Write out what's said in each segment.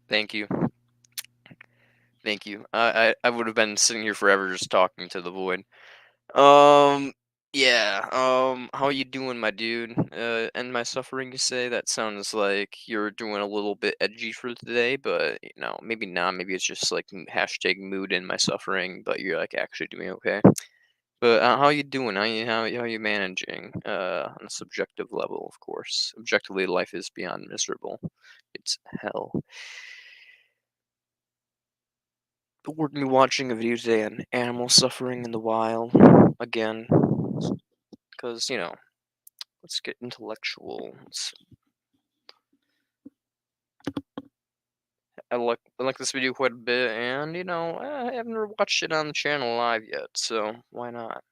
Thank you. Thank you. I would have been sitting here forever just talking to the void. Um, yeah. How you doing, my dude? End my suffering, you say? That sounds like you're doing a little bit edgy for today, but maybe not. Maybe it's just like hashtag mood in my suffering, but you're like actually doing okay. But how you doing? How you managing? On a subjective level, of course. Objectively, life is beyond miserable. It's hell. But we're gonna be watching a video today on animal suffering in the wild again, because let's get intellectual. I like this video quite a bit, and I haven't never watched it on the channel live yet, so why not?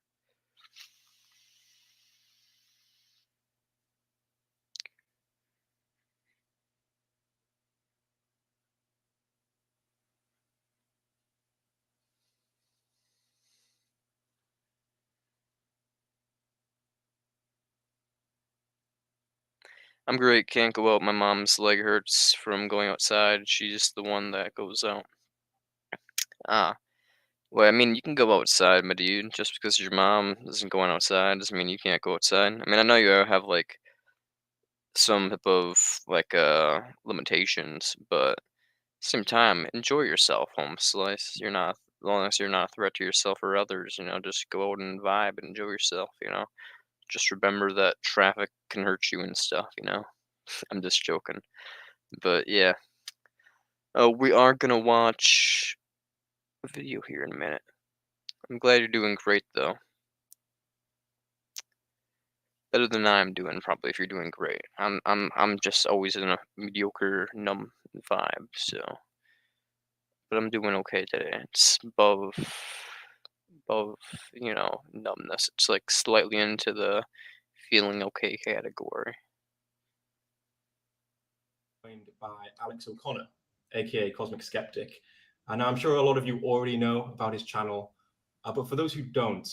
I'm great. Can't go out. My mom's leg hurts from going outside. She's the one that goes out. Ah, well, I mean, you can go outside, my dude. Just because your mom isn't going outside doesn't mean you can't go outside. I mean, I know you have like some type of like limitations, but same time, enjoy yourself, home slice. You're not, as long as you're not a threat to yourself or others, just go out and vibe and enjoy yourself. Just remember that traffic can hurt you and stuff. I'm just joking. But yeah. We are gonna watch a video here in a minute. I'm glad you're doing great though. Better than I'm doing probably if you're doing great. I'm just always in a mediocre numb vibe, so but I'm doing okay today. It's above numbness. It's like slightly into the feeling okay category. Joined by Alex O'Connor, aka Cosmic Skeptic. And I'm sure a lot of you already know about his channel, but for those who don't,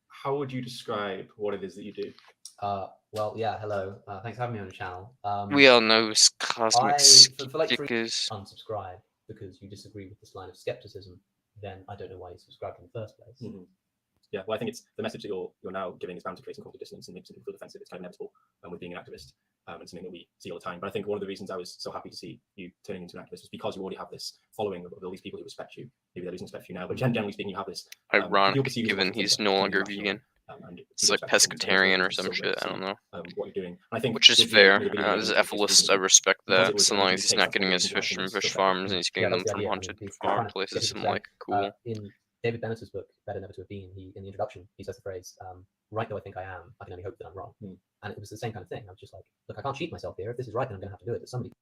how would you describe what it is that you do? Well, yeah, hello. Thanks for having me on the channel. We all know who Cosmic For like Skeptic 3 is. unsubscribe because you disagree with this line of skepticism, then I don't know why you subscribed in the first place. Mm-hmm. Yeah, well, I think it's the message that you're now giving is bound to create some cognitive dissonance and make some people feel defensive. It's kind of inevitable with being an activist and something that we see all the time. But I think one of the reasons I was so happy to see you turning into an activist was because you already have this following of all these people who respect you. Maybe they're losing respect for you now, but generally speaking, you have this. Ironic, given he's no longer vegan. It's like pescatarian or some shit. I don't know. What you're doing. And I think Which is fair. As an ethicist, I respect that. So long as he's not getting his fish from fish farms and he's getting them from haunted farm places, I'm like, cool. In David Bennett's book, Better Never to Have Been, in the introduction, he says the phrase, right though I think I am, I can only hope that I'm wrong. And it was the same kind of thing. I was just like, look, I can't cheat myself here. If this is right, then I'm going to have to do it. But somebody.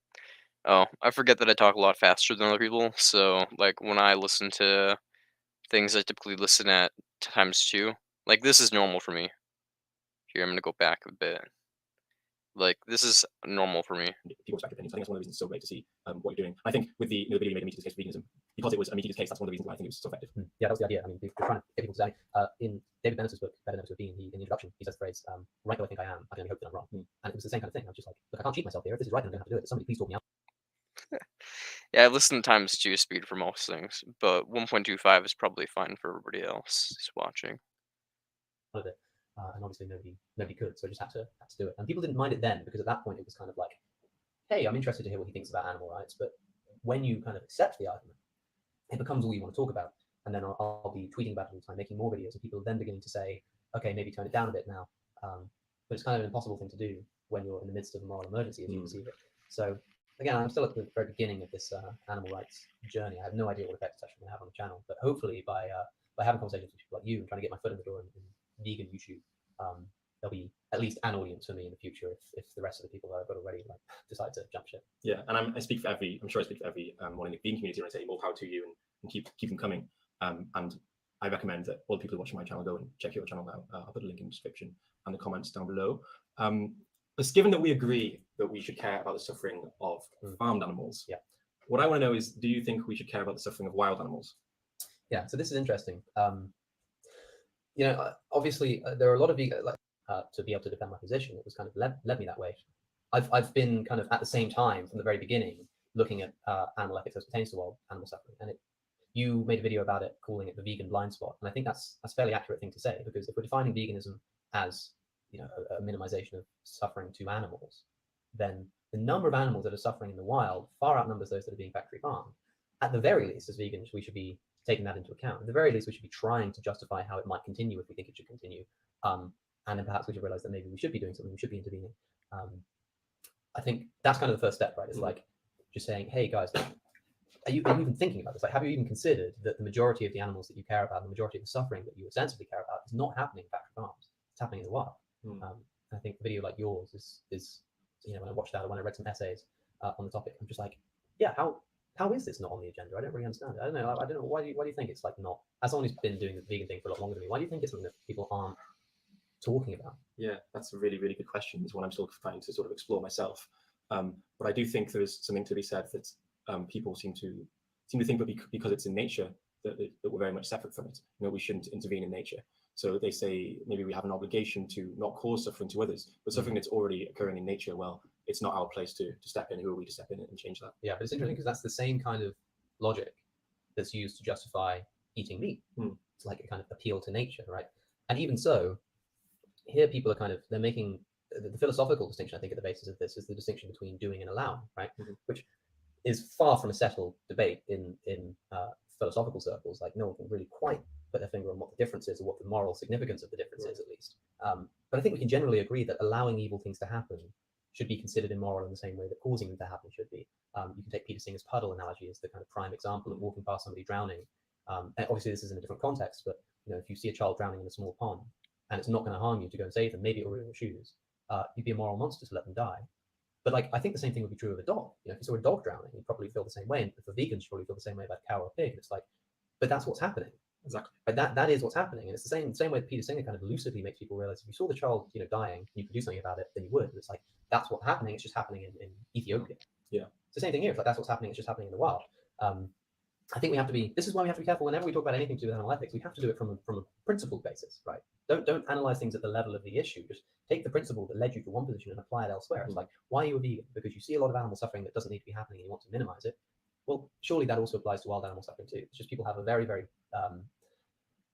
Oh, I forget that I talk a lot faster than other people. So, like, when I listen to things I typically listen at ×2, like, this is normal for me. Here, I'm going to go back a bit. Like, this is normal for me. People's back opinions. I think that's one of the reasons it's so great to see what you're doing. I think with the video you made Amiti's case for veganism, because it was Amiti's case, that's one of the reasons why I think it was so effective. Yeah, that was the idea. I mean, we're trying to get people to say, in David Bennett's book, Better Never to Have Been, in the introduction, he says the phrase, right though I think I am, I can only hope that I'm wrong. And it was the same kind of thing. I was just like, look, I can't cheat myself here. If this is right, then I'm going to have to do it. But somebody please talk me out. Yeah, I listen to ×2 speed for most things, but 1.25 is probably fine for everybody else who's watching. Of it. And obviously nobody could, so I just had to do it. And people didn't mind it then, because at that point it was kind of like, hey, I'm interested to hear what he thinks about animal rights. But when you kind of accept the argument, it becomes all you want to talk about. And then I'll be tweeting about it all the time, making more videos, and people are then beginning to say, okay, maybe tone it down a bit now. But it's kind of an impossible thing to do when you're in the midst of a moral emergency, as you perceive it. So again, I'm still at the very beginning of this animal rights journey. I have no idea what effect it's actually going to have on the channel, but hopefully by having conversations with people like you and trying to get my foot in the door in vegan YouTube, there'll be at least an audience for me in the future if the rest of the people that I've got already decide to jump ship. Yeah, and I'm sure I speak for every one in the vegan community when I say more power to you and keep them coming. And I recommend that all the people who watch my channel go and check your channel now. I'll put a link in the description and the comments down below. But given that we agree that we should care about the suffering of farmed animals, what I want to know is, do you think we should care about the suffering of wild animals? Yeah, so this is interesting. Obviously there are a lot of vegans, to be able to defend my position. It was kind of led me that way. I've been kind of at the same time from the very beginning looking at animal ethics as pertains to animal suffering, and you made a video about it, calling it the vegan blind spot, and I think that's a fairly accurate thing to say, because if we're defining veganism as a minimization of suffering to animals, then the number of animals that are suffering in the wild far outnumbers those that are being factory farmed. At the very least, as vegans, we should be taking that into account. At the very least, we should be trying to justify how it might continue if we think it should continue. And then perhaps we should realize that maybe we should be doing something, we should be intervening. I think that's kind of the first step, right? It's like just saying, hey guys, are you even thinking about this? Like, have you even considered that the majority of the animals that you care about, the majority of the suffering that you ostensibly care about, is not happening in factory farms? It's happening in the wild. I think a video like yours is when I watched that, or when I read some essays on the topic, I'm just like, yeah, how is this not on the agenda? I don't really understand it. I don't know. Why do you think it's like not? As someone who's been doing the vegan thing for a lot longer than me, why do you think it's something that people aren't talking about? Yeah, that's a really, really good question. It's one I'm still trying to sort of explore myself. But I do think there is something to be said that people seem to think that because it's in nature that we're very much separate from it. We shouldn't intervene in nature. So they say maybe we have an obligation to not cause suffering to others, but suffering that's already occurring in nature, well, it's not our place to step in. Who are we to step in and change that? Yeah, but it's interesting because that's the same kind of logic that's used to justify eating meat. It's like a kind of appeal to nature, right? And even so, here people are they're making the philosophical distinction, I think, at the basis of this is the distinction between doing and allowing, right? Which is far from a settled debate in philosophical circles. Like, no one can really quite put their finger on what the difference is, or what the moral significance of the difference is, at least. But I think we can generally agree that allowing evil things to happen should be considered immoral in the same way that causing them to happen should be. You can take Peter Singer's puddle analogy as the kind of prime example of walking past somebody drowning. And obviously, this is in a different context, but if you see a child drowning in a small pond and it's not going to harm you to go and save them, maybe it will ruin your shoes, you'd be a moral monster to let them die. But I think the same thing would be true of a dog. If you saw a dog drowning, you'd probably feel the same way. And for vegans, you probably feel the same way about a cow or a pig. And it's like, but that's what's happening. Exactly. But that is what's happening. And it's the same way that Peter Singer kind of lucidly makes people realize if you saw the child, dying, and you could do something about it, then you would. And it's like, that's what's happening. It's just happening in Ethiopia. Yeah. It's the same thing here. It's like, that's what's happening. It's just happening in the wild. I think this is why we have to be careful whenever we talk about anything to do with animal ethics. We have to do it from a principled basis, right? Don't analyze things at the level of the issue. Just take the principle that led you to one position and apply it elsewhere. It's like, why are you a vegan? Because you see a lot of animal suffering that doesn't need to be happening and you want to minimize it. Well, surely that also applies to wild animal suffering too. It's just people have a very, very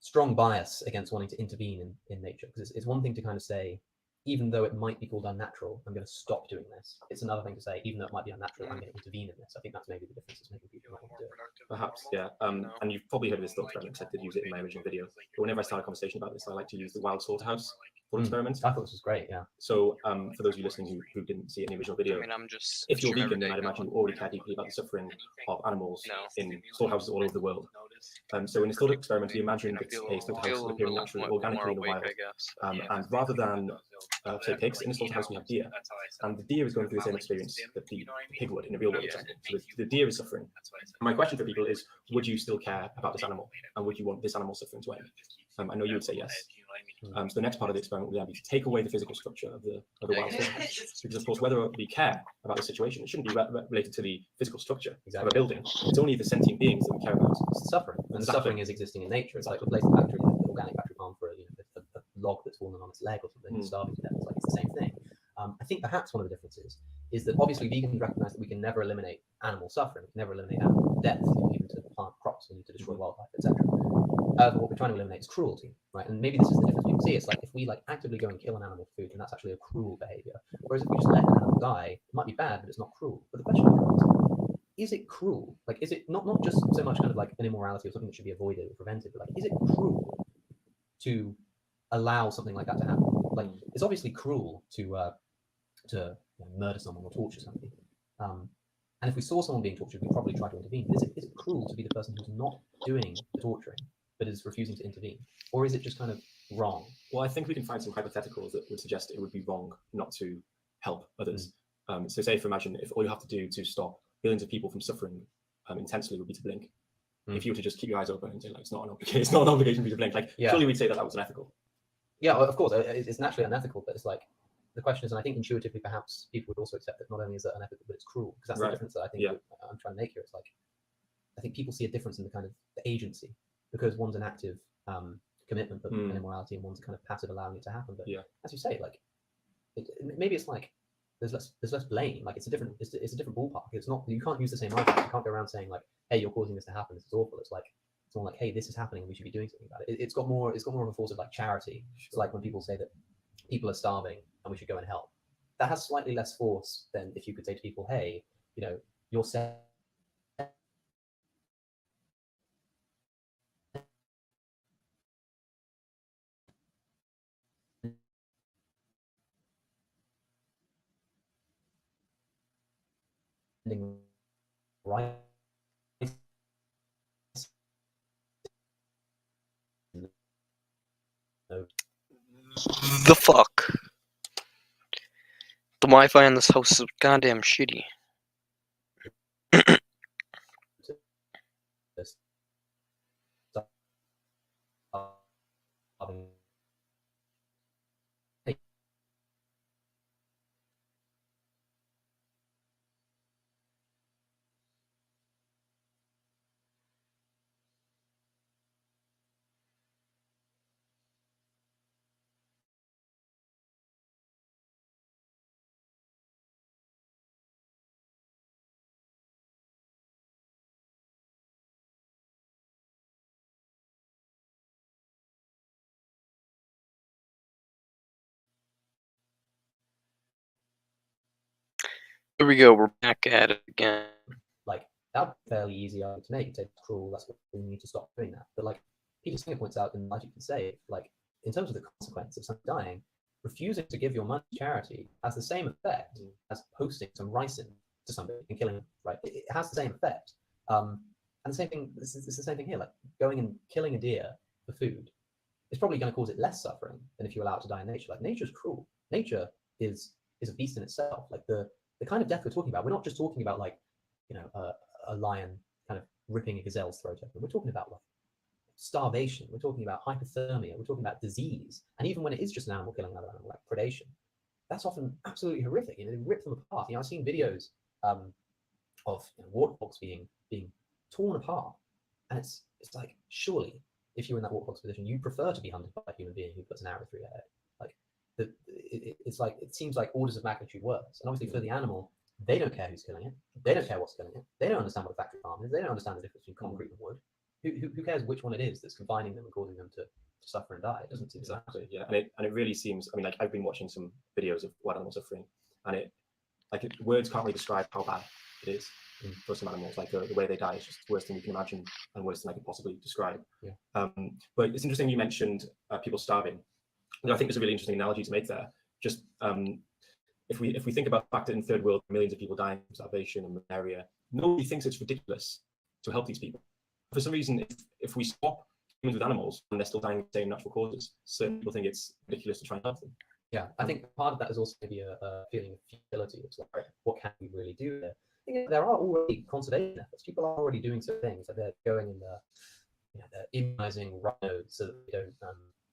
strong bias against wanting to intervene in nature. Because it's one thing to kind of say, even though it might be called unnatural, I'm going to stop doing this. It's another thing to say, even though it might be unnatural, I'm going to intervene in this. I think that's maybe the difference is making people not want to do it. Perhaps, yeah. And you've probably heard of this thought experiment, because I did use it in my original video. But whenever I start a conversation about this, I like to use the wild slaughterhouse thought experiment. I thought this was great, yeah. So for those of you listening who didn't see it in the original video, if you're vegan, then I'd imagine you already care deeply about the suffering of animals in slaughterhouses all over the world. So in this thought experiment, we imagine it's a slaughterhouse appearing naturally, organically in the wild. And rather than, say, pigs, in the slaughterhouse we have deer. And the deer is going through the same experience that the pig would in a real world example. So the deer is suffering. And my question for people is, would you still care about this animal? And would you want this animal suffering to end? I know you would say yes. So the next part of the experiment would then be to take away the physical structure of the wild slaughterhouse. Because of course, whether we care about the situation, it shouldn't be related to the physical structure of a building. It's only the sentient beings that we care about. It's suffering. And suffering is existing in nature. It's like replace the factory, the organic factory farm for a log that's fallen on its leg or something, starving to death. It's the same thing. I think perhaps one of the differences is that obviously vegans recognize that we can never eliminate animal suffering, we can never eliminate animal death, even to plant crops, we need to destroy wildlife, etc. What we're trying to eliminate is cruelty, right? And maybe this is the difference people see. It's like if we actively go and kill an animal for food, then that's actually a cruel behavior. Whereas if we just let an animal die, it might be bad, but it's not cruel. But the question becomes, is it cruel? Is it not just so much kind of like an immorality or something that should be avoided or prevented, but is it cruel to allow something like that to happen? It's obviously cruel to murder someone or torture somebody. And if we saw someone being tortured, we'd probably try to intervene. But is it cruel to be the person who's not doing the torturing, but is refusing to intervene? Or is it just kind of wrong? Well, I think we can find some hypotheticals that would suggest it would be wrong not to help others. So say, imagine if all you have to do to stop billions of people from suffering intensely would be to blink. If you were to just keep your eyes open and say, it's not an obligation for you to blink, surely we'd say that was unethical. Yeah, of course, it's naturally unethical, but it's the question is, and I think intuitively perhaps people would also accept that not only is it unethical, but it's cruel, because that's the difference that I think I'm trying to make here. It's I think people see a difference in the kind of the agency, because one's an active commitment of an immorality and one's kind of passive allowing it to happen. But as you say, maybe it's there's less blame. Like it's a different ballpark. It's not, you can't use the same argument. You can't go around saying like, hey, you're causing this to happen. This is awful. It's more like, hey, this is happening. We should be doing something about it. It's got more of a force of like charity. It's like when people say that people are starving and we should go and help. That has slightly less force than if you could say to people, hey, you're sending rice. The fuck? The Wi-Fi in this house is goddamn shitty. Here we go, we're back at it again. Like, that's fairly easy to make. It's cruel, that's what we need to stop doing that. But like Peter Singer points out, and like you can say, like in terms of the consequence of someone dying, refusing to give your money to charity has the same effect as posting some rice in to somebody and killing them, right? It has the same effect. And the same thing, this is the same thing here, like going and killing a deer for food is probably going to cause it less suffering than if you allow it to die in nature. Like nature's cruel. Nature is a beast in itself. Like the kind of death we're talking about, we're not just talking about like, a lion kind of ripping a gazelle's throat open. We're talking about like starvation. We're talking about hypothermia. We're talking about disease. And even when it is just an animal killing another animal, like predation, that's often absolutely horrific. They rip them apart. I've seen videos of warthogs being torn apart, and it's like, surely if you're in that warthog's position, you prefer to be hunted by a human being who puts an arrow through your head. Like it's like, it seems like orders of magnitude worse. And obviously for the animal, they don't care who's killing it. They don't care what's killing it. They don't understand what a factory farm is. They don't understand the difference between concrete and wood. Who cares which one it is that's confining them and causing them to suffer and die? It doesn't seem exactly. Yeah, and it really seems. I mean, like I've been watching some videos of wild animal suffering, and words can't really describe how bad it is for some animals. Like the way they die is just worse than we can imagine and worse than I could possibly describe. Yeah. But it's interesting you mentioned people starving. And I think there's a really interesting analogy to make there. Just if we think about the fact that in third world millions of people dying from starvation and malaria, nobody thinks it's ridiculous to help these people. For some reason, if we swap humans with animals and they're still dying of the same natural causes, certain people think it's ridiculous to try and help them. Yeah, I think part of that is also maybe a feeling of futility. It's like, what can we really do there? I think there are already conservation efforts. People are already doing certain things. Like they're going and they're immunizing rhinos so that they don't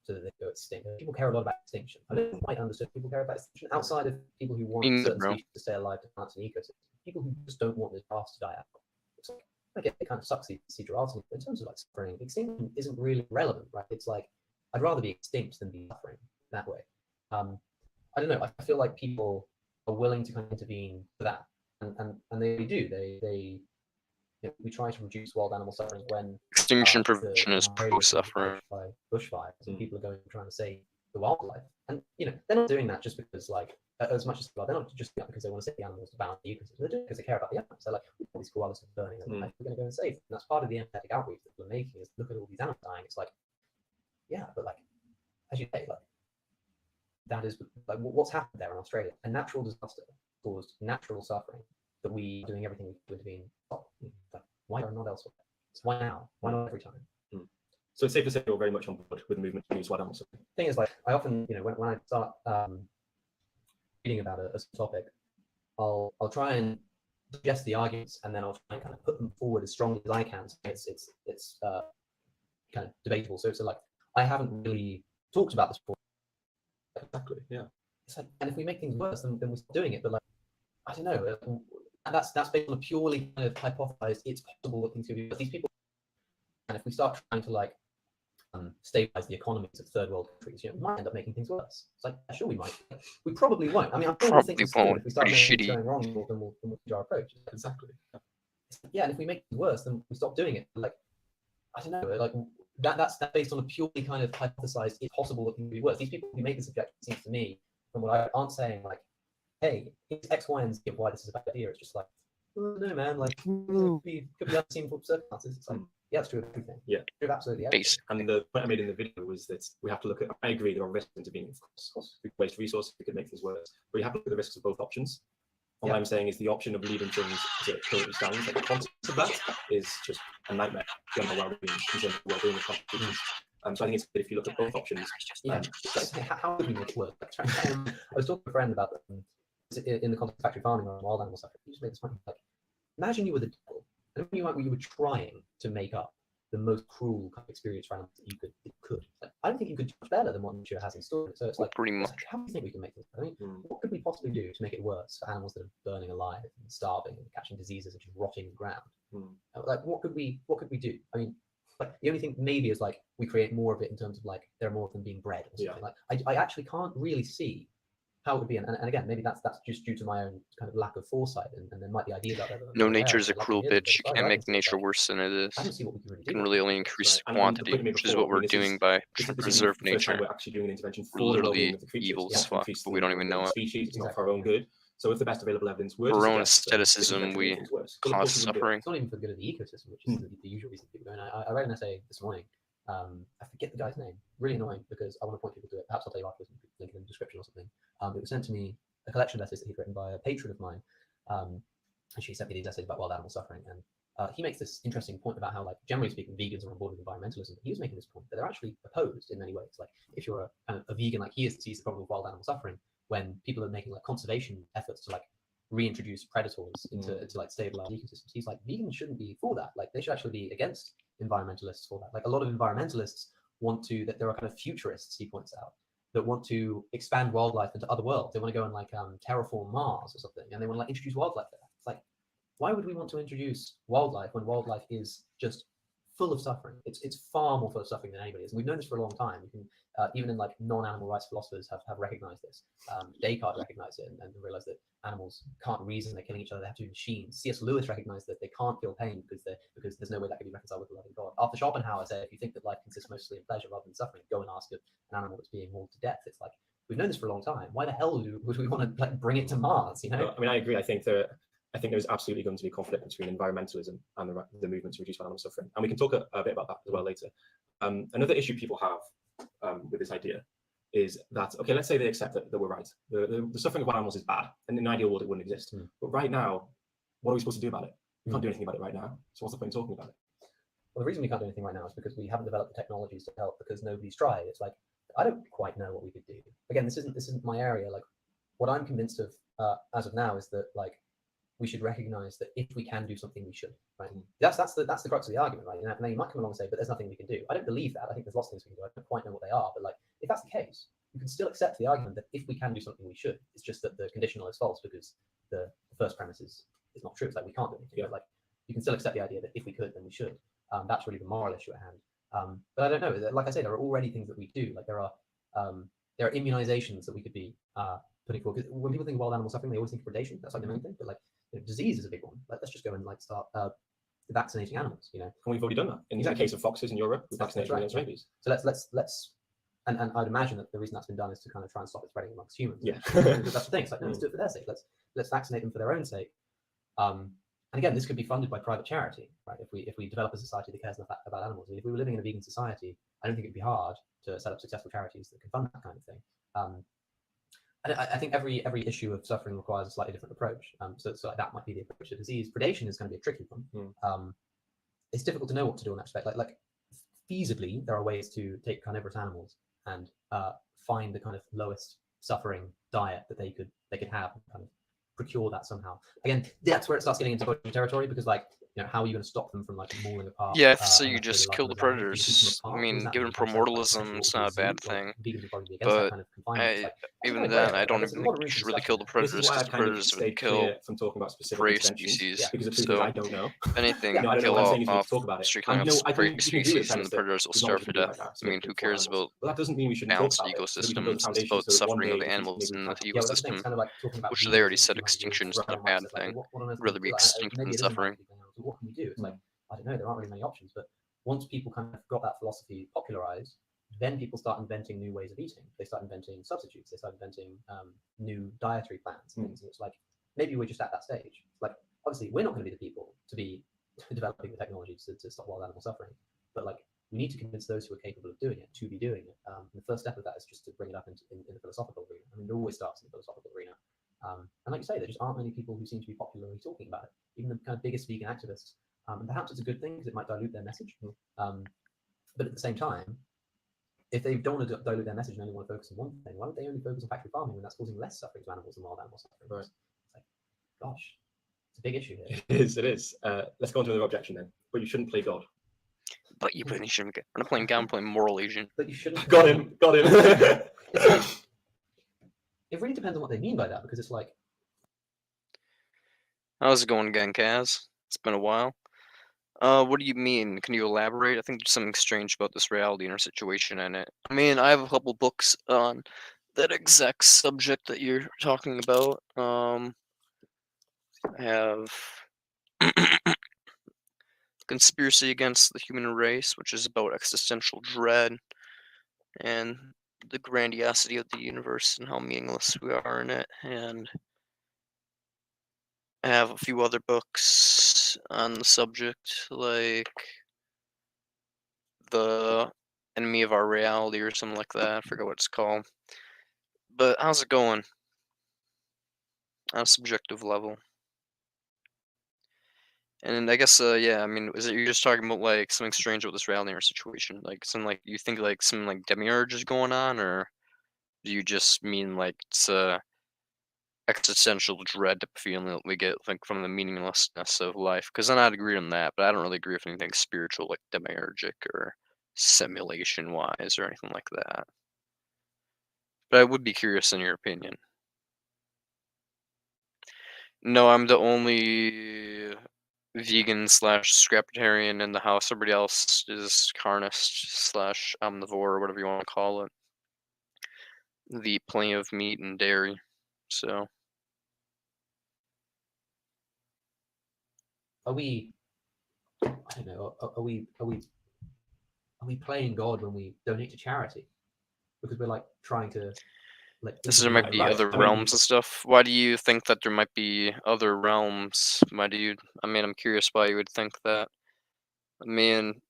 so that they go extinct. People care a lot about extinction. I don't quite understand people care about extinction outside of people who want certain species to stay alive to balance an ecosystem. People who just don't want the giraffes to die out. It's like, I get it kind of sucks to see giraffes, but in terms of like suffering, extinction isn't really relevant, right? It's like, I'd rather be extinct than be suffering that way. I don't know. I feel like people are willing to kind of intervene for that, and they do. We try to reduce wild animal suffering when extinction prevention is pro-suffering by bushfires, and people are going trying to save the wildlife. And they're not doing that just because, like, as much as they're not just doing that because they want to save the animals to balance the ecosystem. They're doing it because they care about the animals. They're like, all these koalas are burning, and we're going to go and save them. And that's part of the empathetic outreach that we're making. Is look at all these animals dying. It's like, yeah, but like, as you say, like, that is like what's happened there in Australia. A natural disaster caused natural suffering that we are doing everything we can to be stop. Like, why not elsewhere? It's why now? Why not every time? So it's safe to say you're very much on board with the movement to use wild animal suffering. Thing is, like, I often, when I start reading about a topic, I'll try and suggest the arguments, and then I'll try and kind of put them forward as strongly as I can. So it's kind of debatable. So like, I haven't really talked about this before. Exactly. Yeah. It's like, and if we make things worse, then we stop doing it. But like, I don't know. And that's based on a purely kind of hypothesized. It's possible that things could be worse. These people, and if we start trying to like stabilize the economies of third world countries, we might end up making things worse. It's like, yeah, sure, we might. We probably won't. I mean, I'm sure we'll think Probably this through. won't. If we start Pretty making things shitty. going wrong, then we'll change our approach. Exactly. Yeah, and if we make it worse, then we stop doing it. Like, I don't know, like that's based on a purely kind of hypothesized, it's possible that things will be worse. These people who make this objection, it seems to me, from what I aren't saying like, hey, it's X, Y, and Z of why this is a bad idea. It's just like, oh, no, man, like could be unseen circumstances. It's like, yeah, it's true of everything. Yeah. It's true of absolutely everything. Basic. And the point I made in the video was that we have to look at, I agree, there are risks to being, of course, we waste resources, we could make things worse, but you have to look at the risks of both options. All I'm saying is the option of leaving things as it currently stands, like the concept of that is just a nightmare beyond the well-being, in terms of well-being of contributions. So I think it's good if you look at both options. How would we make it work? I was talking to a friend about in the context of factory farming or wild animal stuff. You just made this point. Like, imagine you were the devil, and you were trying to make up the most cruel kind of experience for animals that you could. Like, I don't think you could do much better than what nature has in store. So it's like, Pretty much. how do you think we can make this? I mean, what could we possibly do to make it worse for animals that are burning alive and starving and catching diseases and just rotting the ground? Like, what could we do? I mean, like, the only thing maybe is like we create more of it in terms of like there are more of them being bred or something. Like I actually can't really see how it would be, and again, maybe that's just due to my own kind of lack of foresight, and there might be ideas out there. No, nature's a cruel bitch. You can't make nature worse than it is. I don't see what we can really do. You can really only increase Right. quantity, which is what we're doing by trying to preserve the first time nature. we're actually doing an intervention We're for the literally well-being of the creatures. evil It's as to fuck, increase but we don't even know it. species. It's not for our own good. So if the best available evidence were For to our own suggest that this aestheticism, intervention we makes things worse, cause well, of course we wouldn't do it. suffering. It's not even for the good of the ecosystem, which is the usual reason people go. And I read an essay this morning. I forget the guy's name. Really annoying because I want to point people to it. Perhaps I'll tell you afterwards, link it in the description or something. It was sent to me, a collection of essays that he'd written by a patron of mine. And she sent me these essays about wild animal suffering. And he makes this interesting point about how, like, generally speaking, vegans are on board with environmentalism. He was making this point that they're actually opposed in many ways. Like, if you're a vegan like he is, sees the problem of wild animal suffering when people are making like conservation efforts to like reintroduce predators into like stabilize ecosystems. He's like, vegans shouldn't be for that. Like, they should actually be against environmentalists for that. Like, a lot of environmentalists want to, that there are kind of futurists, he points out, that want to expand wildlife into other worlds. They want to go and like terraform Mars or something, and they want to like introduce wildlife there. It's like, why would we want to introduce wildlife when wildlife is just full of suffering? It's far more full of suffering than anybody is. And we've known this for a long time. You can even in like non-animal rights philosophers have recognized this. Descartes recognized it and realized that animals can't reason, they're killing each other, they have to be machines. C.S. Lewis recognized that they can't feel pain because there's no way that can be reconciled with the loving God. Arthur Schopenhauer said, if you think that life consists mostly in pleasure rather than suffering, go and ask an animal that's being mauled to death. It's like, we've known this for a long time. Why the hell would we want to like bring it to Mars? You know? I mean, I agree. I think there's absolutely going to be conflict between environmentalism and the movement to reduce animal suffering, and we can talk a bit about that as well later. Another issue people have with this idea is that, okay, let's say they accept that we're right. The suffering of animals is bad, and in an ideal world it wouldn't exist. But right now, what are we supposed to do about it? We can't do anything about it right now. So what's the point in talking about it? Well, the reason we can't do anything right now is because we haven't developed the technologies to help, because nobody's tried. It's like, I don't quite know what we could do. Again, this isn't my area. Like, what I'm convinced of as of now is that like we should recognize that if we can do something, we should. Right? That's the crux of the argument, right? Now you might come along and say, but there's nothing we can do. I don't believe that. I think there's lots of things we can do. I don't quite know what they are, but like, if that's the case, you can still accept the argument that if we can do something, we should. It's just that the conditional is false because the first premise is not true. It's like we can't do anything. Yeah. But like, you can still accept the idea that if we could, then we should. That's really the moral issue at hand. But I don't know. Like I say, there are already things that we do. Like there are immunizations that we could be putting forward. Because when people think of wild animal suffering, they always think of predation. That's like the main thing. But like, disease is a big one. Like, let's just go and like start vaccinating animals. You know, and we've already done that in the case of foxes in Europe. We've vaccinated against rabies. So let's and I'd imagine that the reason that's been done is to kind of try and stop it spreading amongst humans. Yeah, that's the thing. It's like, no, let's do it for their sake. Let's vaccinate them for their own sake. And again, this could be funded by private charity, right? If we develop a society that cares about animals. I mean, if we were living in a vegan society, I don't think it'd be hard to set up successful charities that can fund that kind of thing. And I think every issue of suffering requires a slightly different approach. So that might be the approach to disease. Predation is going to be a tricky one. It's difficult to know what to do in that respect. Like feasibly, there are ways to take carnivorous animals and find the kind of lowest suffering diet that they could have, and kind of procure that somehow. Again, that's where it starts getting into budget territory, because like, how are you going to stop them from like mauling apart? Yeah, so and you like say their just life kill on the the ground? You keep them predators. I apart? What does mean, that giving mean? Kind of send them like primordialism, it's to a not a zoo? bad Like, thing. vegans would probably be against that But kind of confinement. It's like, that's even kind of then, great. I Like, don't there's even a lot think of you room for should really discussion kill the there. This is predators why I because the kind of predators would stayed kill clear from talking about specific prey interventions, species. because the truth is So, I don't know. if anything, Yeah, I don't know. kill What I'm saying is we need off to talk about it. strictly And off no, I prey think we can agree with the species, and premise the that predators will there's knowledge starve we to can do death. right now. It's I mean, good who for cares animals. about But that doesn't mean we shouldn't talk balanced about it, so that we can build the ecosystems? It's foundation about so that one suffering day of in the the future animals maybe we in can the talk about yeah, it. well, that's the thing. It's ecosystem, kind of like talking about which they already veganism said 200 years extinction is ago. not a Right, bad Marx is like, thing. well, what on earth can we Rather be do? extinct Maybe than it is suffering. unlikely. So what can we do? It's like, I don't know. There aren't really many options. But once people kind of got that philosophy popularized, then people start inventing new ways of eating. They start inventing substitutes. They start inventing new dietary plans and things. And it's like, maybe we're just at that stage. Like, obviously, we're not going to be the people to be developing the technology to stop wild animal suffering. But like, we need to convince those who are capable of doing it to be doing it. The first step of that is just to bring it up in the philosophical arena. I mean, it always starts in the philosophical arena. And like you say, there just aren't many people who seem to be popularly talking about it. Even the kind of biggest vegan activists. And perhaps it's a good thing because it might dilute their message. But at the same time, if they don't want to dilute their message and only want to focus on one thing, why would they only focus on factory farming when that's causing less suffering to animals than wild animal suffering? Right. It's like, gosh, it's a big issue here. It is. It is. Let's go on to another objection then. But you shouldn't play God. But you shouldn't get. I'm not playing God, I'm playing moral agent. But you shouldn't. Got him. Got him. It's like, it really depends on what they mean by that, because it's like, How's it going again, Kaz? It's been a while. What do you mean? Can you elaborate? I think there's something strange about this reality and our situation in it. I mean, I have a couple books on that exact subject that you're talking about. I have Conspiracy Against the Human Race, which is about existential dread and the grandiosity of the universe and how meaningless we are in it. And I have a few other books on the subject, like The Enemy of Our Reality or something like that. I forget what it's called. But how's it going on a subjective level? And I guess, yeah, I mean, is it you're just talking about like something strange about this reality or situation? Like some like you think like some like demiurge is going on, or do you just mean like it's existential dread feeling that we get like from the meaninglessness of life? Because then I'd agree on that, but I don't really agree with anything spiritual like demiurgic or simulation wise or anything like that. But I would be curious in your opinion. No, I'm the only vegan slash scrapitarian in the house. Everybody else is carnist slash omnivore or whatever you want to call it. They eat plenty of meat and dairy. So are we? I don't know. Are we playing God when we donate to charity? Because we're like trying to like this there intervene might in be Right. other I mean, realms and stuff. Why do you think that there might be other realms? Why do you? I mean, I'm curious why you would think that. I mean,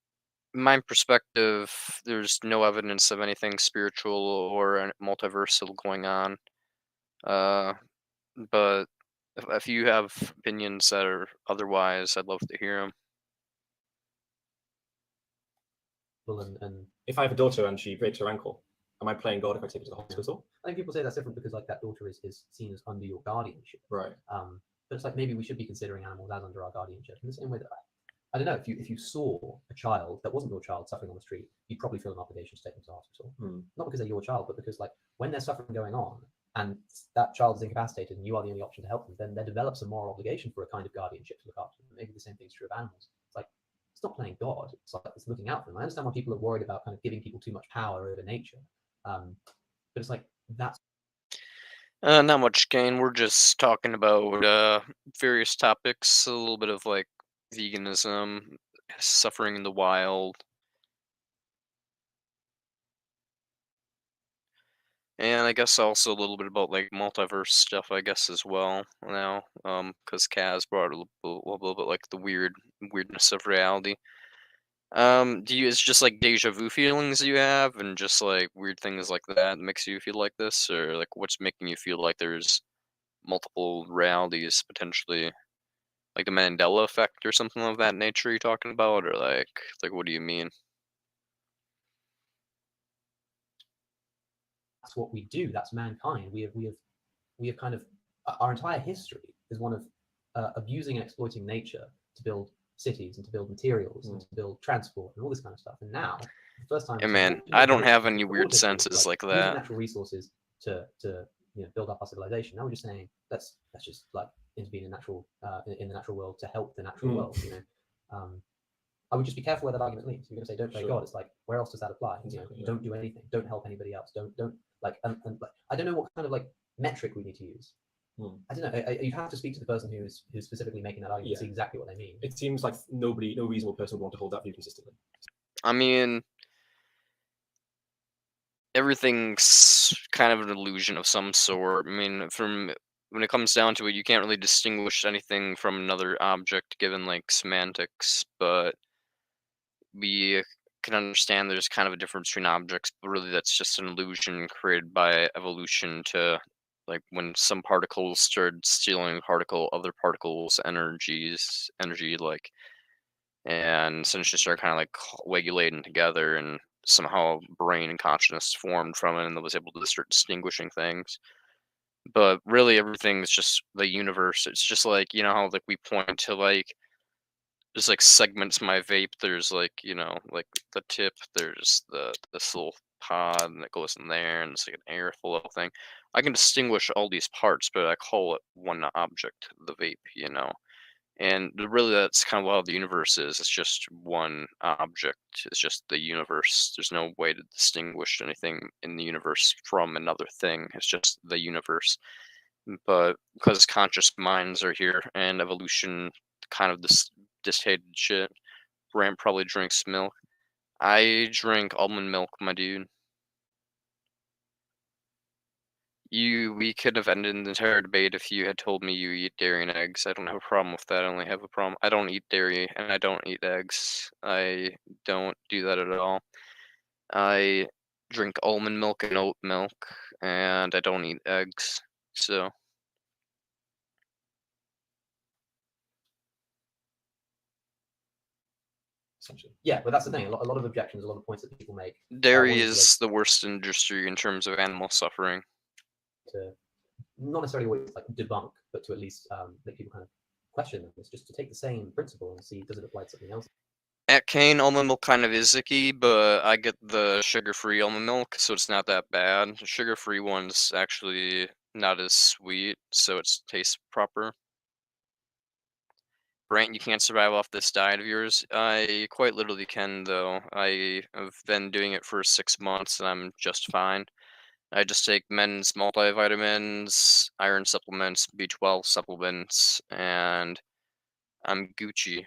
in my perspective, there's no evidence of anything spiritual or multiversal going on. Uh, but if you have opinions that are otherwise, I'd love to hear them. and if I have a daughter and she breaks her ankle, am I playing God if I take her to the hospital? I think people say that's different because like that daughter is seen as under your guardianship. Right. But it's like maybe we should be considering animals as under our guardianship in the same way that I don't know, if you saw a child that wasn't your child suffering on the street, you'd probably feel an obligation to take them to hospital. Not because they're your child, but because like when there's suffering going on and that child is incapacitated and you are the only option to help them, then there develops a moral obligation for a kind of guardianship to look after them. Maybe the same thing's true of animals. It's like it's not playing God. It's like it's looking out for them. I understand why people are worried about kind of giving people too much power over nature, but it's like that's Not much, Kane. We're just talking about various topics, a little bit of like veganism, suffering in the wild, and I guess also a little bit about like multiverse stuff, I guess as well now, because Kaz brought a little bit like the weirdness of reality. Do you? It's just like deja vu feelings you have, and just like weird things like that makes you feel like this, or like what's making you feel like there's multiple realities potentially? Like the Mandela effect or something of that nature you're talking about, or like what do you mean? what we do. That's mankind. We have kind of our entire history is one of abusing and exploiting nature to build cities and to build materials and to build transport and all this kind of stuff. And now, the first time, Hey since man, all I of don't have history, any all of weird history, senses like using that. natural resources to build up our civilization. Now we're just saying let's just like intervene in natural in the natural world to help the natural world. I would just be careful where that argument leads. You're going to say don't play God. It's like, where else does that apply? Exactly, Don't do anything. Don't help anybody else. Don't like and like, I don't know what kind of like metric we need to use. I don't know. You have to speak to the person who's specifically making that argument to see exactly what they mean. It seems like no reasonable person would want to hold that view consistently. I mean, everything's kind of an illusion of some sort. I mean, when it comes down to it, you can't really distinguish anything from another object given like semantics, but we can understand there's kind of a difference between objects, but really that's just an illusion created by evolution to like when some particles started stealing other particles energy like, and essentially started kind of like coagulating together, and somehow brain and consciousness formed from it and that was able to start distinguishing things. But really everything's just the universe. It's just like, how like we point to like there's like segments in my vape. There's like, like the tip, there's this little pod and it goes in there and it's like an airflow thing. I can distinguish all these parts, but I call it one object, the vape. And really that's kind of how the universe is. It's just one object. It's just the universe. There's no way to distinguish anything in the universe from another thing. It's just the universe. But because conscious minds are here and evolution kind of this hated shit, Brant probably drinks milk. I drink almond milk, my dude. We could have ended the entire debate if you had told me you eat dairy and eggs. I don't have a problem with that. I only have a problem. I don't eat dairy and I don't eat eggs. I don't do that at all. I drink almond milk and oat milk, and I don't eat eggs. So Essentially. Yeah, but that's the thing. A lot of objections, a lot of points that people make. dairy is the worst industry in terms of animal suffering. To not necessarily always like debunk, but to at least make people kind of question them. It's just to take the same principle and see does it apply to something else. At Cane, almond milk kind of is icky, but I get the sugar-free almond milk, so it's not that bad. The sugar-free one's actually not as sweet, so it tastes proper. Brant, you can't survive off this diet of yours. I quite literally can, though. I have been doing it for 6 months, and I'm just fine. I just take men's multivitamins, iron supplements, B12 supplements, and I'm Gucci.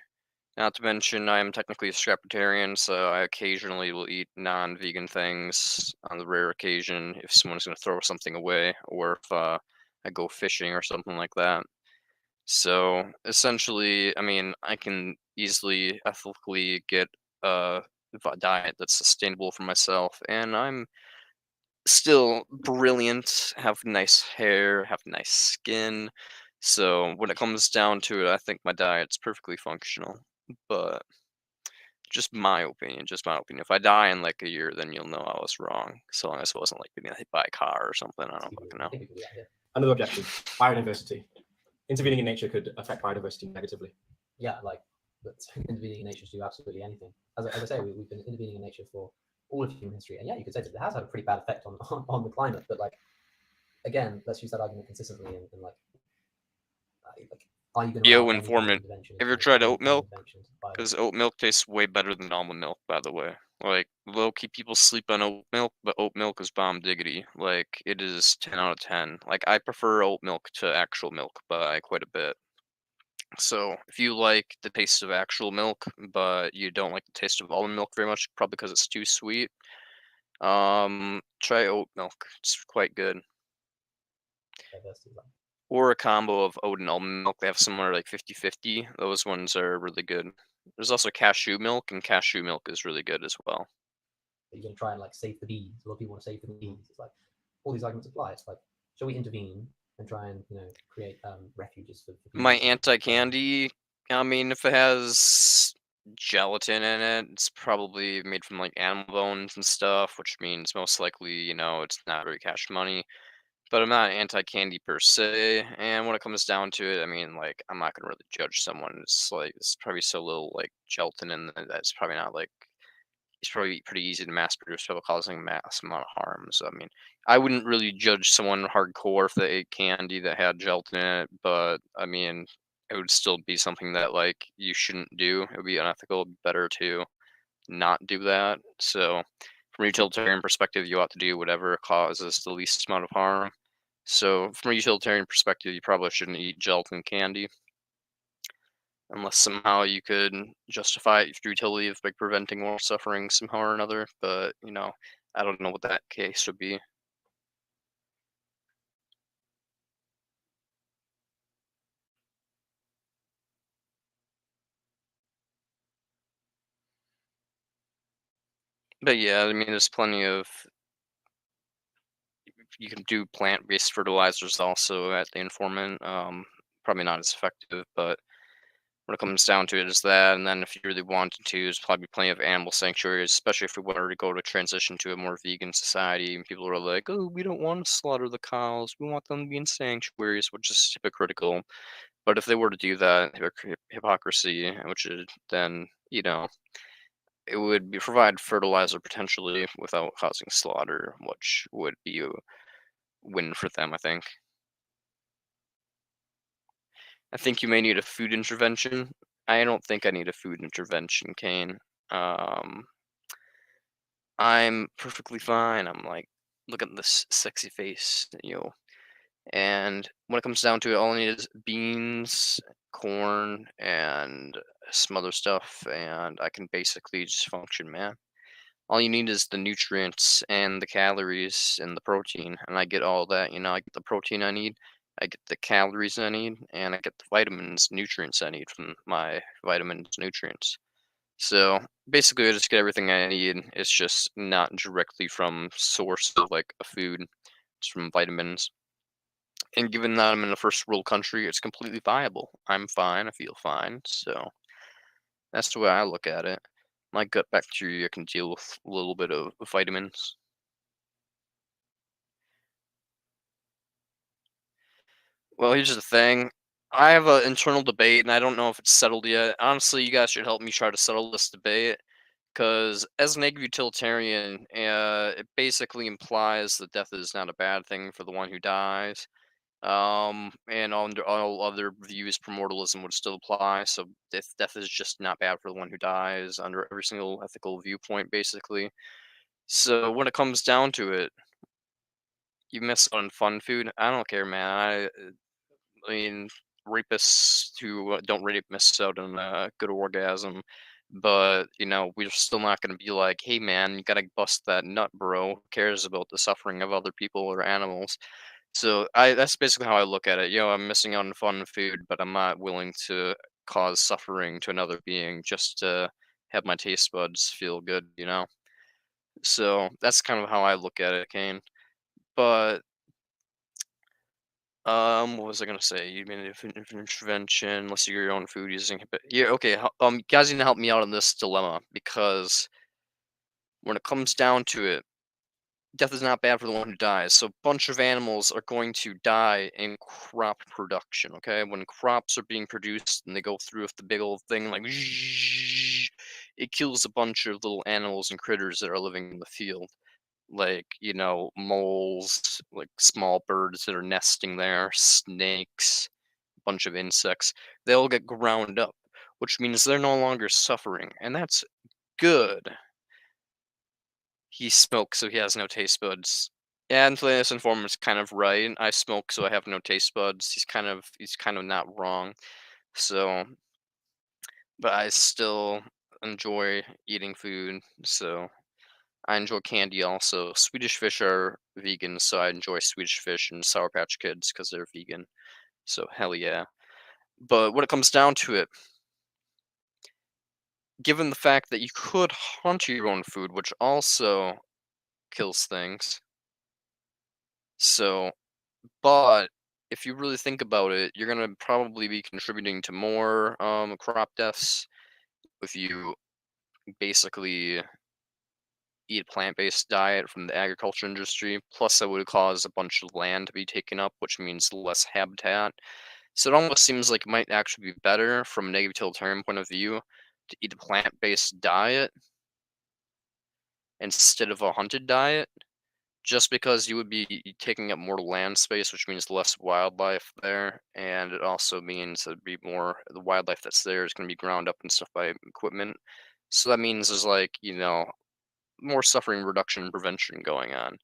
Not to mention, I am technically a scrapitarian, so I occasionally will eat non-vegan things on the rare occasion if someone's going to throw something away, or if I go fishing or something like that. So essentially, I mean, I can easily ethically get a diet that's sustainable for myself, and I'm still brilliant, have nice hair, have nice skin. So when it comes down to it, I think my diet's perfectly functional. But just my opinion, just my opinion. If I die in like a year, then you'll know I was wrong. So long as it wasn't like getting hit by a car or something. I don't fucking know. Another objection: biodiversity. Intervening in nature could affect biodiversity negatively. Yeah, like but intervening in nature to do absolutely anything. As I say, we've been intervening in nature for all of human history, and yeah, you could say that it has had a pretty bad effect on the climate. But like, again, let's use that argument consistently and like, are you going to Yo, informant. Have you ever tried oat milk? Because oat milk tastes way better than almond milk, by the way. Like, low-key people sleep on oat milk, but oat milk is bomb diggity. Like, it is 10 out of 10. Like, I prefer oat milk to actual milk by quite a bit. So, if you like the taste of actual milk, but you don't like the taste of almond milk very much, probably because it's too sweet, try oat milk. It's quite good. Or a combo of oat and almond milk. They have similar like 50-50. Those ones are really good. There's also cashew milk, and cashew milk is really good as well. You're going to try and like save the bees. A lot of people want to save the bees. It's like all these arguments apply. It's like, shall we intervene and try and create refuges for people? My anti-candy, I mean, if it has gelatin in it, it's probably made from like animal bones and stuff, which means most likely, it's not very cash money. but I'm not anti-candy per se. And when it comes down to it, I mean, like, I'm not gonna really judge someone. It's like it's probably so little like gelatin in there that's probably not like it's probably pretty easy to mass produce without causing mass amount of harm. So I mean, I wouldn't really judge someone hardcore if they ate candy that had gelatin in it, but I mean, it would still be something that like you shouldn't do. It would be unethical. It'd be better to not do that. So from a utilitarian perspective, you ought to do whatever causes the least amount of harm. So from a utilitarian perspective, you probably shouldn't eat gelatin candy unless somehow you could justify it through utility of like preventing more suffering somehow or another. But I don't know what that case would be. But yeah, I mean, there's plenty of you can do plant-based fertilizers also at the informant. Probably not as effective, but when it comes down to it, is that, and then if you really wanted to, there's probably plenty of animal sanctuaries, especially if we wanted to go to transition to a more vegan society. And people are like, "Oh, we don't want to slaughter the cows. We want them to be in sanctuaries," which is hypocritical. But if they were to do that, hypocrisy, which is then it would be provide fertilizer potentially without causing slaughter, which would be a win for them. I think you may need a food intervention. I don't think I need a food intervention, Kane. Um, I'm perfectly fine. I'm like, look at this sexy face, And when it comes down to it, all I need is beans, corn, and some other stuff, and I can basically just function, man. All you need is the nutrients and the calories and the protein, and I get all that. I get the protein I need, I get the calories I need, and I get the vitamins, nutrients I need from my vitamins, nutrients. So basically, I just get everything I need. It's just not directly from source of like a food. It's from vitamins. And given that I'm in a first world country, it's completely viable. I'm fine. I feel fine. So that's the way I look at it. My gut bacteria can deal with a little bit of vitamins. Well, here's the thing. I have an internal debate, and I don't know if it's settled yet. Honestly, you guys should help me try to settle this debate, because as an egg utilitarian, it basically implies that death is not a bad thing for the one who dies. And under all other views, primordialism would still apply. So death is just not bad for the one who dies under every single ethical viewpoint, basically. So when it comes down to it, you miss out on fun food. I don't care, man. I mean, rapists who don't rape miss out on a good orgasm, but we're still not going to be like, "Hey, man, you gotta bust that nut, bro. Who cares about the suffering of other people or animals?" So that's basically how I look at it. I'm missing out on fun food, but I'm not willing to cause suffering to another being just to have my taste buds feel good. So that's kind of how I look at it, Kane. But what was I gonna say? You mean if an intervention, unless you get your own food using yeah, okay. You guys need to help me out on this dilemma because when it comes down to it, death is not bad for the one who dies. So a bunch of animals are going to die in crop production. Okay, when crops are being produced and they go through with the big old thing like it kills a bunch of little animals and critters that are living in the field, like moles, like small birds that are nesting there, snakes, a bunch of insects. They all get ground up, which means they're no longer suffering, and that's good. He smokes, so he has no taste buds. Yeah, and Phineas Informer's kind of right. I smoke, so I have no taste buds. He's kind of not wrong. So, but I still enjoy eating food. So I enjoy candy also. Swedish fish are vegan, so I enjoy Swedish fish and Sour Patch Kids because they're vegan. So hell yeah. But when it comes down to it, given the fact that you could hunt your own food, which also kills things, so but if you really think about it, you're gonna probably be contributing to more crop deaths if you basically eat a plant-based diet from the agriculture industry. Plus, that would cause a bunch of land to be taken up, which means less habitat. So it almost seems like it might actually be better from a negative utilitarian point of view to eat a plant-based diet instead of a hunted diet, just because you would be taking up more land space, which means less wildlife there, and it also means there'd be more the wildlife that's there is going to be ground up and stuff by equipment. So that means there's like, more suffering reduction and prevention going on.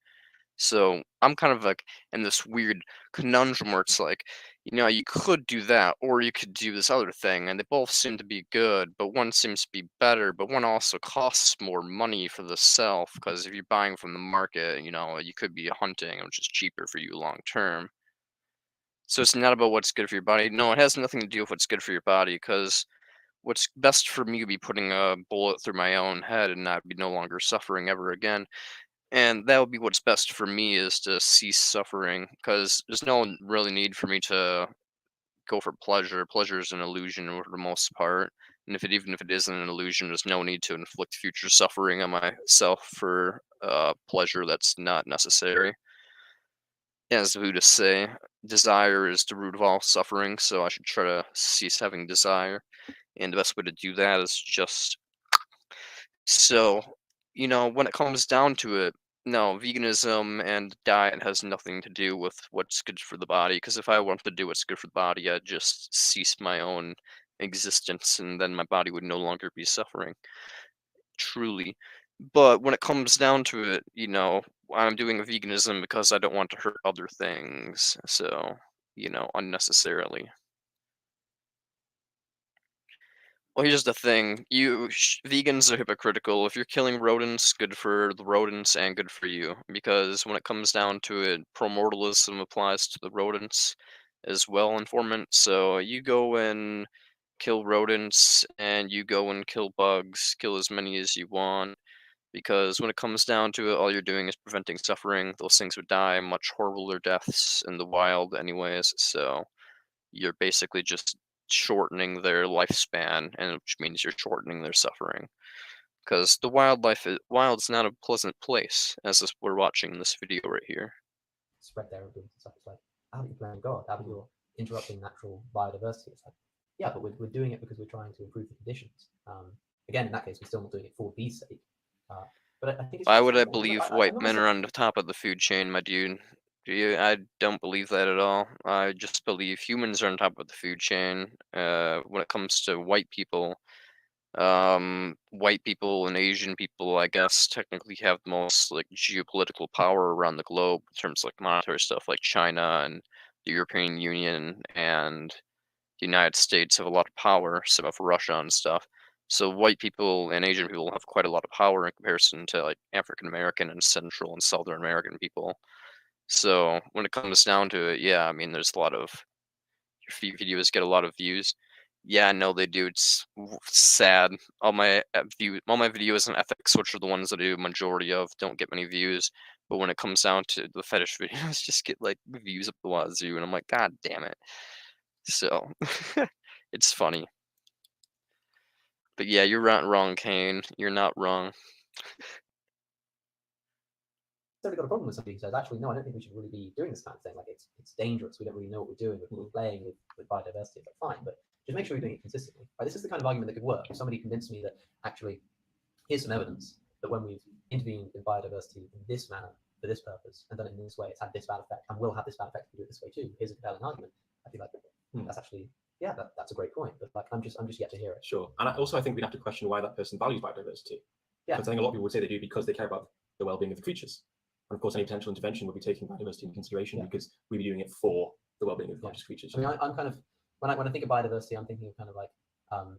So I'm kind of like in this weird conundrum where it's like, you could do that, or you could do this other thing, and they both seem to be good, but one seems to be better, but one also costs more money for the self, because if you're buying from the market, you could be hunting, which is cheaper for you long term. So it's not about what's good for your body. No, it has nothing to do with what's good for your body, because what's best for me would be putting a bullet through my own head and not be no longer suffering ever again. And that would be what's best for me is to cease suffering because there's no really need for me to go for pleasure. Pleasure is an illusion for the most part. And even if it isn't an illusion, there's no need to inflict future suffering on myself for pleasure that's not necessary. As the Buddhists say, desire is the root of all suffering, so I should try to cease having desire. And the best way to do that is just so, when it comes down to it, no, veganism and diet has nothing to do with what's good for the body. Because if I want to do what's good for the body, I'd just cease my own existence, and then my body would no longer be suffering, truly. But when it comes down to it, I'm doing a veganism because I don't want to hurt other things. So, unnecessarily. Well, here's the thing. Vegans are hypocritical. If you're killing rodents, good for the rodents and good for you. Because when it comes down to it, promortalism applies to the rodents as well, informant. So you go and kill rodents and you go and kill bugs, kill as many as you want. Because when it comes down to it, all you're doing is preventing suffering. Those things would die much horribler deaths in the wild, anyways. So you're basically just shortening their lifespan, and which means you're shortening their suffering. Because the wild's not a pleasant place, as we're watching in this video right here. Spread their influence and stuff. It's like, how are you playing God? How are you interrupting natural biodiversity? It's like, yeah, but we're doing it because we're trying to improve the conditions. Again, in that case, we're still not doing it for the sake. But I think it's Why would I simple. believe I'm white not men saying, are on the top of the food chain, my dude? I don't believe that at all. I just believe humans are on top of the food chain. When it comes to white people and Asian people, I guess, technically have the most like geopolitical power around the globe in terms of like monetary stuff, like China and the European Union and the United States have a lot of power, so have Russia and stuff. So white people and Asian people have quite a lot of power in comparison to like African American and Central and Southern American people. So when it comes down to it, yeah, I mean, there's a lot of your videos get a lot of views. Yeah, no, they do. It's sad. All my videos on ethics, which are the ones that I do majority of, don't get many views. But when it comes down to the fetish videos, just get like views up the wazoo, and I'm like, God damn it. So it's funny. But yeah, you're not wrong, Kane. You're not wrong. necessarily got a problem with somebody who says, actually, no, I don't think we should really be doing this kind of thing. Like, it's dangerous. We don't really know what we're doing. We're playing with biodiversity. It's like, fine, but just make sure you're doing it consistently. Right? This is the kind of argument that could work. If somebody convinced me that actually, here's some evidence that when we've intervened in biodiversity in this manner for this purpose and done it in this way, it's had this bad effect and will have this bad effect if we do it this way too. Here's a compelling argument. I'd be like, that's actually, yeah, that's a great point. But like, I'm just yet to hear it. Sure. And I think we'd have to question why that person values biodiversity. Yeah. Because I think a lot of people would say they do because they care about the well-being of the creatures. And of course, any potential intervention would be taking biodiversity into consideration because we'd be doing it for the well-being of conscious creatures. I mean, I'm kind of when I think of biodiversity, I'm thinking of kind of like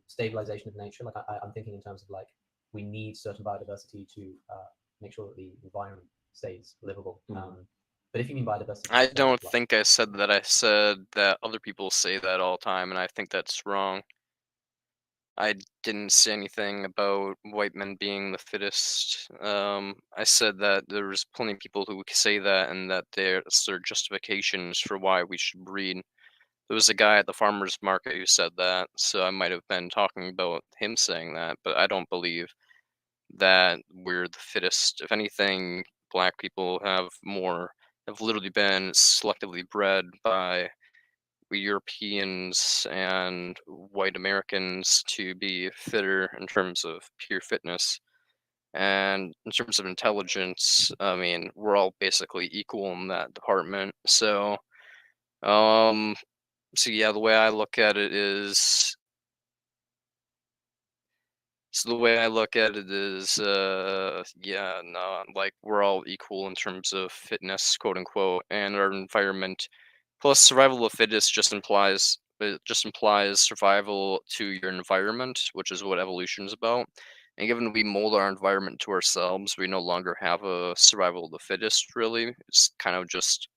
stabilization of nature. Like I'm thinking in terms of like we need certain biodiversity to make sure that the environment stays livable. But if you mean biodiversity, I don't think I said that. I said that other people say that all the time, and I think that's wrong. I didn't say anything about white men being the fittest. I said that there's plenty of people who say that, and that there's their justifications for why we should breed. There was a guy at the farmer's market who said that, so I might have been talking about him saying that, but I don't believe that we're the fittest. If anything, black people have literally been selectively bred by Europeans and white Americans to be fitter in terms of pure fitness. And in terms of intelligence, I mean, we're all basically equal in that department. Um, so yeah, the way I look at it is, yeah, no, like we're all equal in terms of fitness, quote unquote, and our environment. Plus, survival of the fittest just implies survival to your environment, which is what evolution is about. And given we mold our environment to ourselves, we no longer have a survival of the fittest, really. It's kind of just,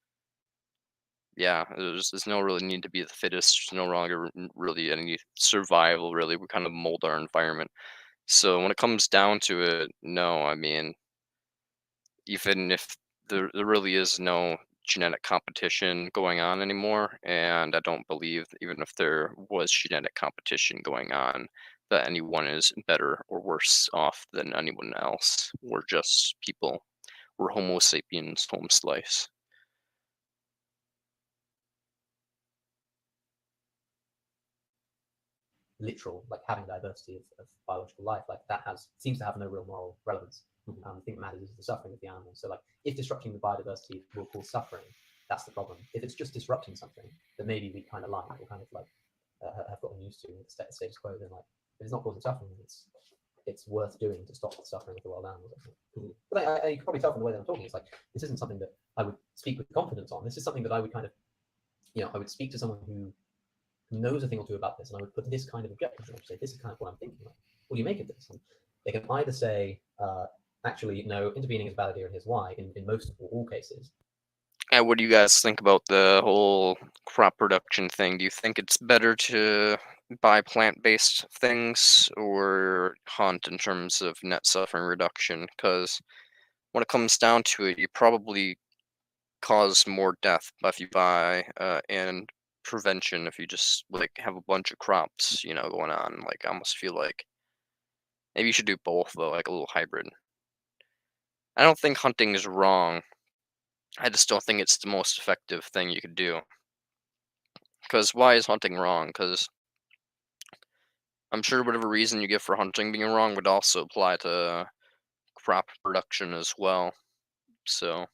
yeah, there's no really need to be the fittest. There's no longer really any survival, really. We kind of mold our environment. So when it comes down to it, no, I mean, even if there really is no genetic competition going on anymore, and I don't believe even if there was genetic competition going on that anyone is better or worse off than anyone else. We're just people. We're Homo sapiens, home slice. Literal, like having diversity of biological life, like that seems to have no real moral relevance. The thing that matters is the suffering of the animals. So like if disrupting the biodiversity will cause suffering, that's the problem. If it's just disrupting something that maybe we kind of like or kind of like have gotten used to with the status quo, then like if it's not causing suffering, it's worth doing to stop the suffering of the wild animals. But you can probably tell from the way that I'm talking, it's like this isn't something that I would speak with confidence on. This is something that I would kind of, I would speak to someone who knows a thing or two about this, and I would put this kind of objection. I would say, this is kind of what I'm thinking. Like, what do you make of this? And they can either say, actually, no, intervening is a bad idea, and here's why, in most or all cases. And what do you guys think about the whole crop production thing? Do you think it's better to buy plant-based things or hunt in terms of net suffering reduction? Because when it comes down to it, you probably cause more death if you buy and prevention if you just like have a bunch of crops, going on. Like I almost feel like maybe you should do both though, like a little hybrid. I don't think hunting is wrong. I just don't think it's the most effective thing you could do. Because why is hunting wrong? Because I'm sure whatever reason you give for hunting being wrong would also apply to crop production as well. So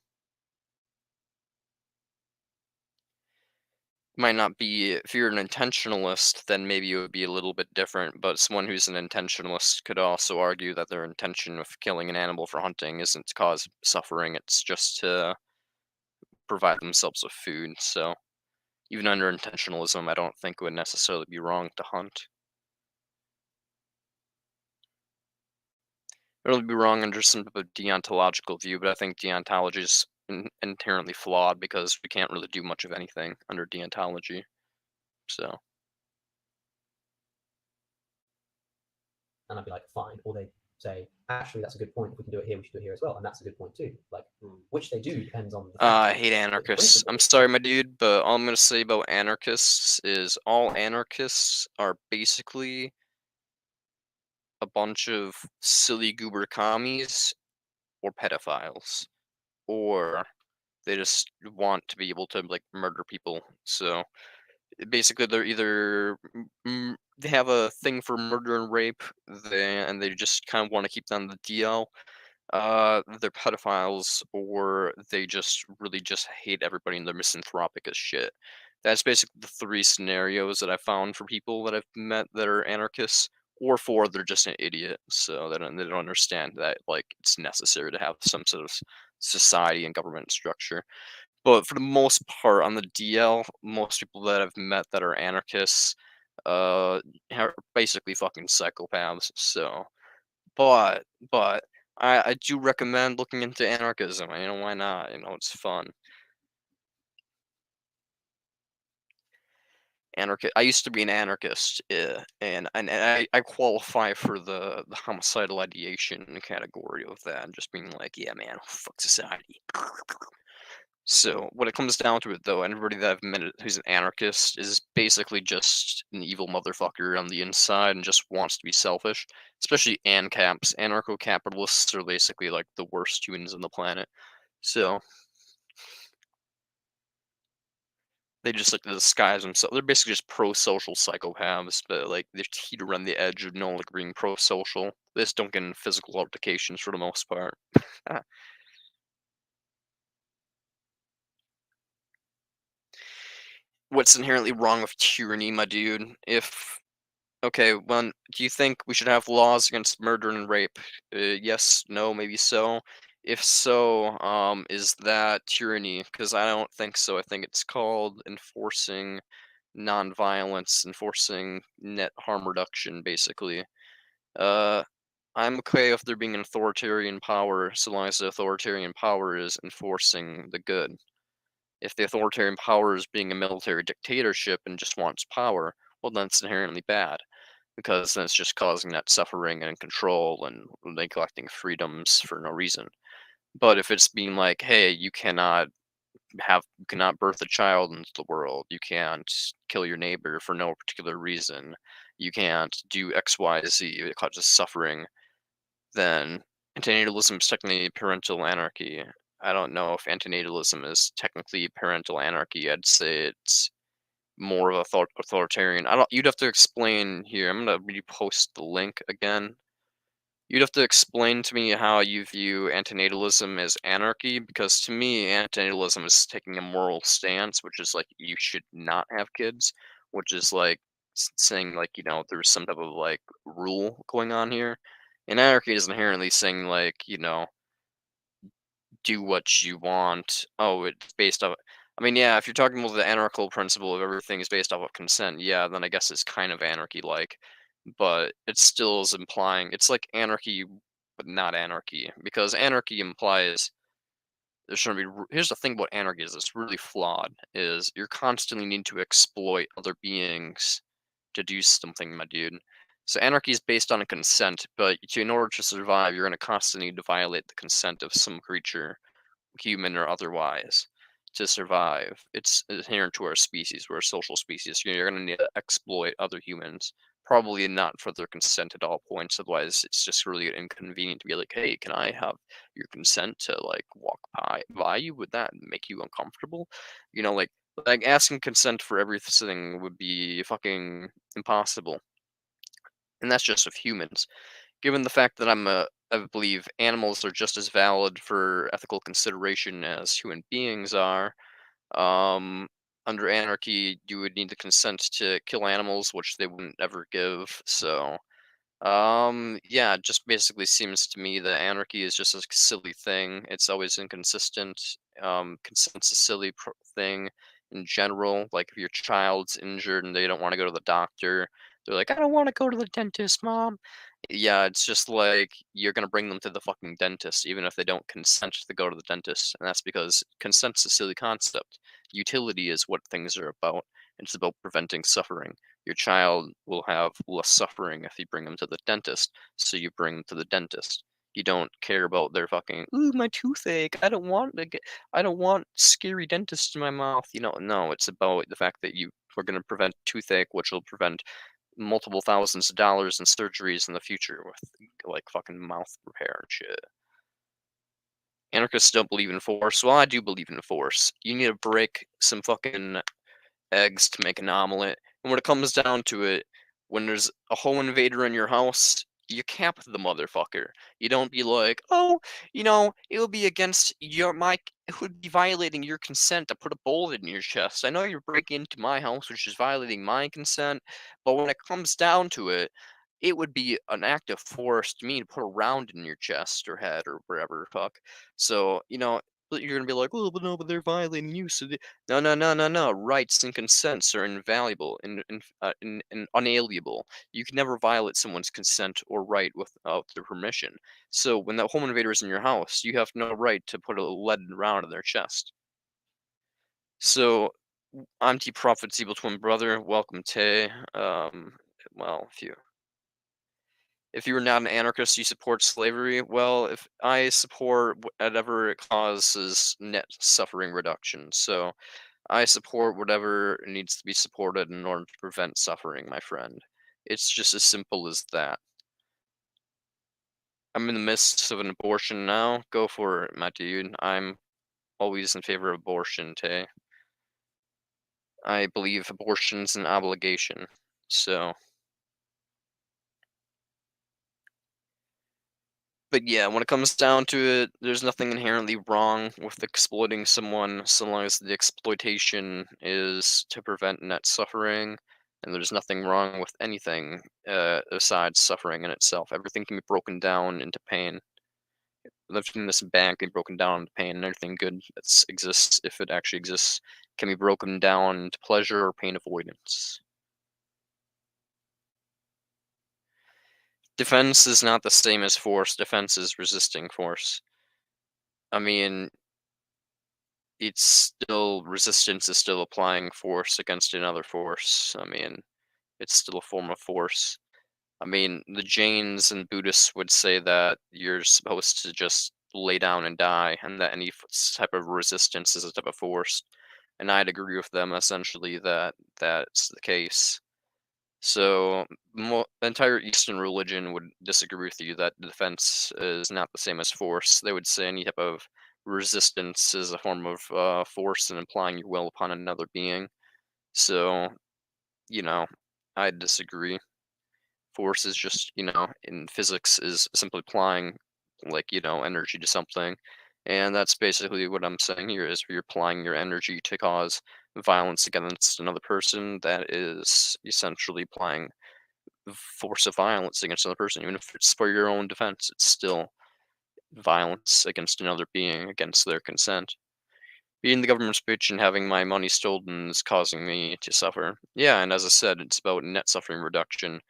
might not be if you're an intentionalist, then maybe it would be a little bit different. But someone who's an intentionalist could also argue that their intention of killing an animal for hunting isn't to cause suffering; it's just to provide themselves with food. So even under intentionalism, I don't think it would necessarily be wrong to hunt. It would be wrong under some type of deontological view, but I think deontology is inherently flawed because we can't really do much of anything under deontology. So, And I'd be like, fine. Or they say, actually, that's a good point. If we can do it here, we should do it here as well. And that's a good point too. Like, which they do depends on the I factors, hate but the anarchists. I'm principle. sorry, my dude, but all I'm gonna say about anarchists is all anarchists are basically a bunch of silly goober commies or pedophiles, or they just want to be able to like murder people. So basically, they're either they have a thing for murder and rape, and they just kind of want to keep them on the DL. They're pedophiles, or they just really just hate everybody and they're misanthropic as shit. That's basically the three scenarios that I found for people that I've met that are anarchists, or four, they're just an idiot, so they don't understand that like it's necessary to have some sort of society and government structure. But for the most part, on the DL, most people that I've met that are anarchists, are basically fucking psychopaths. So, but I do recommend looking into anarchism. Why not? It's fun. I used to be an anarchist, and I qualify for the homicidal ideation category of that, and just being like, yeah, man, fuck society. So when it comes down to it, though, anybody that I've met who's an anarchist is basically just an evil motherfucker on the inside and just wants to be selfish. Especially ANCAPs. Anarcho-capitalists are basically like the worst humans on the planet. So they just like to disguise themselves. They're basically just pro-social psychopaths, but like they teeter on the edge of no like being pro-social. They just don't get in physical altercations for the most part. What's inherently wrong with tyranny, my dude? If Okay, well, do you think we should have laws against murder and rape? Yes, no, maybe so. If so, is that tyranny? Because I don't think so. I think it's called enforcing nonviolence, enforcing net harm reduction, basically. Uh, I'm okay with there being an authoritarian power so long as the authoritarian power is enforcing the good. If the authoritarian power is being a military dictatorship and just wants power, well, then it's inherently bad because then it's just causing that suffering and control and neglecting freedoms for no reason. But if it's being like, hey, you cannot birth a child into the world, you can't kill your neighbor for no particular reason, you can't do X, Y, Z, it causes suffering, then antinatalism is technically parental anarchy. I don't know if antinatalism is technically parental anarchy. I'd say it's more of authoritarian. I don't. You'd have to explain here. I'm gonna repost the link again. You'd have to explain to me how you view antinatalism as anarchy, because to me, antinatalism is taking a moral stance, which is like you should not have kids, which is like saying like there's some type of like rule going on here. And anarchy is inherently saying like do what you want. Oh, it's based off. I mean, yeah, if you're talking about the anarchical principle of everything is based off of consent, yeah, then I guess it's kind of anarchy-like, but it still is implying it's like anarchy, but not anarchy, because anarchy implies there shouldn't be. Here's the thing about anarchy is it's really flawed. Is you're constantly need to exploit other beings to do something, my dude. So anarchy is based on a consent, but in order to survive, you're going to constantly need to violate the consent of some creature, human or otherwise, to survive. It's inherent to our species. We're a social species. You're going to need to exploit other humans, probably not for their consent at all points. Otherwise, it's just really inconvenient to be like, "Hey, can I have your consent to like walk by you? Would that make you uncomfortable?" You know, like asking consent for everything would be fucking impossible. And that's just of humans. Given the fact that I believe animals are just as valid for ethical consideration as human beings are, um, under anarchy, you would need the consent to kill animals, which they wouldn't ever give. So, yeah, it just basically seems to me that anarchy is just a silly thing. It's always inconsistent. Consent's a silly thing in general. Like if your child's injured and they don't want to go to the doctor, they're like, "I don't want to go to the dentist, mom." Yeah, it's just like you're gonna bring them to the fucking dentist, even if they don't consent to go to the dentist, and that's because consent's a silly concept. Utility is what things are about. It's about preventing suffering. Your child will have less suffering if you bring them to the dentist, so you bring them to the dentist. You don't care about their fucking, "Ooh, my toothache. I don't want scary dentist in my mouth." No, it's about the fact that we're going to prevent toothache, which will prevent multiple thousands of dollars in surgeries in the future with like fucking mouth repair and shit. Anarchists don't believe in force. Well, I do believe in force. You need to break some fucking eggs to make an omelet. And when it comes down to it, when there's a home invader in your house, you cap the motherfucker. You don't be like, "Oh, it would be against it would be violating your consent to put a bullet in your chest. I know you're breaking into my house, which is violating my consent, but when it comes down to it, it would be an act of force to me to put a round in your chest or head or wherever fuck. So, but you're gonna be like, "Oh, but no, but they're violating you, so no, no, no, no, no. Rights and consents are invaluable and unalienable. You can never violate someone's consent or right without their permission. So when that home invader is in your house, you have no right to put a lead round in their chest. So I'm T Prophet's evil twin brother. Welcome, Tay. Well, if you If you're not an anarchist, you support slavery. Well, if I support whatever it causes net suffering reduction, so I support whatever needs to be supported in order to prevent suffering, my friend. It's just as simple as that. I'm in the midst of an abortion now. Go for it, my dude. I'm always in favor of abortion, Tay. I believe abortion's an obligation. So, but yeah, when it comes down to it, there's nothing inherently wrong with exploiting someone so long as the exploitation is to prevent net suffering. And there's nothing wrong with anything besides suffering in itself. Everything can be broken down into pain. Lifting this bank can be broken down into pain, and everything good that exists, if it actually exists, can be broken down into pleasure or pain avoidance. Defense is not the same as force. Defense is resisting force. I mean, it's still resistance is still applying force against another force. I mean, it's still a form of force. I mean, the Jains and Buddhists would say that you're supposed to just lay down and die, and that any type of resistance is a type of force. And I'd agree with them essentially that that's the case. So, the entire Eastern religion would disagree with you that defense is not the same as force. They would say any type of resistance is a form of force and implying your will upon another being. So, you know, I disagree. Force is just, in physics is simply applying energy to something. And that's basically what I'm saying here is you're applying your energy to cause violence against another person. That is essentially applying force of violence against another person. Even if it's for your own defense, it's still violence against another being against their consent. Being the government's bitch and having my money stolen is causing me to suffer. Yeah, and as I said, it's about net suffering reduction.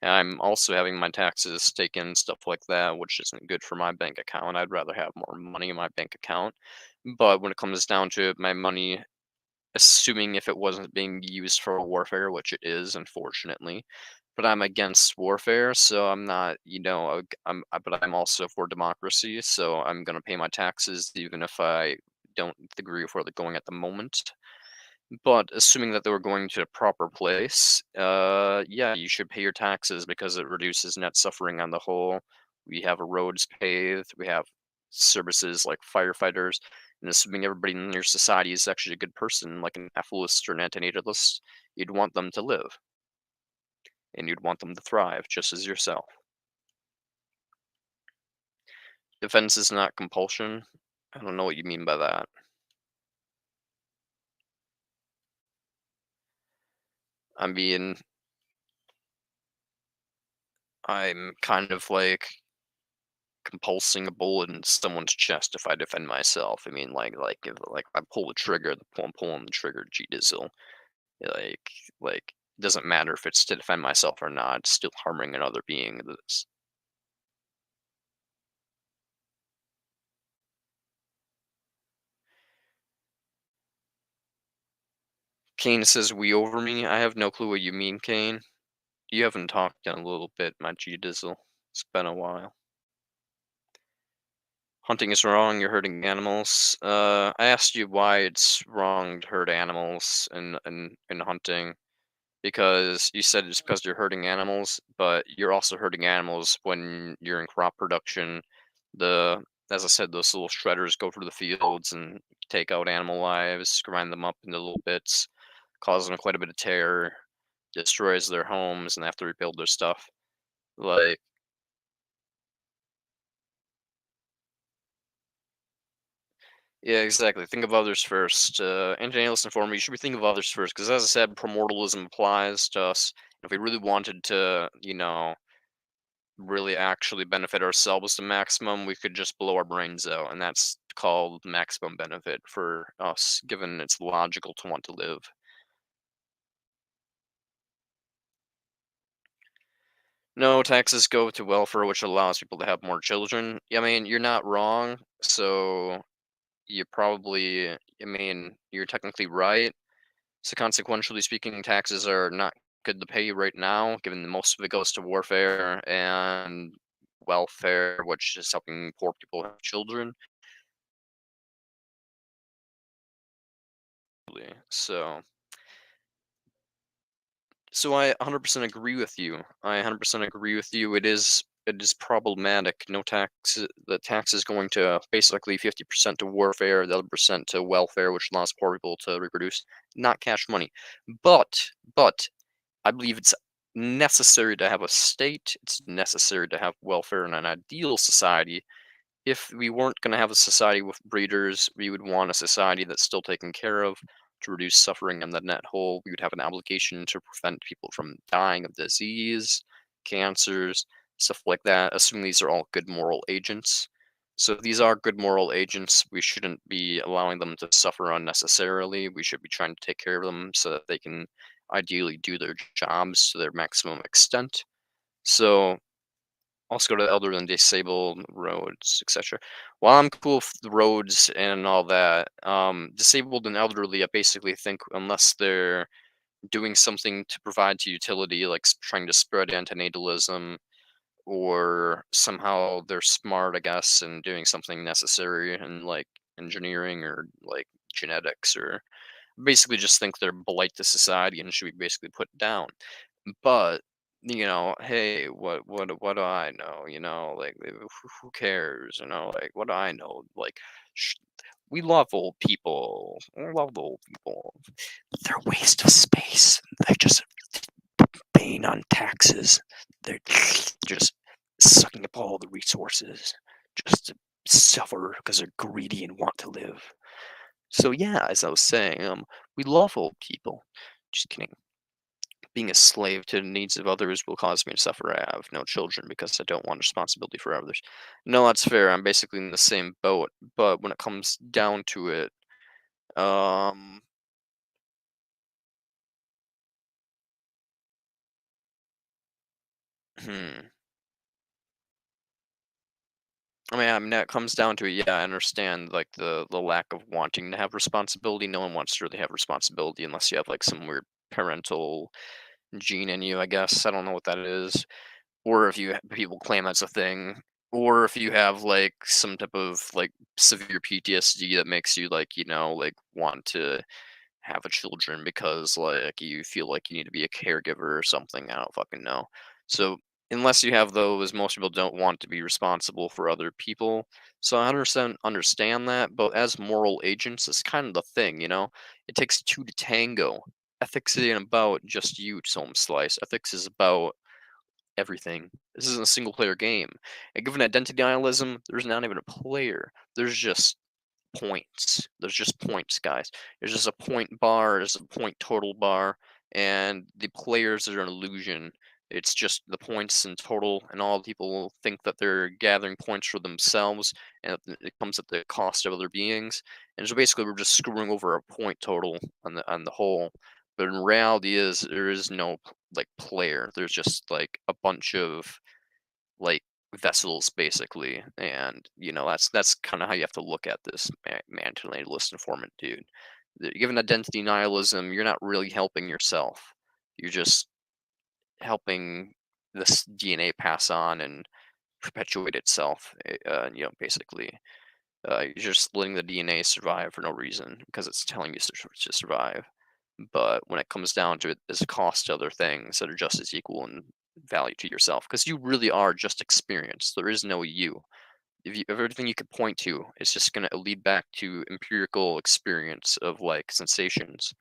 I'm also having my taxes taken, stuff like that, which isn't good for my bank account. I'd rather have more money in my bank account. But when it comes down to it, my money, assuming if it wasn't being used for warfare, which it is, unfortunately, but I'm against warfare, so I'm not, but I'm also for democracy, so I'm gonna pay my taxes even if I don't agree with where they're going at the moment. But assuming that they were going to a proper place, yeah, you should pay your taxes because it reduces net suffering on the whole. We have roads paved, we have services like firefighters, and assuming everybody in your society is actually a good person, like an ethicist or an antinatalist, you'd want them to live and you'd want them to thrive just as yourself. Defense is not compulsion. I don't know what you mean by that. I mean, I'm kind of like compulsing a bullet in someone's chest if I defend myself. I mean, if I pull the trigger, I'm pulling the trigger. G dizzle. Like like doesn't matter if it's to defend myself or not. It's still harming another being. Kane says we over me. I have no clue what you mean, Kane. You haven't talked in a little bit, my G dizzle. It's been a while. Hunting is wrong. You're hurting animals. I asked you why it's wrong to hurt animals in hunting. Because you said it's because you're hurting animals, but you're also hurting animals when you're in crop production. The As I said, those little shredders go through the fields and take out animal lives, grind them up into little bits, causing quite a bit of terror, destroys their homes, and they have to rebuild their stuff. Like, yeah, exactly. Think of others first. Anything else inform me? You should be thinking of others first, because as I said, primordialism applies to us. If we really wanted to, really actually benefit ourselves to maximum, we could just blow our brains out, and that's called maximum benefit for us, given it's logical to want to live. No, taxes go to welfare, which allows people to have more children. I mean, you're not wrong, so you probably, I mean, you're technically right. So consequentially speaking, taxes are not good to pay right now, given that most of it goes to warfare and welfare, which is helping poor people have children. So, so I 100% agree with you. I 100% agree with you. It is problematic. No tax. The tax is going to basically 50% to warfare, the other percent to welfare, which allows poor people to reproduce. Not cash money, but I believe it's necessary to have a state. It's necessary to have welfare in an ideal society. If we weren't going to have a society with breeders, we would want a society that's still taken care of to reduce suffering in the net whole. We would have an obligation to prevent people from dying of disease, cancers, stuff like that, assuming these are all good moral agents. So if these are good moral agents, we shouldn't be allowing them to suffer unnecessarily. We should be trying to take care of them so that they can ideally do their jobs to their maximum extent. So also go to elderly and disabled roads, etc. While I'm cool with the roads and all that, disabled and elderly, I basically think unless they're doing something to provide to utility, like trying to spread antinatalism, or somehow they're smart, I guess, and doing something necessary in like engineering or like genetics, or basically just think they're blight to society and should be basically put down. But, hey, what do I know? Like who cares? Like what do I know? Like sh- we love old people. We love old people. They're a waste of space. They're just paying on taxes. They're just sucking up all the resources just to suffer because they're greedy and want to live. So yeah, as I was saying, we love old people. Just kidding. Being a slave to the needs of others will cause me to suffer. I have no children because I don't want responsibility for others. No, that's fair. I'm basically in the same boat. But when it comes down to it, um, hmm. I mean, that comes down to it. Yeah, I understand like the lack of wanting to have responsibility. No one wants to really have responsibility unless you have like some weird parental gene in you. I guess I don't know what that is. Or if people claim that's a thing, or if you have like some type of like severe PTSD that makes you like like want to have a children because like you feel like you need to be a caregiver or something. I don't fucking know. So unless you have those, most people don't want to be responsible for other people. So I understand that, but as moral agents, it's kind of the thing. It takes two to tango. Ethics isn't about just you, Tom Slice. Ethics is about everything. This isn't a single player game. And given identity nihilism, there's not even a player. There's just points. There's just points, guys. There's just a point bar, there's a point total bar, and the players are an illusion. It's just the points in total, and all people think that they're gathering points for themselves, and it comes at the cost of other beings. And so basically, we're just screwing over a point total on the whole. But in reality, is there is no like player. There's just like a bunch of like vessels basically, and that's kind of how you have to look at this list informant dude. Given identity nihilism, you're not really helping yourself. You're just helping this DNA pass on and perpetuate itself. Basically, you're just letting the DNA survive for no reason because it's telling you to survive. But when it comes down to it, there's a cost to other things that are just as equal in value to yourself, because you really are just experience. There is no you. If everything you could point to is just going to lead back to empirical experience of like sensations,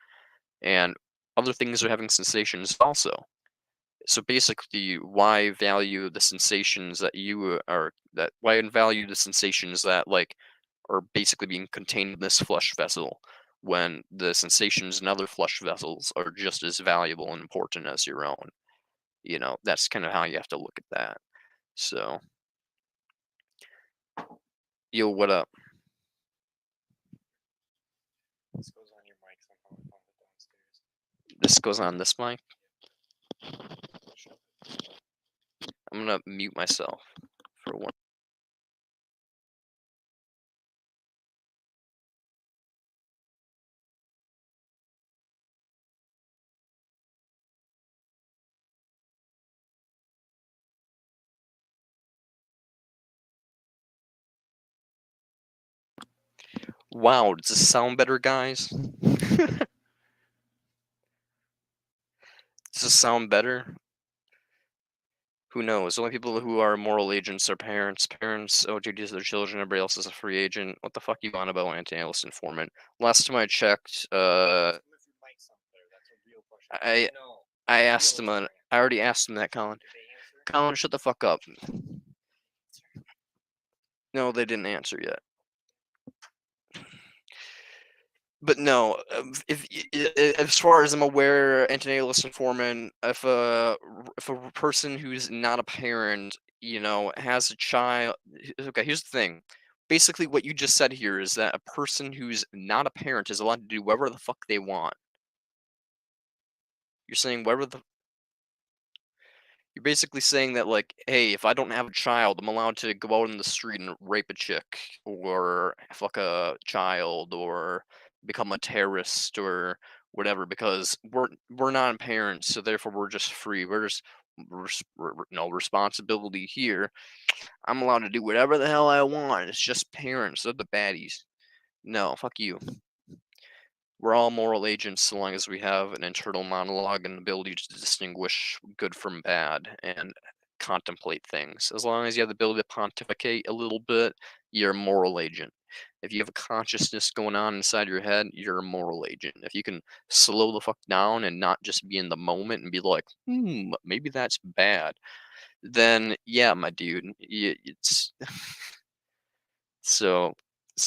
and other things are having sensations also. So basically, why value the sensations that you are that why value the sensations that like are basically being contained in this flesh vessel, when the sensations in other flesh vessels are just as valuable and important as your own. That's kind of how you have to look at that. So, yo, what up? This goes on your mic somehow I found it downstairs. This goes on this mic. I'm gonna mute myself for one. Wow, does this sound better, guys? Does this sound better? Who knows? The only people who are moral agents are parents. Parents owe duties to their children. Everybody else is a free agent. What the fuck you on about anti-analyst informant? Last time I checked, Unless your mic's up there, that's a real question. I No. I asked him. I already asked him that, Colin. Did they answer? Colin, shut the fuck up. No, they didn't answer yet. But no, as far as I'm aware, anti-analyst informant, if a person who's not a parent, has a child. Okay, here's the thing. Basically, what you just said here is that a person who's not a parent is allowed to do whatever the fuck they want. You're saying whatever the. You're basically saying that, like, hey, if I don't have a child, I'm allowed to go out in the street and rape a chick, or fuck a child, or become a terrorist, or whatever, because we're not parents, so therefore we're just free. We're no responsibility here. I'm allowed to do whatever the hell I want. It's just parents. They're the baddies. No, fuck you. We're all moral agents so long as we have an internal monologue and ability to distinguish good from bad and contemplate things. As long as you have the ability to pontificate a little bit, you're a moral agent. If you have a consciousness going on inside your head, you're a moral agent. If you can slow the fuck down and not just be in the moment and be like, maybe that's bad, then yeah, my dude, it's so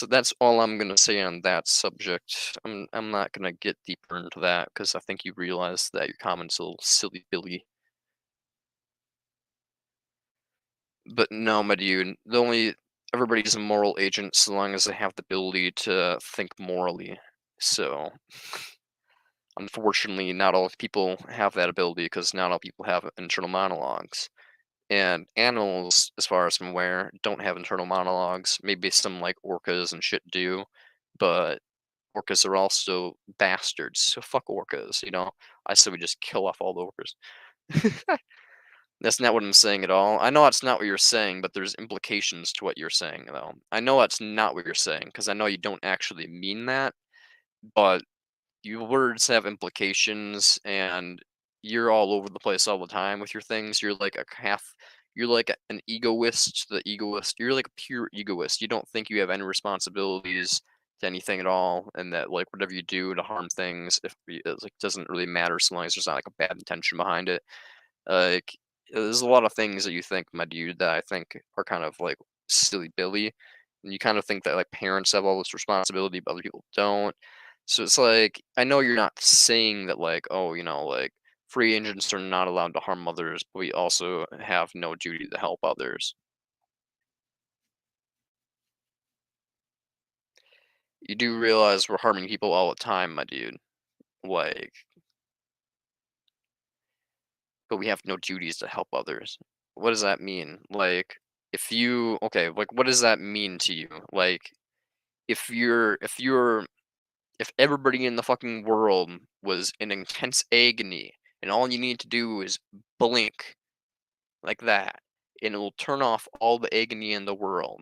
that's all I'm gonna say on that subject. I'm not gonna get deeper into that because I think you realize that your comment's a little silly Billy. But no, my dude, everybody's a moral agent so long as they have the ability to think morally. So unfortunately, not all people have that ability because not all people have internal monologues. And animals, as far as I'm aware, don't have internal monologues. Maybe some like orcas and shit do, but orcas are also bastards. So fuck orcas, I say we just kill off all the orcas. That's not what I'm saying at all. I know that's not what you're saying, but there's implications to what you're saying, though. I know that's not what you're saying because I know you don't actually mean that, but your words have implications, and you're all over the place all the time with your things. You're like an egoist. The egoist. You're like a pure egoist. You don't think you have any responsibilities to anything at all, and that like whatever you do to harm things, if it like doesn't really matter so long as there's not like a bad intention behind it. Like there's a lot of things that you think, my dude, that I think are kind of like silly Billy, and you kind of think that like parents have all this responsibility, but other people don't. So it's like I know you're not saying that like, oh, like free agents are not allowed to harm others, but we also have no duty to help others. You do realize we're harming people all the time, my dude. Like, but we have no duties to help others. What does that mean? Like, like, what does that mean to you? Like, if everybody in the fucking world was in intense agony and all you need to do is blink like that and it will turn off all the agony in the world,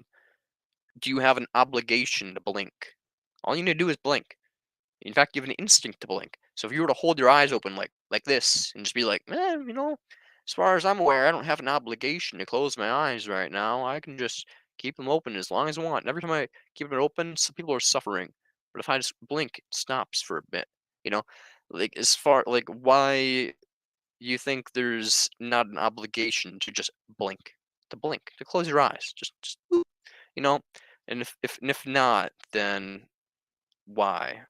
do you have an obligation to blink? All you need to do is blink. In fact, you have an instinct to blink. So if you were to hold your eyes open like this and just be like, as far as I'm aware, I don't have an obligation to close my eyes right now. I can just keep them open as long as I want. And every time I keep it open, some people are suffering. But if I just blink, it stops for a bit. You know, like as far like why you think there's not an obligation to just blink, to close your eyes, just boop, you know. And if not, then why?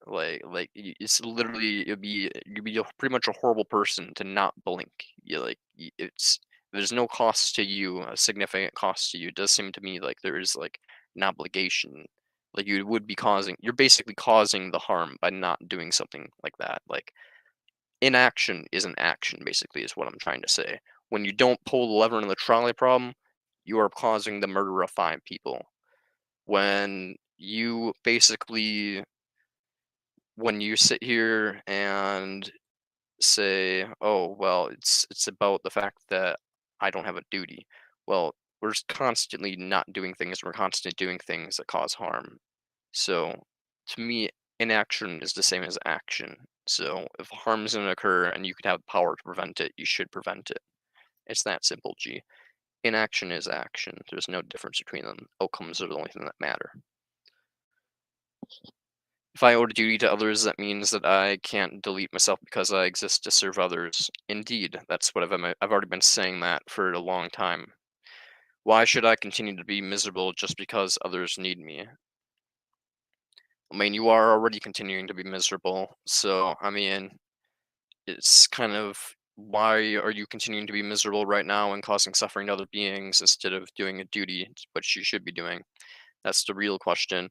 It's literally you'd be pretty much a horrible person to not blink. It's there's no cost to you, a significant cost to you. It does seem to me like there is like an obligation. Like you're basically causing the harm by not doing something like that. Like inaction is an action, basically, is what I'm trying to say. When you don't pull the lever in the trolley problem, you are causing the murder of 5 people. When you basically when you sit here and say, "Oh, well, it's about the fact that I don't have a duty." Well, we're just constantly not doing things. We're constantly doing things that cause harm. So to me, inaction is the same as action. So if harm is going to occur and you could have power to prevent it, you should prevent it. It's that simple, G. Inaction is action. There's no difference between them. Outcomes are the only thing that matter. If I owe a duty to others, that means that I can't delete myself because I exist to serve others. Indeed, that's what I've already been saying that for a long time. Why should I continue to be miserable just because others need me? I mean, you are already continuing to be miserable, so, I mean, it's kind of why are you continuing to be miserable right now and causing suffering to other beings instead of doing a duty, which you should be doing? That's the real question.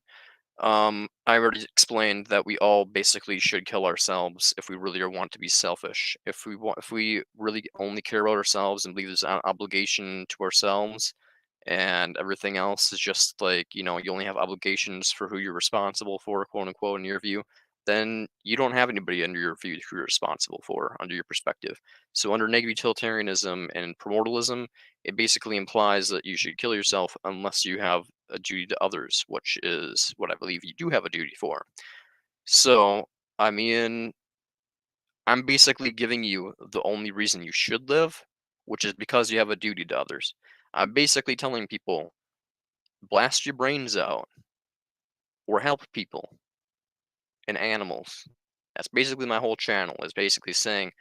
I already explained that we all basically should kill ourselves if we really want to be selfish. If we really only care about ourselves and believe there's an obligation to ourselves, and everything else is just like, you only have obligations for who you're responsible for, quote unquote, in your view, then you don't have anybody under your view who you're responsible for, under your perspective. So under negative utilitarianism and primordialism, it basically implies that you should kill yourself unless you have a duty to others, which is what I believe you do have a duty for. So, I mean, I'm basically giving you the only reason you should live, which is because you have a duty to others. I'm basically telling people, blast your brains out or help people and animals. That's basically my whole channel, is basically saying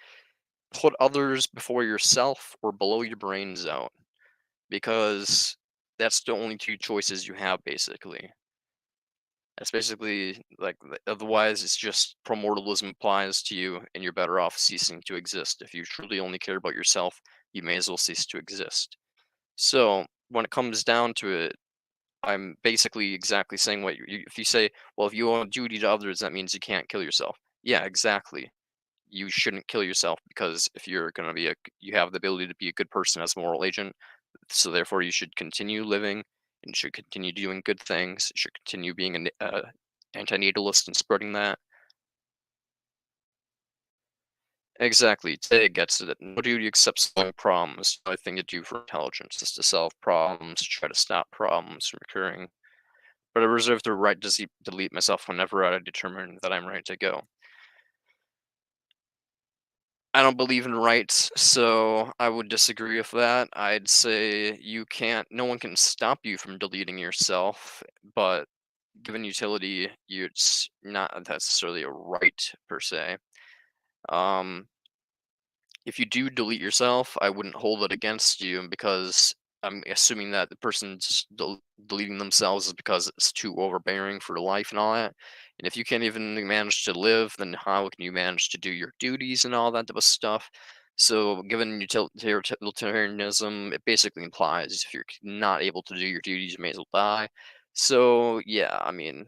put others before yourself or blow your brains out, because that's the only two choices you have, basically. That's basically like, otherwise, it's just primordialism applies to you, and you're better off ceasing to exist. If you truly only care about yourself, you may as well cease to exist. So, when it comes down to it, I'm basically exactly saying what if you say, well, if you owe a duty to others, that means you can't kill yourself. Yeah, exactly. You shouldn't kill yourself, because if you're going to be you have the ability to be a good person as a moral agent, so therefore you should continue living and should continue doing good things, should continue being an antinatalist and spreading that. Exactly. Today it gets it. No duty except solving problems. The only thing to do for intelligence is to solve problems, try to stop problems from occurring. But I reserve the right to delete myself whenever I determine that I'm ready to go. I don't believe in rights, so I would disagree with that. I'd say no one can stop you from deleting yourself, but given utility, it's not necessarily a right per se. Um, if you do delete yourself, I wouldn't hold it against you, because I'm assuming that the person's deleting themselves is because it's too overbearing for life and all that. And if you can't even manage to live, then how can you manage to do your duties and all that type of stuff? So, given utilitarianism, it basically implies if you're not able to do your duties, you may as well die. So, yeah, I mean,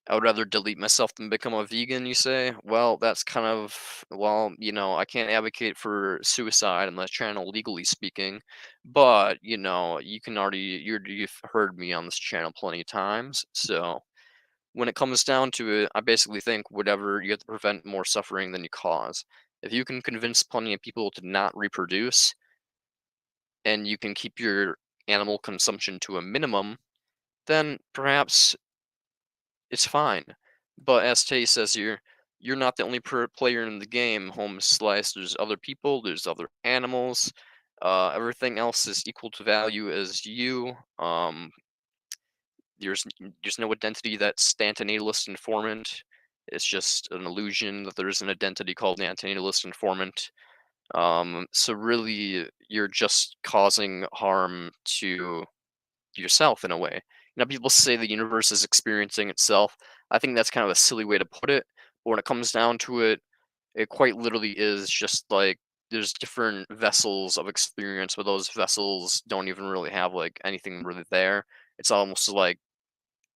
I would rather delete myself than become a vegan, you say? Well, that's kind of, well, I can't advocate for suicide on the channel, legally speaking, but, you can you've heard me on this channel plenty of times. So when it comes down to it, I basically think whatever you have to prevent more suffering than you cause. If you can convince plenty of people to not reproduce, and you can keep your animal consumption to a minimum, then perhaps it's fine. But as Tay says here, you're not the only player in the game, home slice. There's other people, there's other animals. Everything else is equal to value as you. There's no identity that's the antinatalist informant. It's just an illusion that there's an identity called the antinatalist informant. So really, you're just causing harm to yourself in a way. People say the universe is experiencing itself. I think that's kind of a silly way to put it. But when it comes down to it, it quite literally is just like there's different vessels of experience, but those vessels don't even really have like anything really there. It's almost like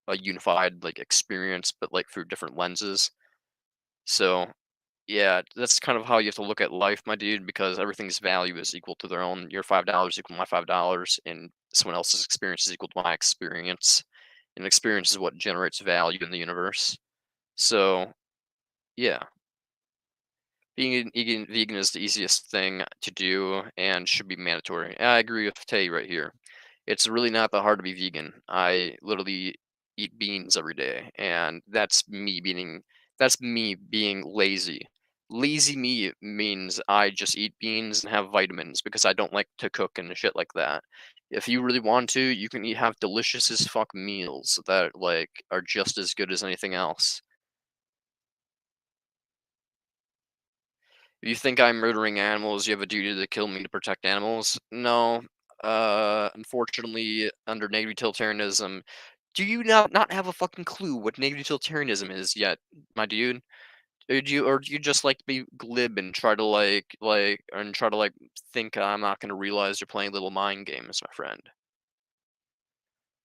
a unified like experience, but like through different lenses. So yeah, that's kind of how you have to look at life, my dude, because everything's value is equal to their own. Your $5 equal my $5, and someone else's experience is equal to my experience. And experience is what generates value in the universe. So, yeah, being vegan is the easiest thing to do and should be mandatory. I agree with Tay right here. It's really not that hard to be vegan. I literally eat beans every day, and that's me being lazy. Lazy me means I just eat beans and have vitamins because I don't like to cook and shit like that. If you really want to, you can have delicious as fuck meals that like are just as good as anything else. If you think I'm murdering animals, you have a duty to kill me to protect animals. No. Unfortunately, under native utilitarianism, do you not have a fucking clue what native utilitarianism is yet, my dude? Or do you just like to be glib and try to think I'm not gonna realize you're playing little mind games, my friend?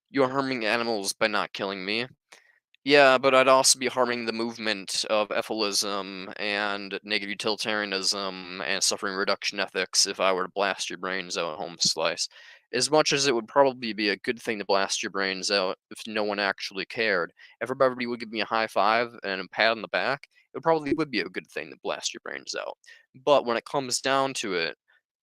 You're harming animals by not killing me. Yeah, but I'd also be harming the movement of ethylism and negative utilitarianism and suffering reduction ethics if I were to blast your brains out, home slice. As much as it would probably be a good thing to blast your brains out if no one actually cared. If everybody would give me a high five and a pat on the back, it probably would be a good thing to blast your brains out. But when it comes down to it,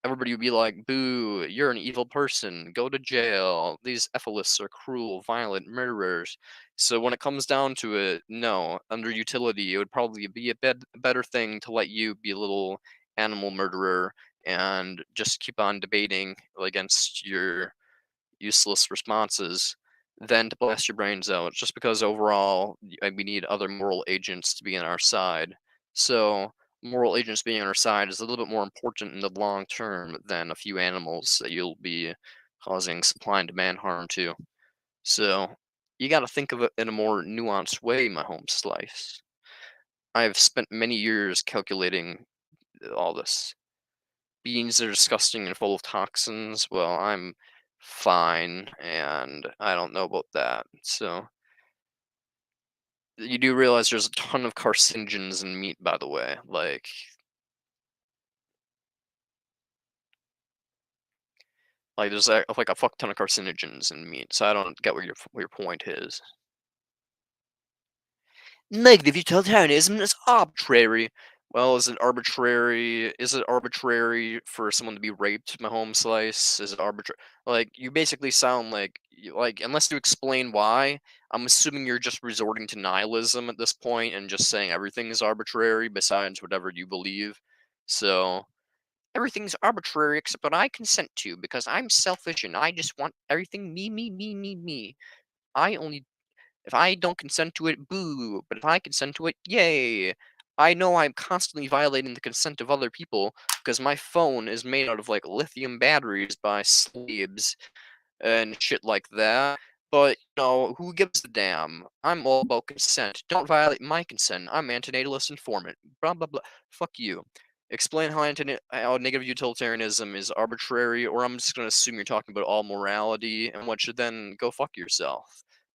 everybody would be like, boo, you're an evil person, go to jail. These ethilists are cruel, violent murderers. So when it comes down to it, no, under utility, it would probably be a better thing to let you be a little animal murderer and just keep on debating against your useless responses than to blast your brains out, just because overall we need other moral agents to be on our side. So moral agents being on our side is a little bit more important in the long term than a few animals that you'll be causing supply and demand harm to. So you got to think of it in a more nuanced way, my home slice. I've spent many years calculating all this. Beans are disgusting and full of toxins. Well, I'm fine, and I don't know about that. So you do realize there's a ton of carcinogens in meat, by the way. Like there's like a fuck ton of carcinogens in meat. So I don't get what your point is. Negative utilitarianism is arbitrary. Well, is it arbitrary for someone to be raped, my home slice? Is it arbitrary? Like, you basically sound like, unless you explain why, I'm assuming you're just resorting to nihilism at this point and just saying everything is arbitrary besides whatever you believe. So, everything's arbitrary except what I consent to because I'm selfish and I just want everything me, me, me, me, me. I only if I don't consent to it, boo. But if I consent to it, yay. I know I'm constantly violating the consent of other people because my phone is made out of like lithium batteries by slaves and shit like that. But who gives a damn? I'm all about consent. Don't violate my consent. I'm antinatalist informant. Blah blah blah. Fuck you. Explain how negative utilitarianism is arbitrary, or I'm just gonna assume you're talking about all morality, and what should then go fuck yourself.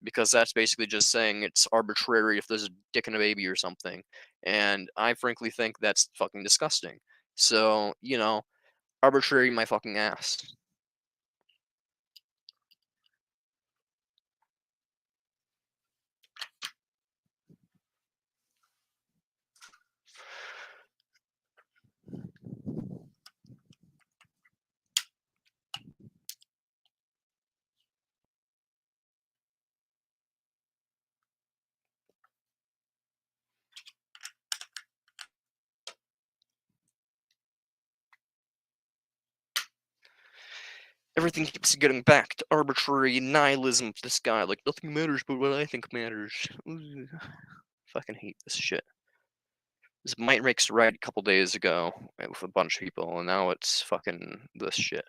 Because that's basically just saying it's arbitrary if there's a dick in a baby or something. And I frankly think that's fucking disgusting. So, arbitrary my fucking ass. Everything keeps getting back to arbitrary nihilism of this guy. Like, nothing matters but what I think matters. Ooh, fucking hate this shit. This Might Rick's right a couple days ago with a bunch of people, and now it's fucking this shit.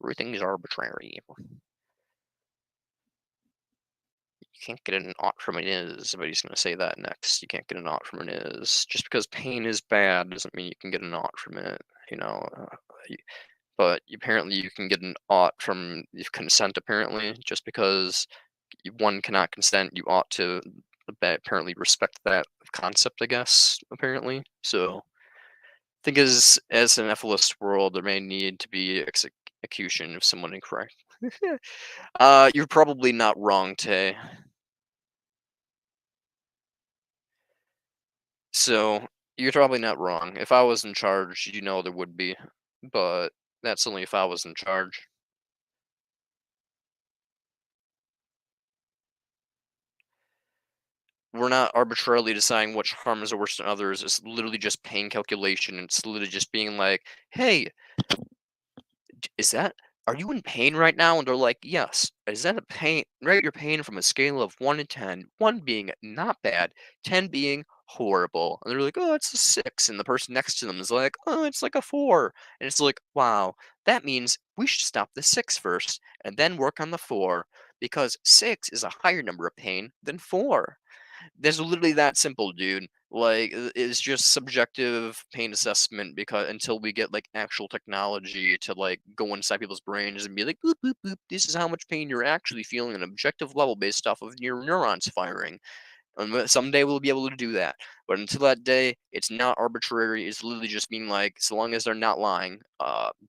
Everything is arbitrary. You can't get an ought from an is, but he's going to say that next. You can't get an ought from an is. Just because pain is bad doesn't mean you can get an ought from it, you know. But apparently you can get an ought from consent, apparently. Just because one cannot consent, you ought to apparently respect that concept, I guess, apparently. So I think as an ethicist world, there may need to be execution of someone incorrect. You're probably not wrong, Tay. So you're probably not wrong. If I was in charge, there would be, but that's only if I was in charge. we're not arbitrarily deciding which harms are worse than others. It's literally just pain calculation. It's literally just being like, hey, is that are you in pain right now? And they're like, yes. Is that a pain? Rate your pain from a scale of 1 to 10, 1 being not bad, 10 being horrible. And they're like, oh, it's a 6. And the person next to them is like, oh, it's like a 4. And it's like, wow, that means we should stop the 6 first and then work on the 4 because 6 is a higher number of pain than 4. There's literally that simple, dude. Like, it's just subjective pain assessment because until we get like actual technology to like go inside people's brains and be like, boop, boop, boop, this is how much pain you're actually feeling on an objective level based off of your neurons firing. And someday we'll be able to do that. But until that day, it's not arbitrary. It's literally just being like, so long as they're not lying,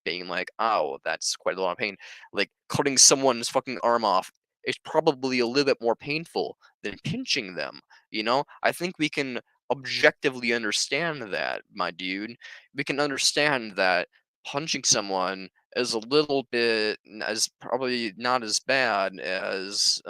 being like, oh, that's quite a lot of pain. Like cutting someone's fucking arm off, it's probably a little bit more painful than pinching them. You know, I think we can objectively understand that, my dude. We can understand that punching someone is a little bit as probably not as bad as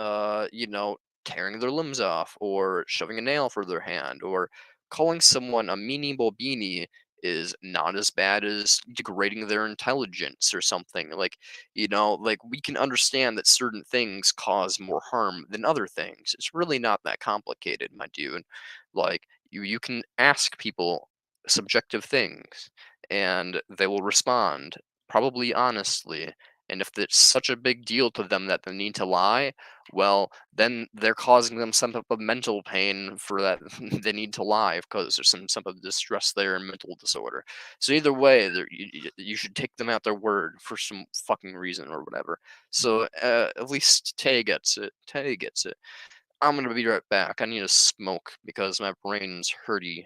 tearing their limbs off or shoving a nail through their hand or calling someone a meaningful beanie is not as bad as degrading their intelligence or something. Like, like we can understand that certain things cause more harm than other things. It's really not that complicated, my dude. Like, you can ask people subjective things and they will respond probably honestly. And if it's such a big deal to them that they need to lie, well, then they're causing them some type of mental pain for that they need to lie because there's some type of distress there and mental disorder. So either way, you should take them at their word for some fucking reason or whatever. So at least Tay gets it. Tay gets it. I'm gonna be right back. I need to smoke because my brain's hurty.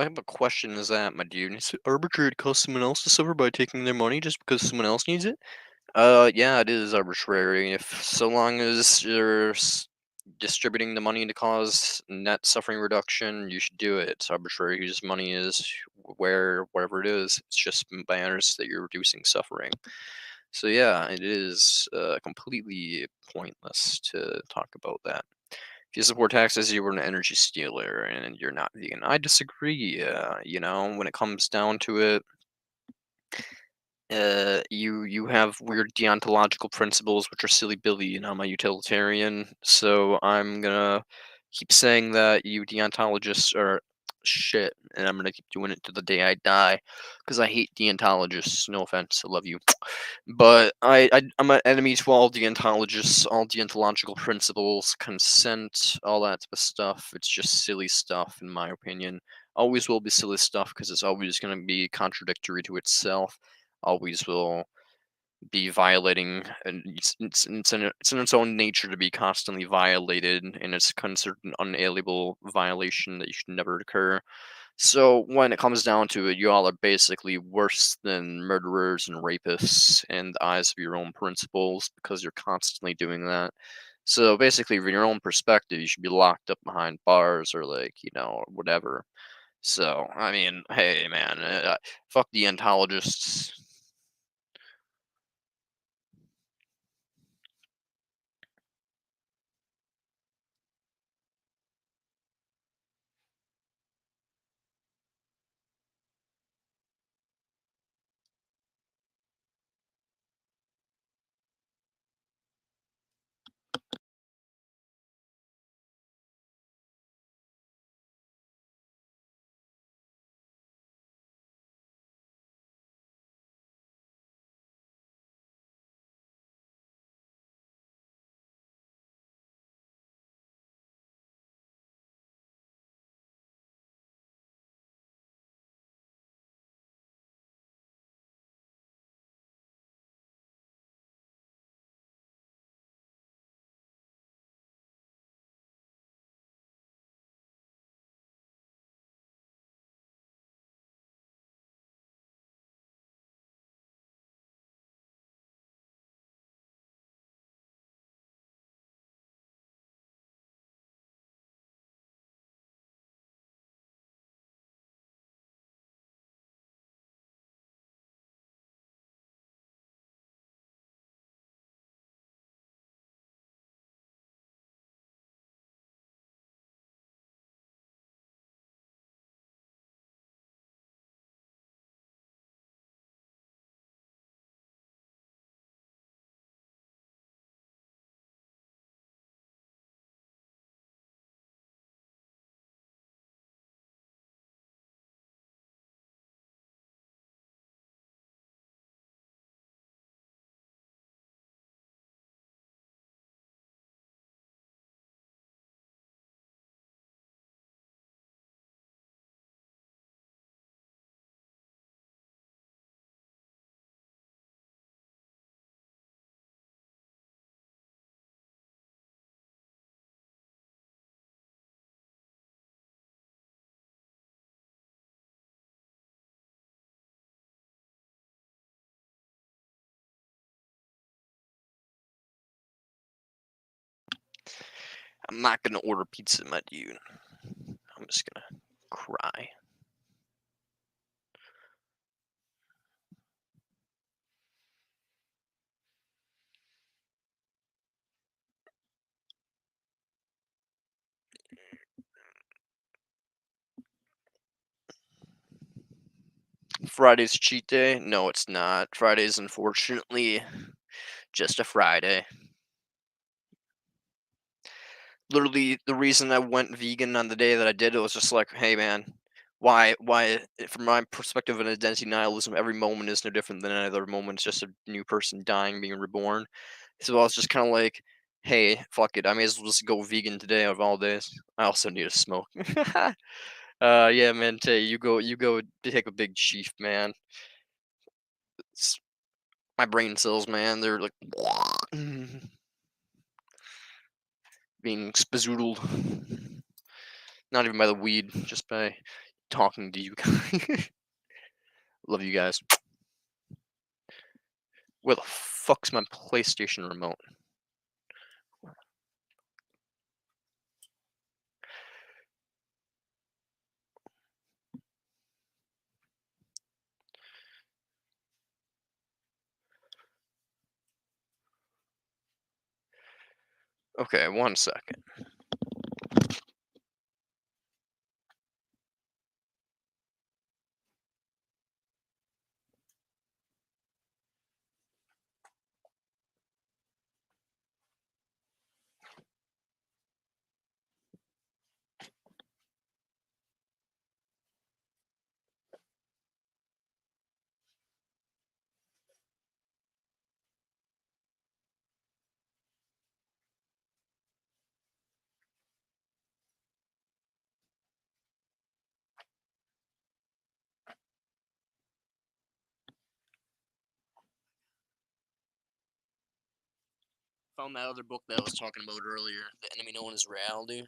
I have a question. Is that, my dude? Is it arbitrary to cause someone else to suffer by taking their money just because someone else needs it? Yeah, it is arbitrary. If so long as you're distributing the money to cause net suffering reduction, you should do it. It's arbitrary whose money is wherever it is. It's just matters that you're reducing suffering. So yeah, it is completely pointless to talk about that. If you support taxes, you were an energy stealer and you're not vegan. I disagree. When it comes down to it, you have weird deontological principles which are silly Billy, and I'm a utilitarian, so I'm gonna keep saying that you deontologists are shit, and I'm gonna keep doing it to the day I die, because I hate deontologists. No offense, I love you, but I'm an enemy to all deontologists, all deontological principles, consent, all that type of stuff. It's just silly stuff, in my opinion. Always will be silly stuff because it's always gonna be contradictory to itself, always will be violating, and it's in its own nature to be constantly violated, and it's considered an unalienable violation that you should never occur. So when it comes down to it, you all are basically worse than murderers and rapists in the eyes of your own principles because you're constantly doing that. So basically, from your own perspective, you should be locked up behind bars or whatever. So I mean, hey man, fuck the ontologists. I'm not gonna order pizza, my dude. I'm just gonna cry. Friday's cheat day? No, it's not. Friday's unfortunately just a Friday. Literally, the reason I went vegan on the day that I did, it was just like, hey man, why? From my perspective of identity nihilism, every moment is no different than any other moment. It's just a new person dying, being reborn. So I was just kind of like, hey, fuck it. I may as well just go vegan today of all days. I also need to smoke. Yeah, man. Tay, you go take a big chief, man. It's, my brain cells, man, they're like being spazoodled. Not even by the weed, just by talking to you guys. Love you guys. Where the fuck's my PlayStation remote? Okay, 1 second. Found that other book that I was talking about earlier, The Enemy Known as Reality.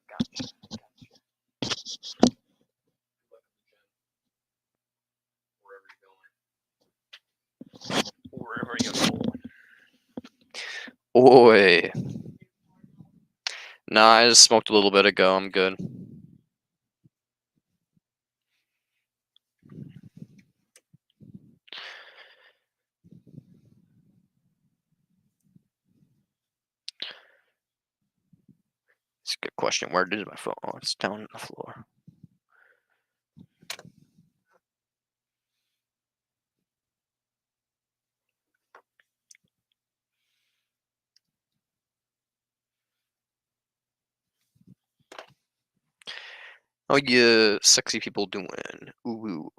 Gotcha. Wherever you're going. Oi. Nah, I just smoked a little bit ago. I'm good. It's a good question. Where did my phone? Oh, it's down on the floor. How you sexy people doing? Ooh.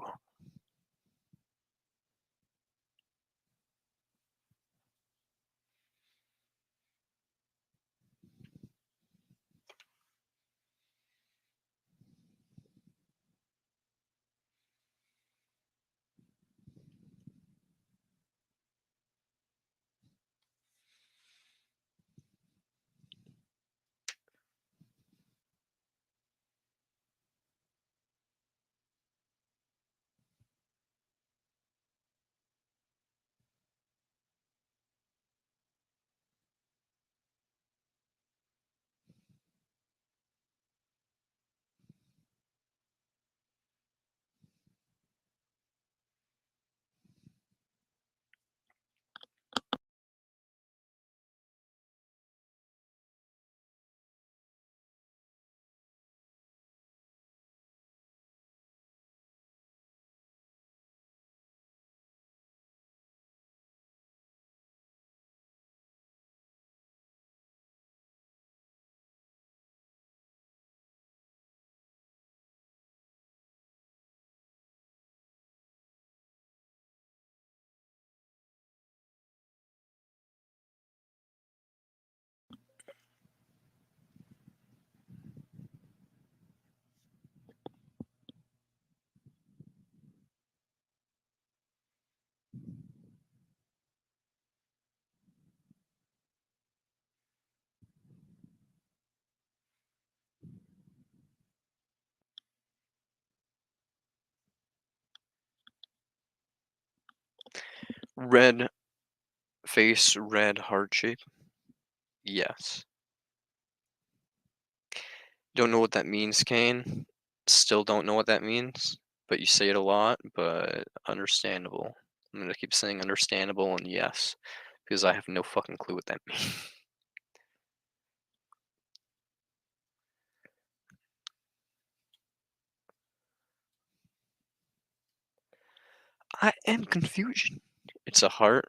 Red face, red heart shape. Yes. Don't know what that means, Kane. Still don't know what that means, but you say it a lot, but understandable. I'm gonna keep saying understandable and yes, because I have no fucking clue what that means. I am confusion. It's a heart.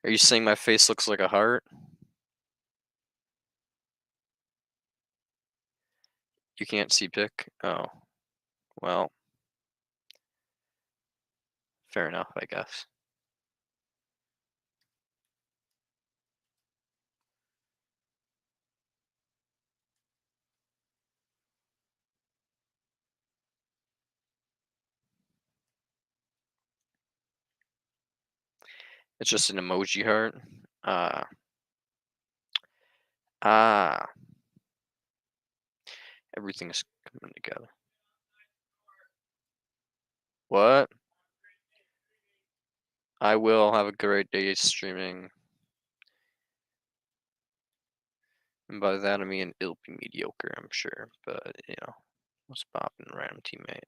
Are you saying my face looks like a heart? You can't see pic? Oh, well, fair enough, I guess. It's just an emoji heart. Ah. Ah. Everything's coming together. What? I will have a great day streaming. And by that I mean it'll be mediocre, I'm sure. But, you know, what's poppin', random teammate?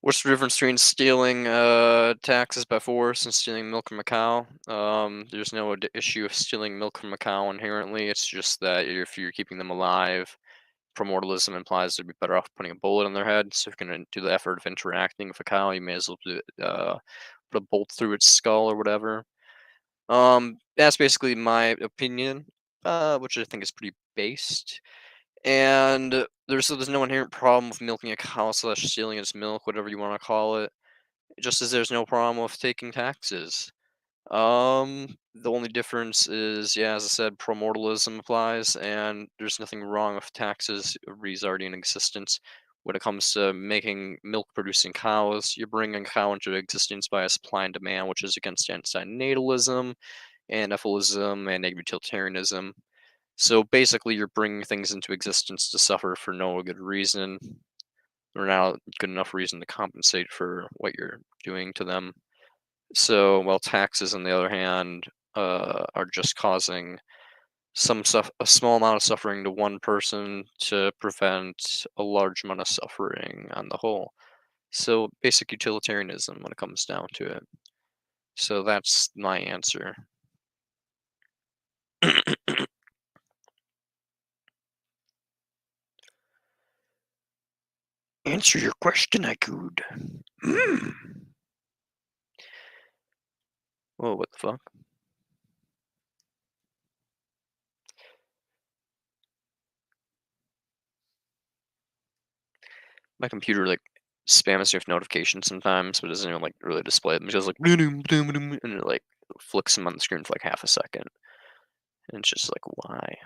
What's the difference between stealing taxes by force and stealing milk from a cow? There's no issue of stealing milk from a cow inherently. It's just that if you're keeping them alive, primordialism implies they'd be better off putting a bullet in their head. So if you're gonna do the effort of interacting with a cow, you may as well put a bolt through its skull or whatever. That's basically my opinion, which I think is pretty based. And there's no inherent problem with milking a cow slash stealing its milk, whatever you want to call it. just as there's no problem with taking taxes. The only difference is, yeah, as I said, promortalism applies, and there's nothing wrong with taxes already in existence. When it comes to making milk-producing cows, you're bringing a cow into existence by a supply and demand, which is against antinatalism, anaphilism, and utilitarianism. So basically, you're bringing things into existence to suffer for no good reason, or not good enough reason to compensate for what you're doing to them. So, while taxes, on the other hand, are just causing a small amount of suffering to one person to prevent a large amount of suffering on the whole. So, basic utilitarianism when it comes down to it. So that's my answer. Answer your question, I could. Mm. Whoa, what the fuck? My computer like spams me with notifications sometimes, but doesn't even like really display them. It just like and it like flicks them on the screen for like half a second. And it's just like, why?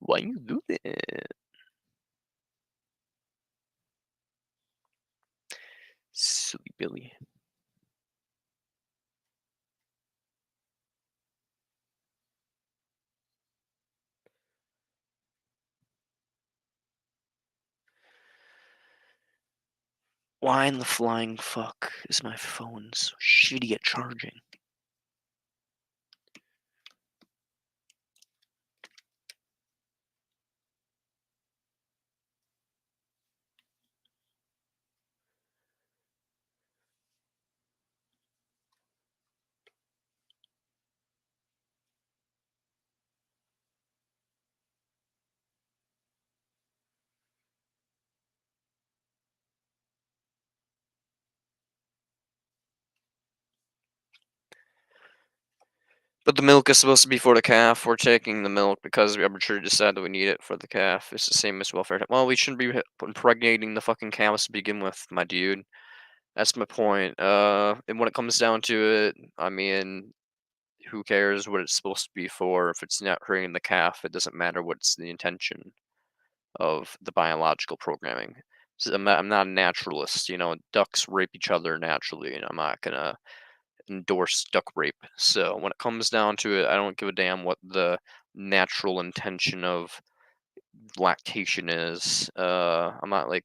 Why you do that? Silly Billy. Why in the flying fuck is my phone so shitty at charging? But the milk is supposed to be for the calf. We're taking the milk because we arbitrarily decided that we need it for the calf. It's the same as welfare. Well, we shouldn't be impregnating the fucking cows to begin with, my dude. That's my point. And when it comes down to it, I mean, who cares what it's supposed to be for? If it's not hurting the calf, it doesn't matter what's the intention of the biological programming. So I'm not a naturalist. Ducks rape each other naturally, and I'm not gonna endorse duck rape. So when it comes down to it, I don't give a damn what the natural intention of lactation is. I'm not like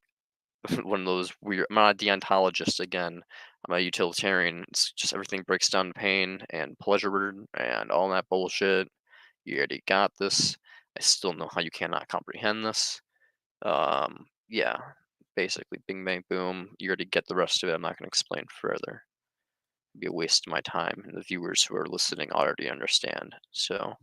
one of those weird. I'm not a deontologist again. I'm a utilitarian. It's just everything breaks down to pain and pleasure and all that bullshit. You already got this. I still know how you cannot comprehend this. Yeah, basically, bing bang boom. You already get the rest of it. I'm not going to explain further. It'd be a waste of my time, and the viewers who are listening already understand. So.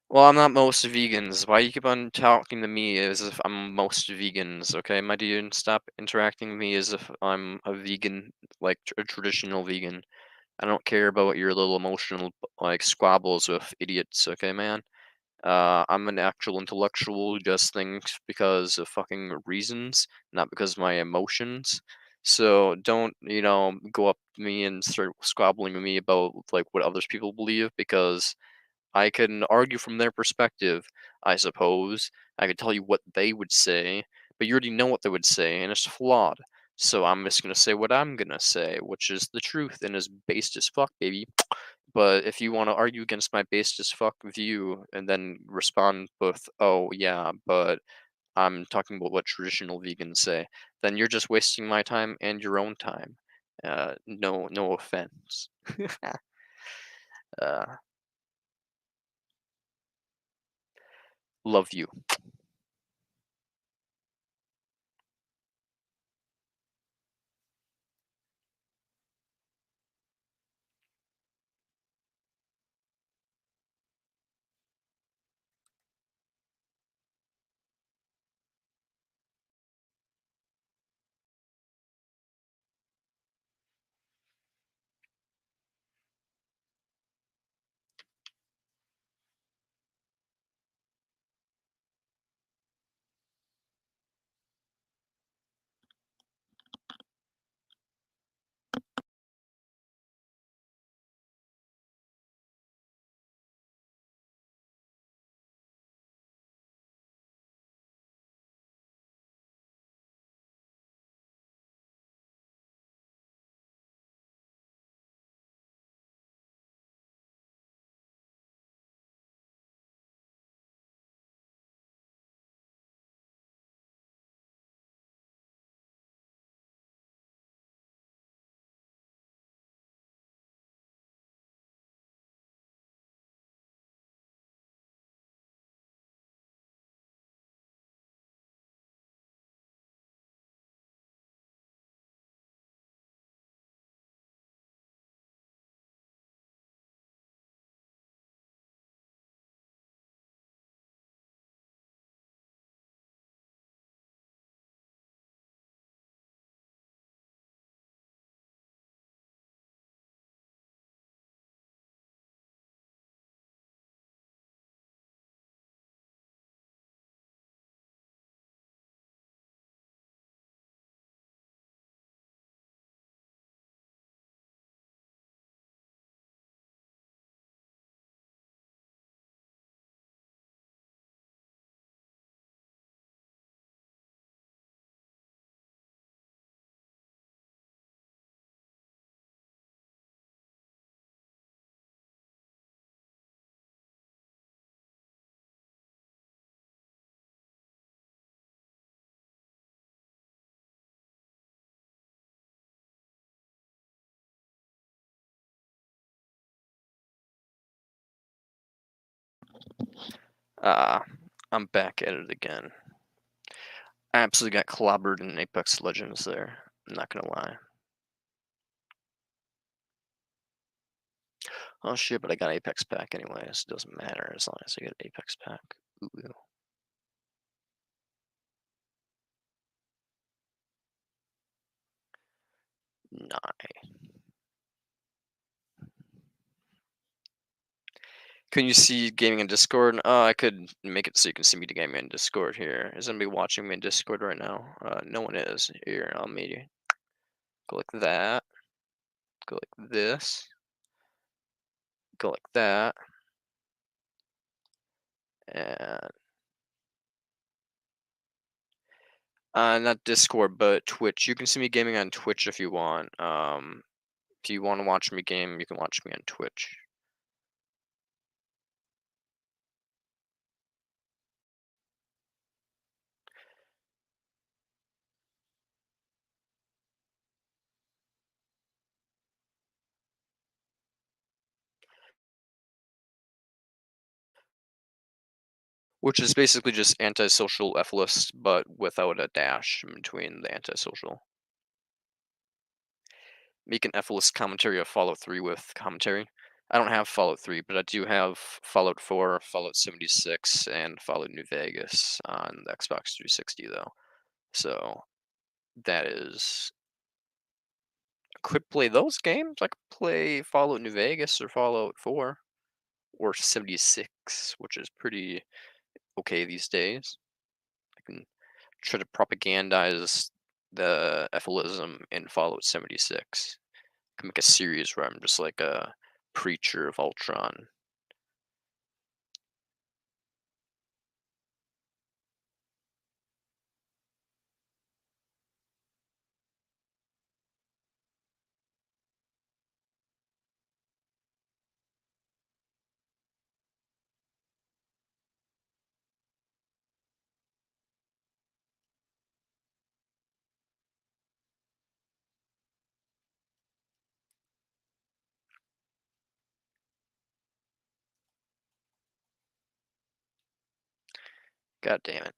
Well, I'm not most vegans. Why you keep on talking to me as if I'm most vegans? Okay, my dude, stop interacting with me as if I'm a vegan, like a traditional vegan. I don't care about your little emotional like squabbles with idiots. Okay, man. I'm an actual intellectual who does things because of fucking reasons, not because of my emotions. So don't, go up to me and start squabbling with me about like what others people believe because I can argue from their perspective, I suppose. I could tell you what they would say, but you already know what they would say, and it's flawed. So I'm just gonna say what I'm gonna say, which is the truth and is based as fuck, baby. But if you want to argue against my based as fuck view and then respond with, "Oh yeah, but I'm talking about what traditional vegans say," then you're just wasting my time and your own time. No offense. uh, love you. Ah, I'm back at it again. I absolutely got clobbered in Apex Legends there. I'm not gonna lie. Oh shit, but I got Apex pack anyways. It doesn't matter as long as I get Apex pack. Ooh. Nice. Can you see gaming in Discord? I could make it so you can see me gaming in Discord here. Is anybody watching me in Discord right now? No one is. Here, I'll maybe go like that. Go like this. Go like that. And not Discord, but Twitch. You can see me gaming on Twitch if you want. If you want to watch me game, you can watch me on Twitch. Which is basically just antisocial F list, but without a dash in between the antisocial. Make an F list commentary of Fallout 3 with commentary. I don't have Fallout 3, but I do have Fallout 4, Fallout 76, and Fallout New Vegas on the Xbox 360 though. So that is, I could play those games. I could play Fallout New Vegas or Fallout 4 or 76, which is pretty okay these days. I can try to propagandize the Ephilism in Fallout 76. Can make a series where I'm just like a preacher of Ultron. God damn it.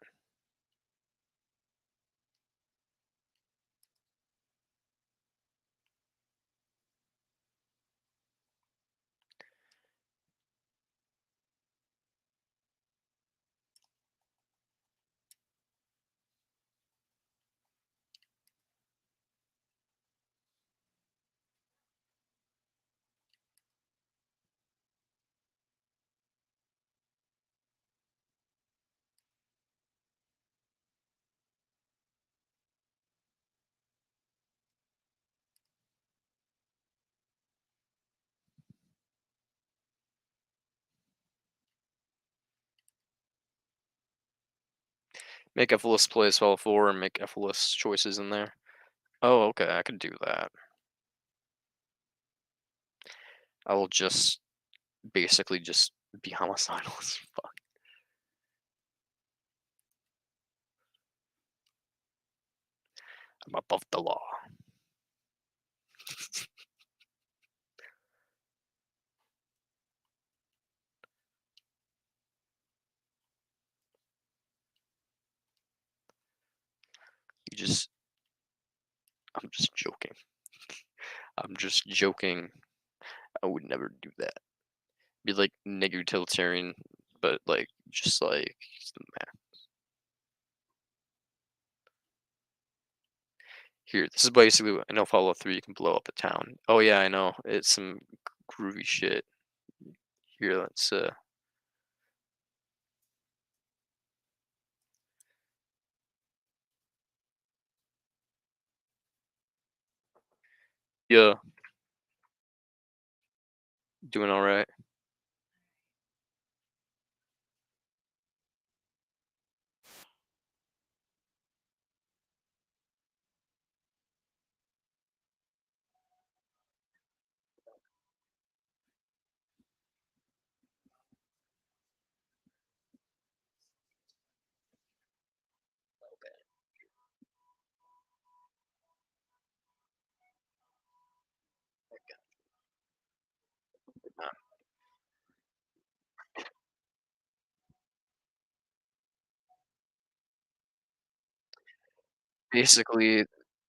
Make Ephilis play as Fallout 4 and make Ephilis choices in there. Oh, okay, I could do that. I will just basically just be homicidal as fuck. I'm above the law. You just I'm just joking. I'm just joking. I would never do that. Be like nigger utilitarian, but like just like here. This is basically I know Fallout 3 you can blow up a town. Oh yeah, I know. It's some groovy shit. Here, let's yeah, doing all right. Basically,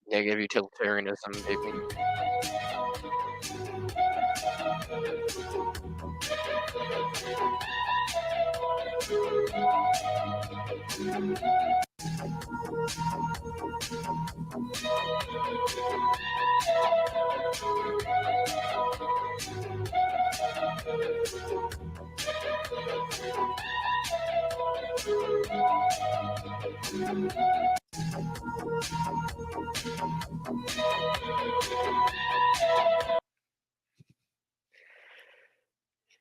negative utilitarianism, baby.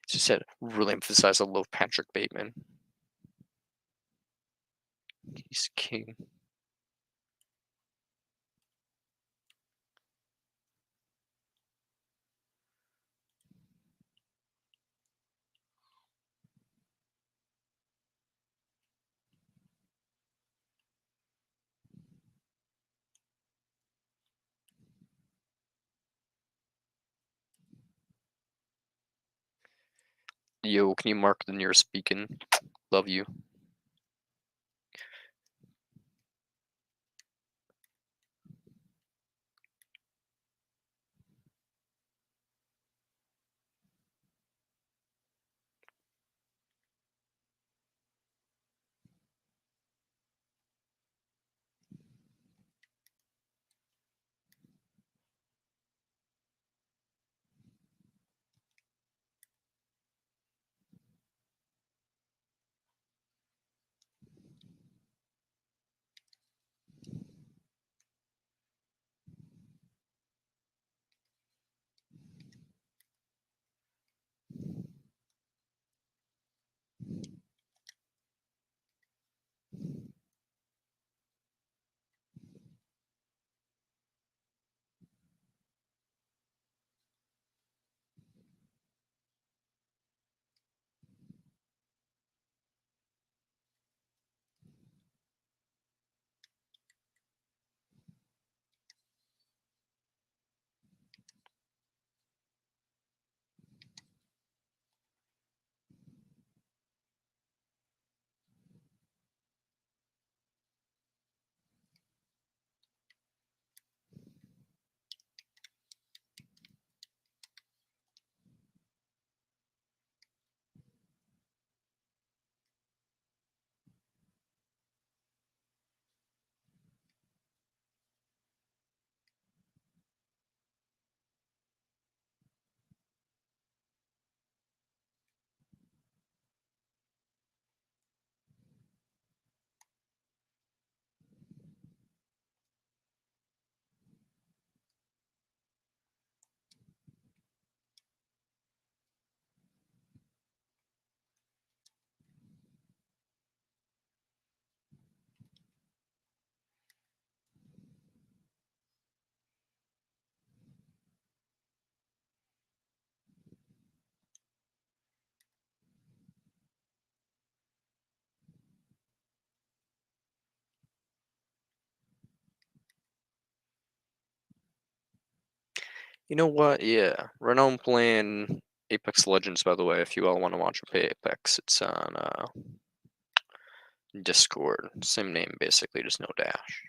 Just said really emphasize I love Patrick Bateman. He's king. Yo, can you mark the nearest beacon? Love you. You know what? Yeah. Right now I'm playing Apex Legends, by the way, if you all want to watch me play Apex. It's on Discord. Same name, basically, just no dash.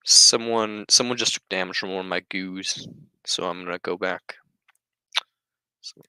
Someone just took damage from one of my goos, so I'm gonna go back. So-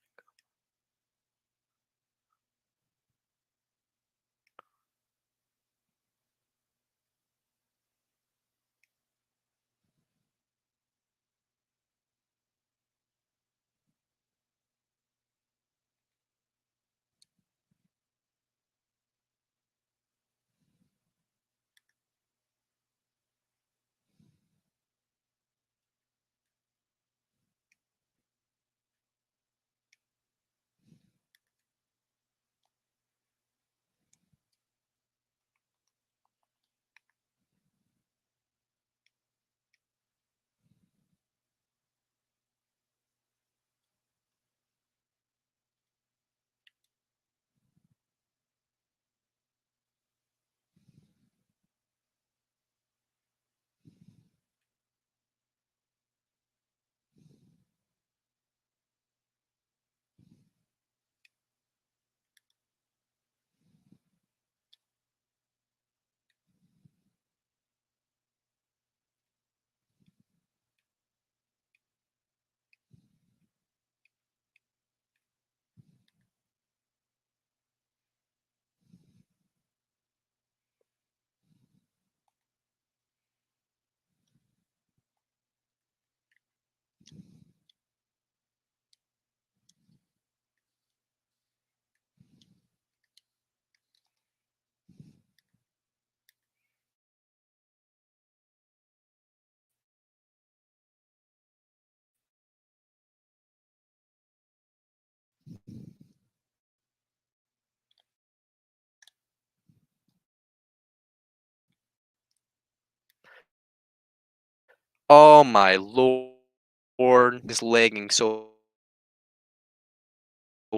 Oh my lord, this lagging so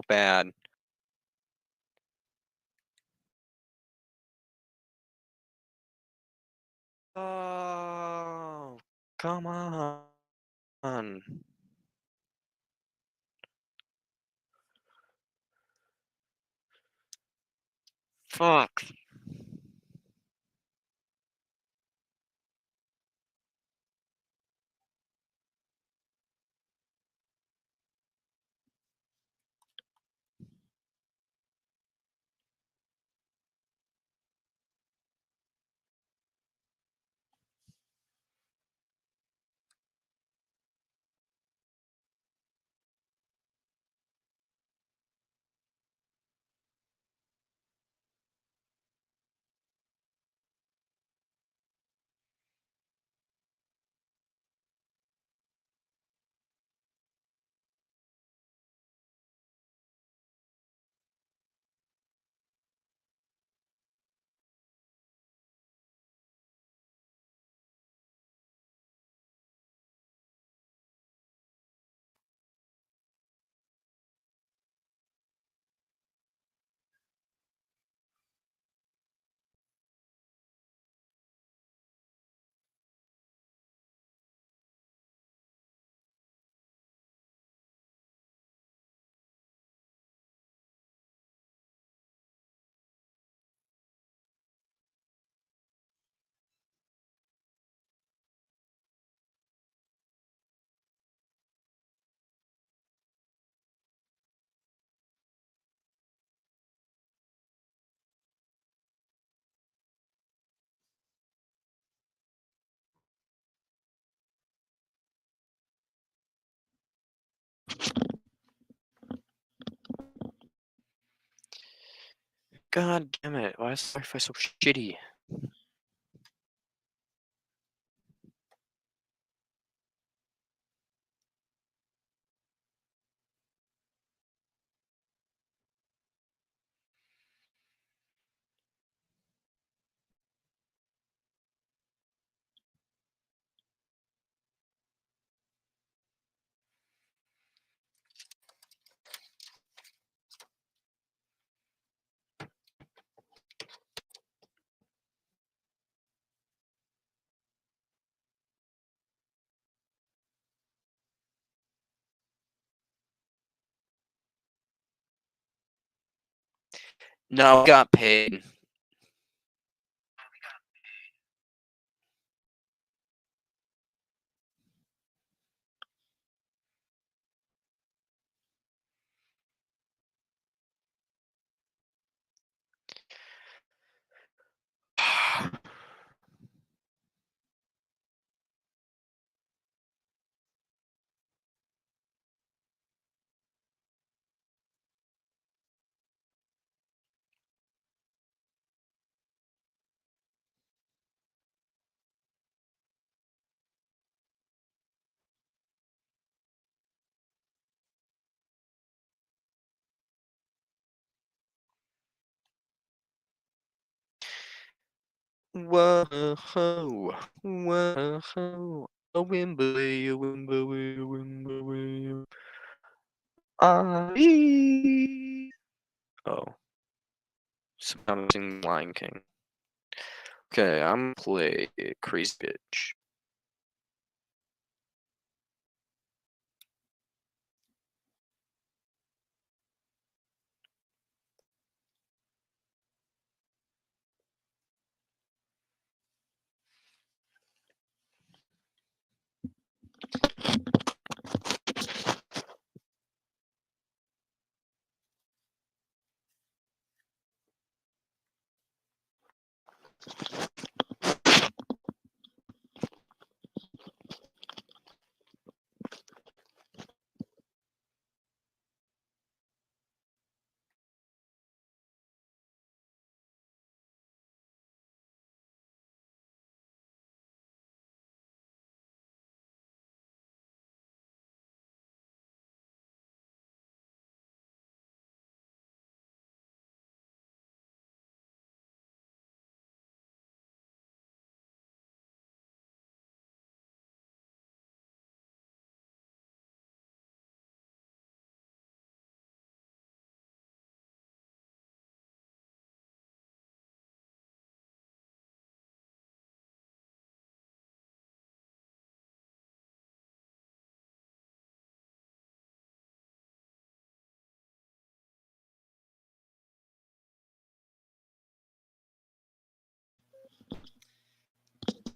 bad. Oh, come on. Fuck. God damn it! Why is Wi-Fi so shitty? No, we got paid. Whoa, whoa, a Wimbley, a Wimbley, a Wimbley. Oh, somehow I'm singing Lion King. Okay, I'm gonna play Crazy Bitch.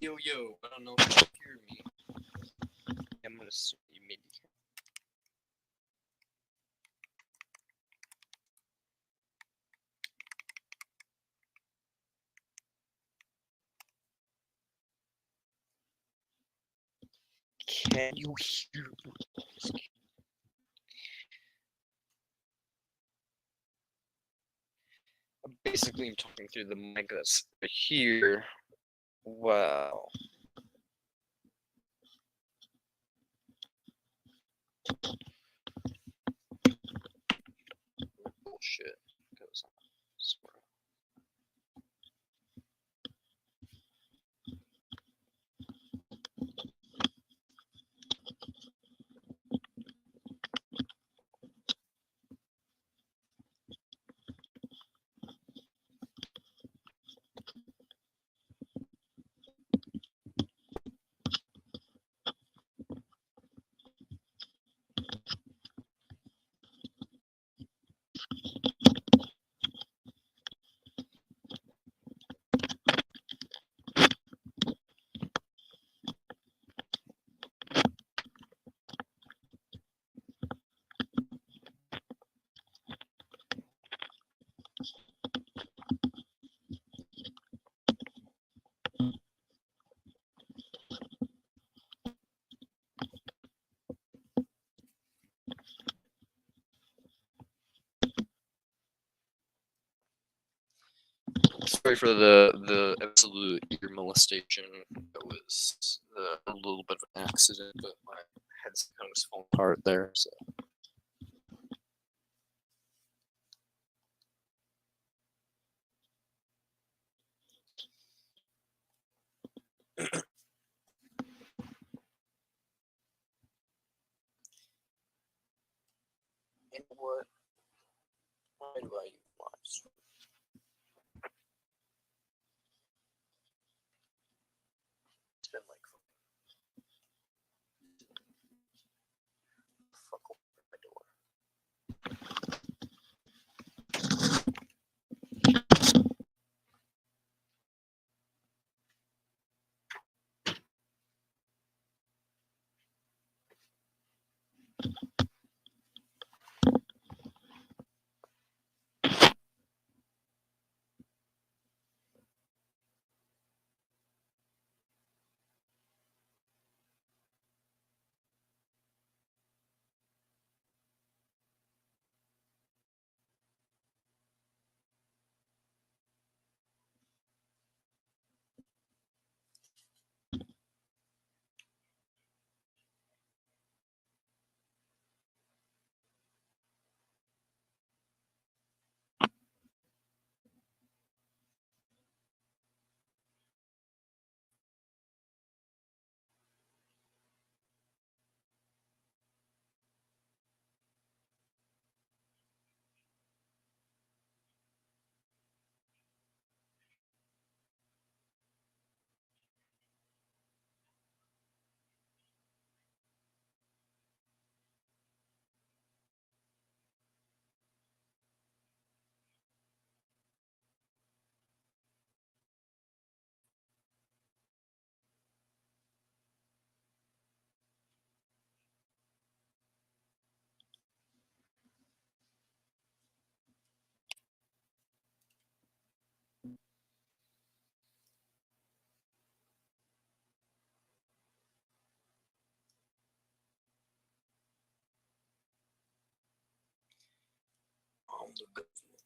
Yo, I don't know if you can hear me. I'm gonna assume you maybe can. Can you hear me? Basically, I'm talking through the mic that's here. Wow. Bullshit goes on. Swear. sorry for the absolute ear molestation. That was a little bit of an accident, but my head's kind of was falling apart there. So. You know what? Why do I use lives? It's been like fuck open my door. On the government.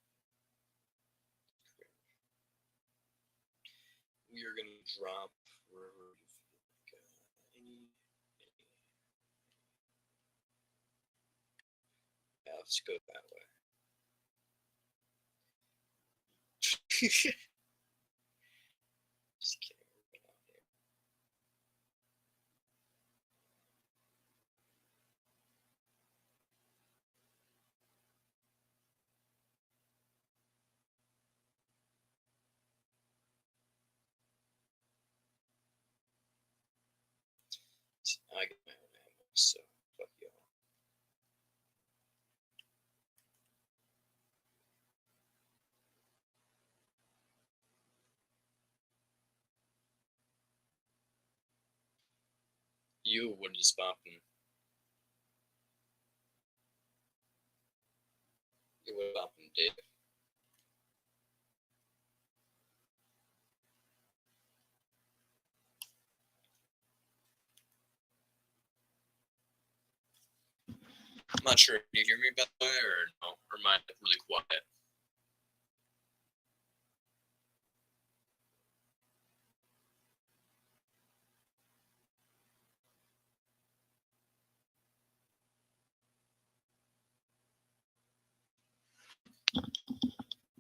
We are gonna drop wherever you feel like yeah, let's go that way. Just kidding. We're going out here. I get my own ammo, so fuck y'all. You would just popping. You would popping, Dave. I'm not sure. Can you hear me by the way, or no? Or am I really quiet?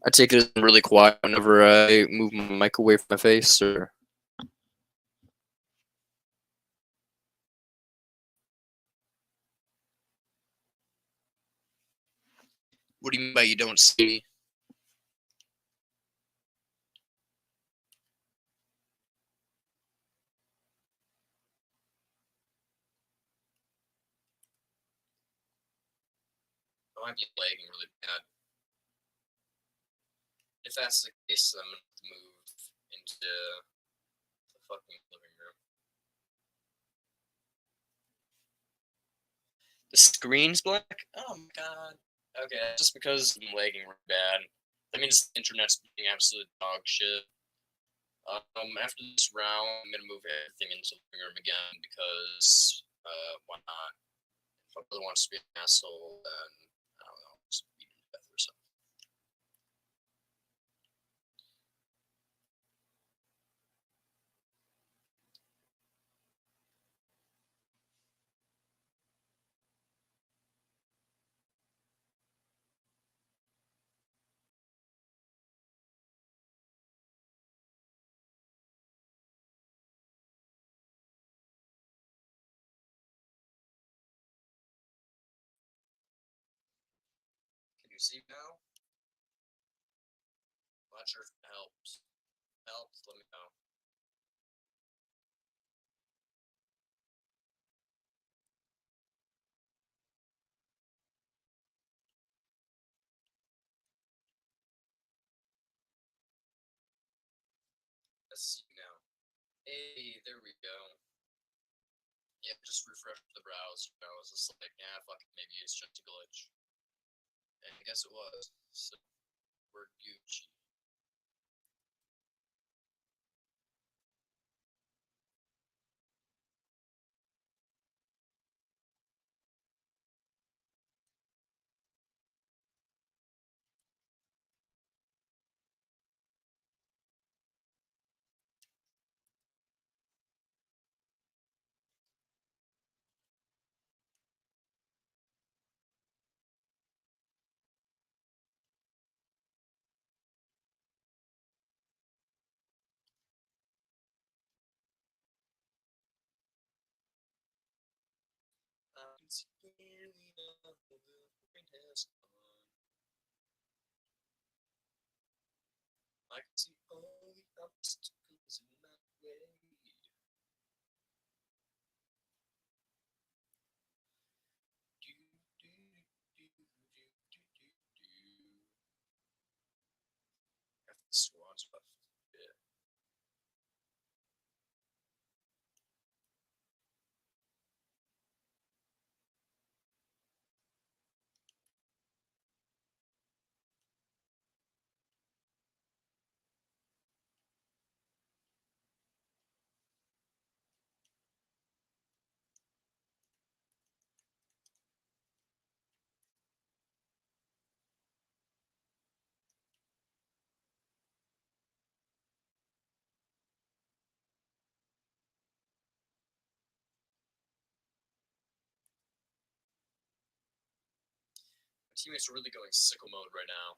I take it as really quiet whenever I move my mic away from my face, or. What do you mean by you don't see me? I might be lagging really bad. If that's the case, I'm gonna have to move into the fucking living room. The screen's black? Oh my god. Okay, just because I'm lagging really bad. That means the internet's being absolute dog shit. After this round, I'm gonna move everything into the living room again because, why not? If I really want to be an asshole, then, I don't know, just beat him to death or something. see now? Not sure if it helps. Helps, let me know. Let's see now. Hey, there we go. Yeah, just refresh the browser. I was just like, yeah, fuck it, maybe it's just a glitch. And I guess it was. So we're Gucci. I can see clearly now the rain has gone. I can see all the obstacles in my way. Do, do, do, do, do, do, do. After the swans buff. Yeah. My teammates are really going sickle mode right now.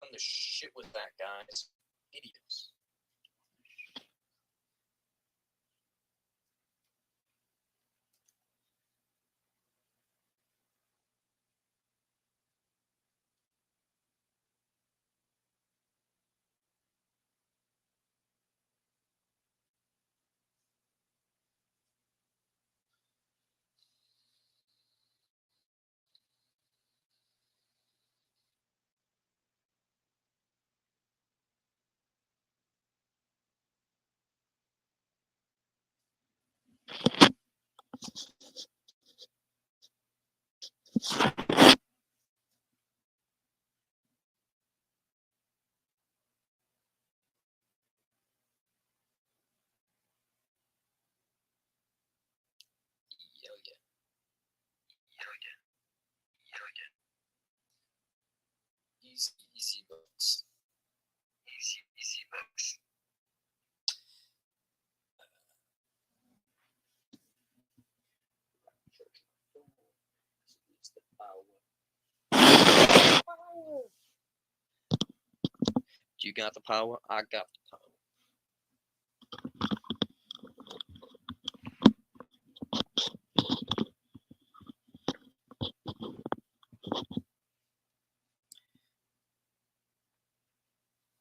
On the shit with that, guys. Idiots. Hell yeah. Hell yeah. Hell yeah. Easy, easy bucks. Easy, easy bucks. You got the power, I got the power.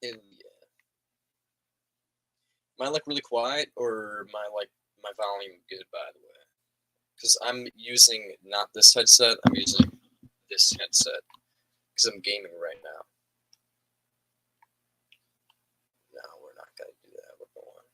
Hell yeah. Am I like really quiet or am I like my volume good, by the way? Because I'm using not this headset, I'm using this headset because I'm gaming right now. No, we're not gonna do that. We're going.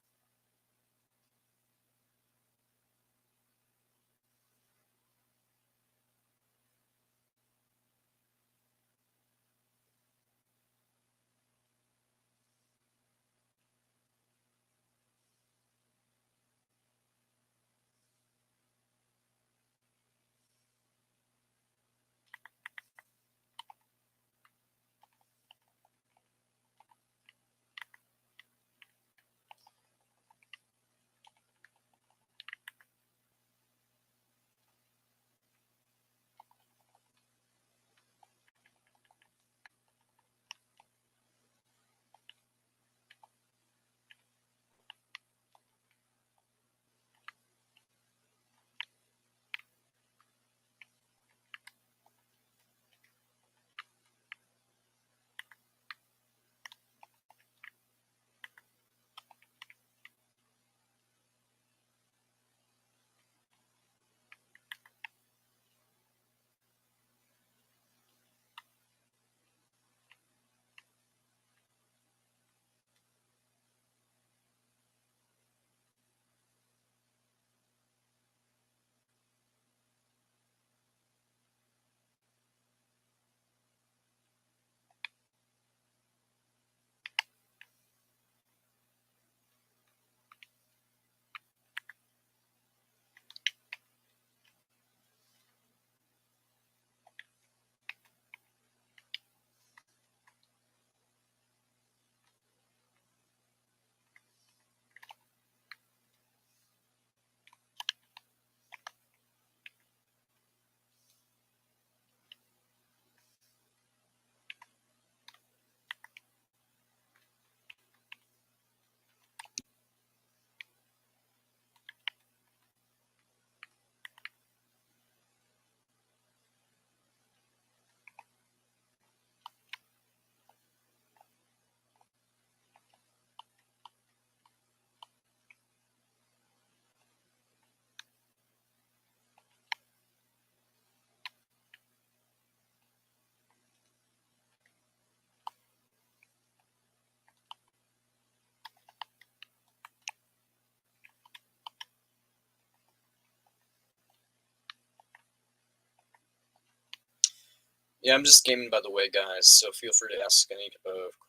Yeah, I'm just gaming, by the way, guys, so feel free to ask any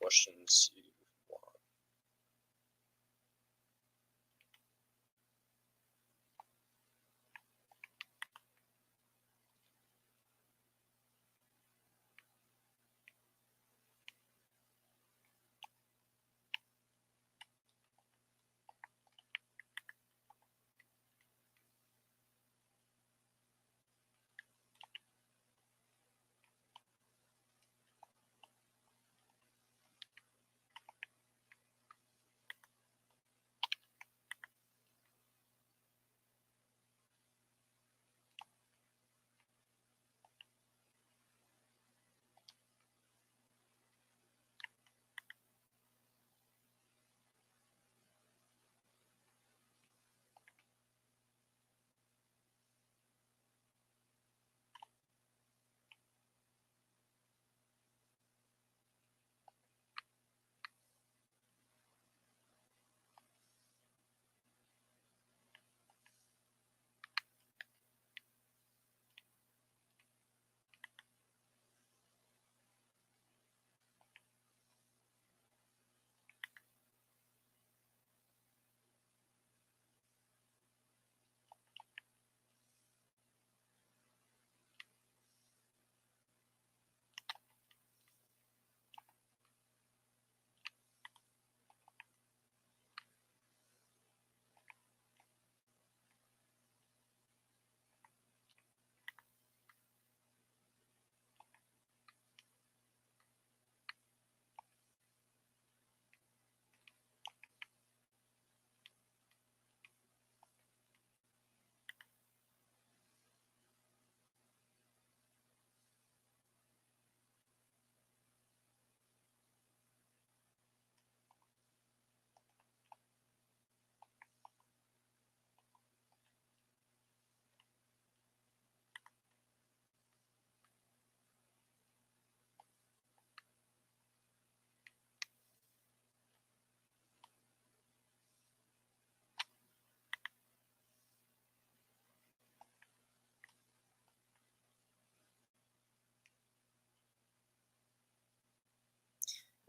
questions you want.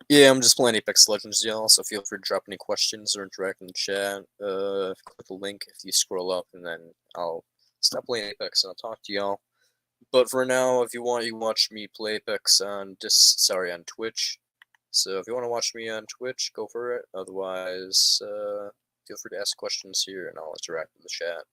Yeah, I'm just playing Apex Legends, y'all, so feel free to drop any questions or interact in the chat. Click the link if you scroll up, and then I'll stop playing Apex and I'll talk to y'all. But for now, if you want, you can watch me play Apex on on Twitch. So if you want to watch me on Twitch, go for it. Otherwise, feel free to ask questions here, and I'll interact with the chat.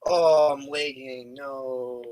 Oh, I'm lagging. No.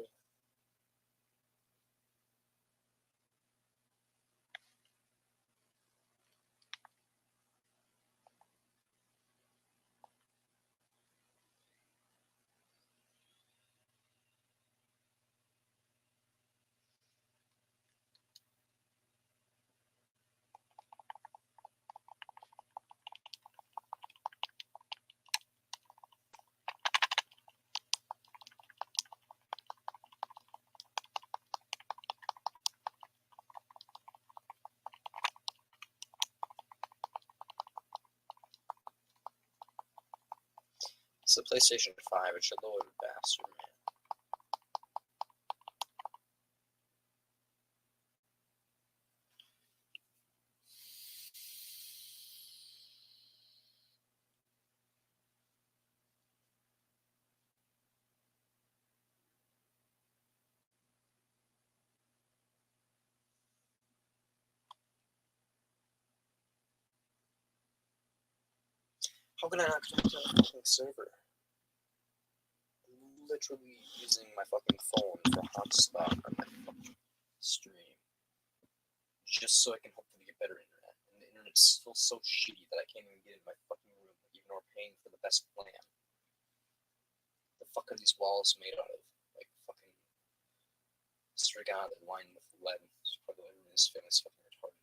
It's the PlayStation 5. It should load faster, man. How can I not connect to the fucking server? I'm literally using my fucking phone for hotspot on my fucking stream. Just so I can hopefully get better internet. And the internet's still so shitty that I can't even get in my fucking room, even though we're paying for the best plan. The fuck are these walls made out of? Like fucking swear to God, they're lined with lead. It's probably why everyone is famous fucking retarded.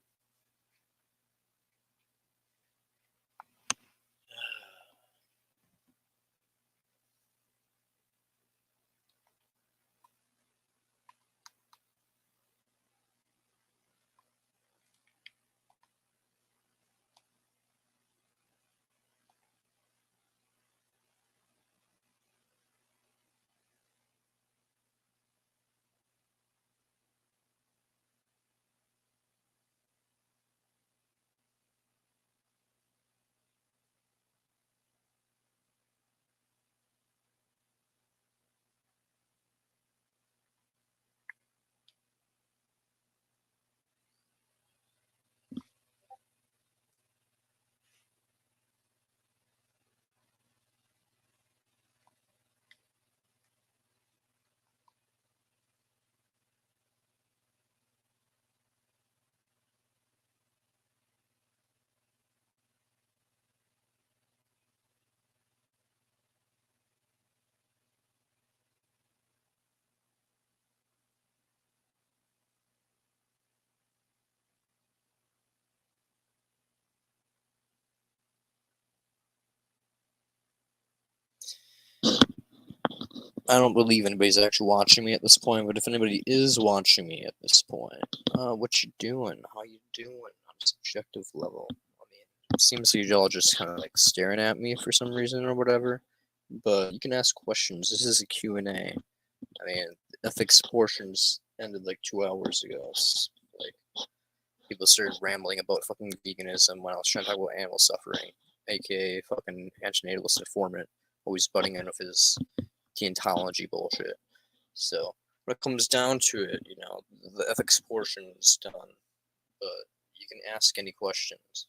I don't believe anybody's actually watching me at this point, but if anybody is watching me at this point, what you doing? How you doing on a subjective level? I mean, it seems like y'all just kind of like staring at me for some reason or whatever, but you can ask questions. This is a Q&A. I mean, the ethics portions ended like 2 hours ago. It's like, people started rambling about fucking veganism when I was trying to talk about animal suffering, aka fucking antinatalist informant, always butting in with his deontology bullshit. So when it comes down to it, you know, the ethics portion is done, but you can ask any questions.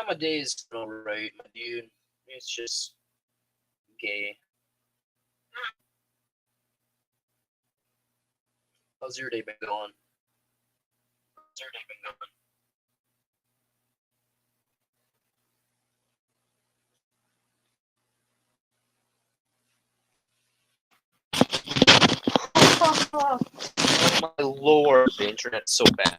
My day's alright, my dude. It's just gay. How's your day been going? How's your day been going? Oh my lord, the internet's so bad.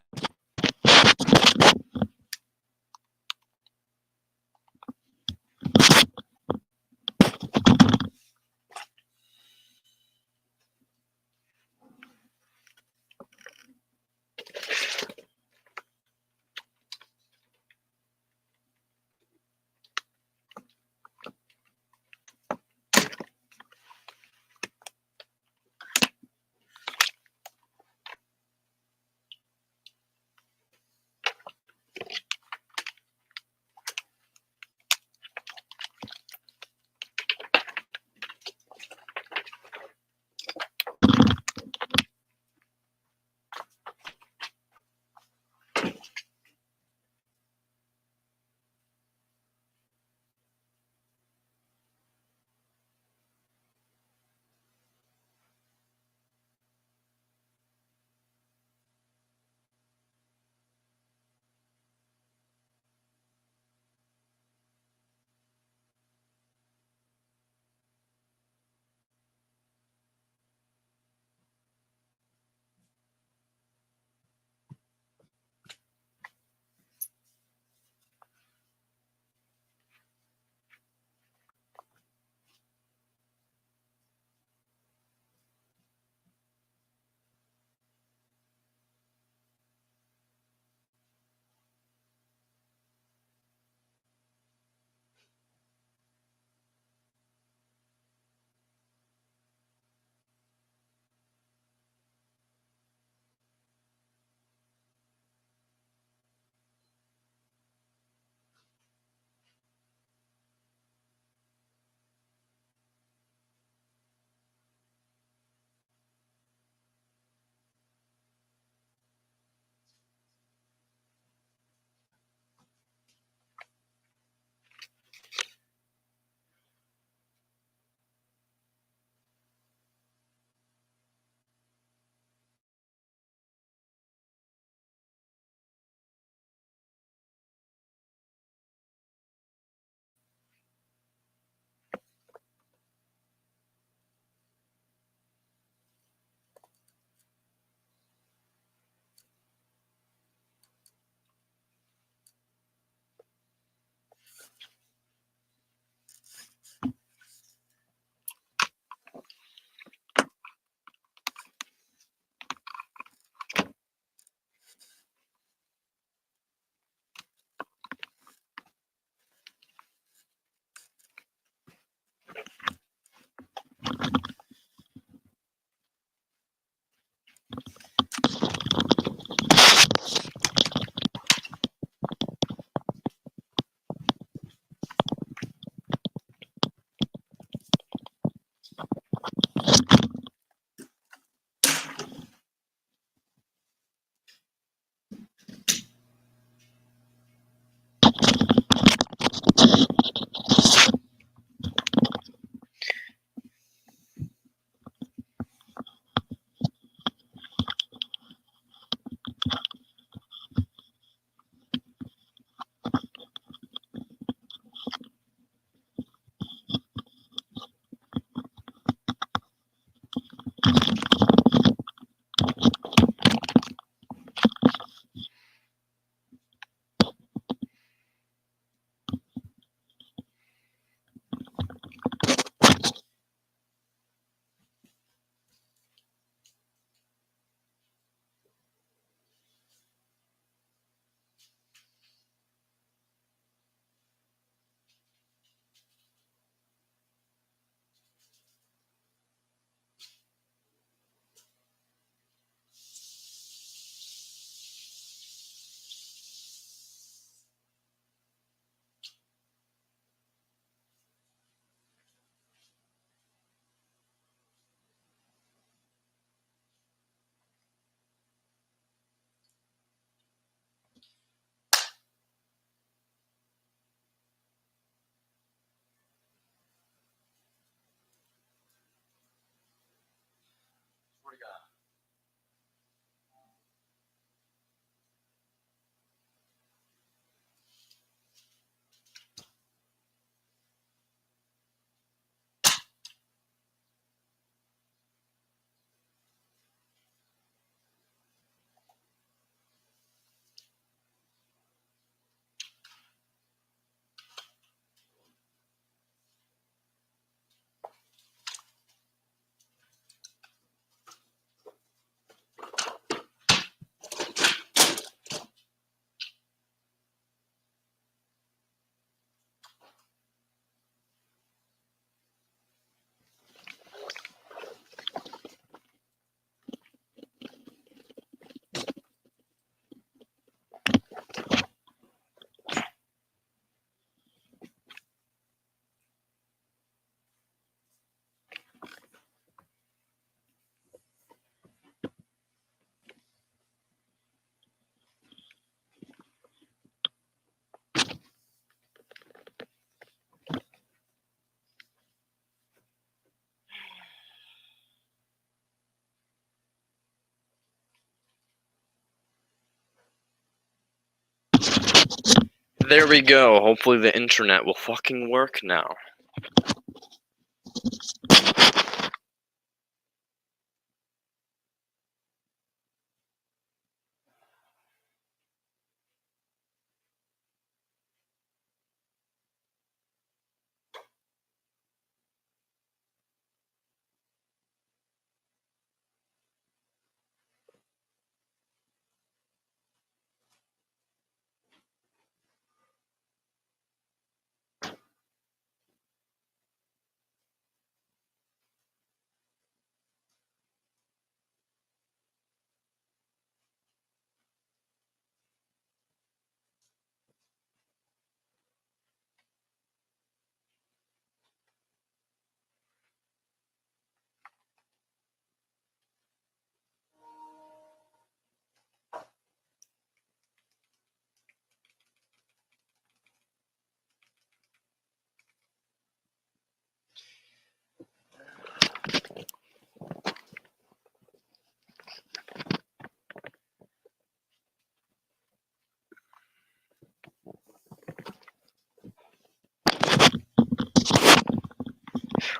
There we go. Hopefully the internet will fucking work now.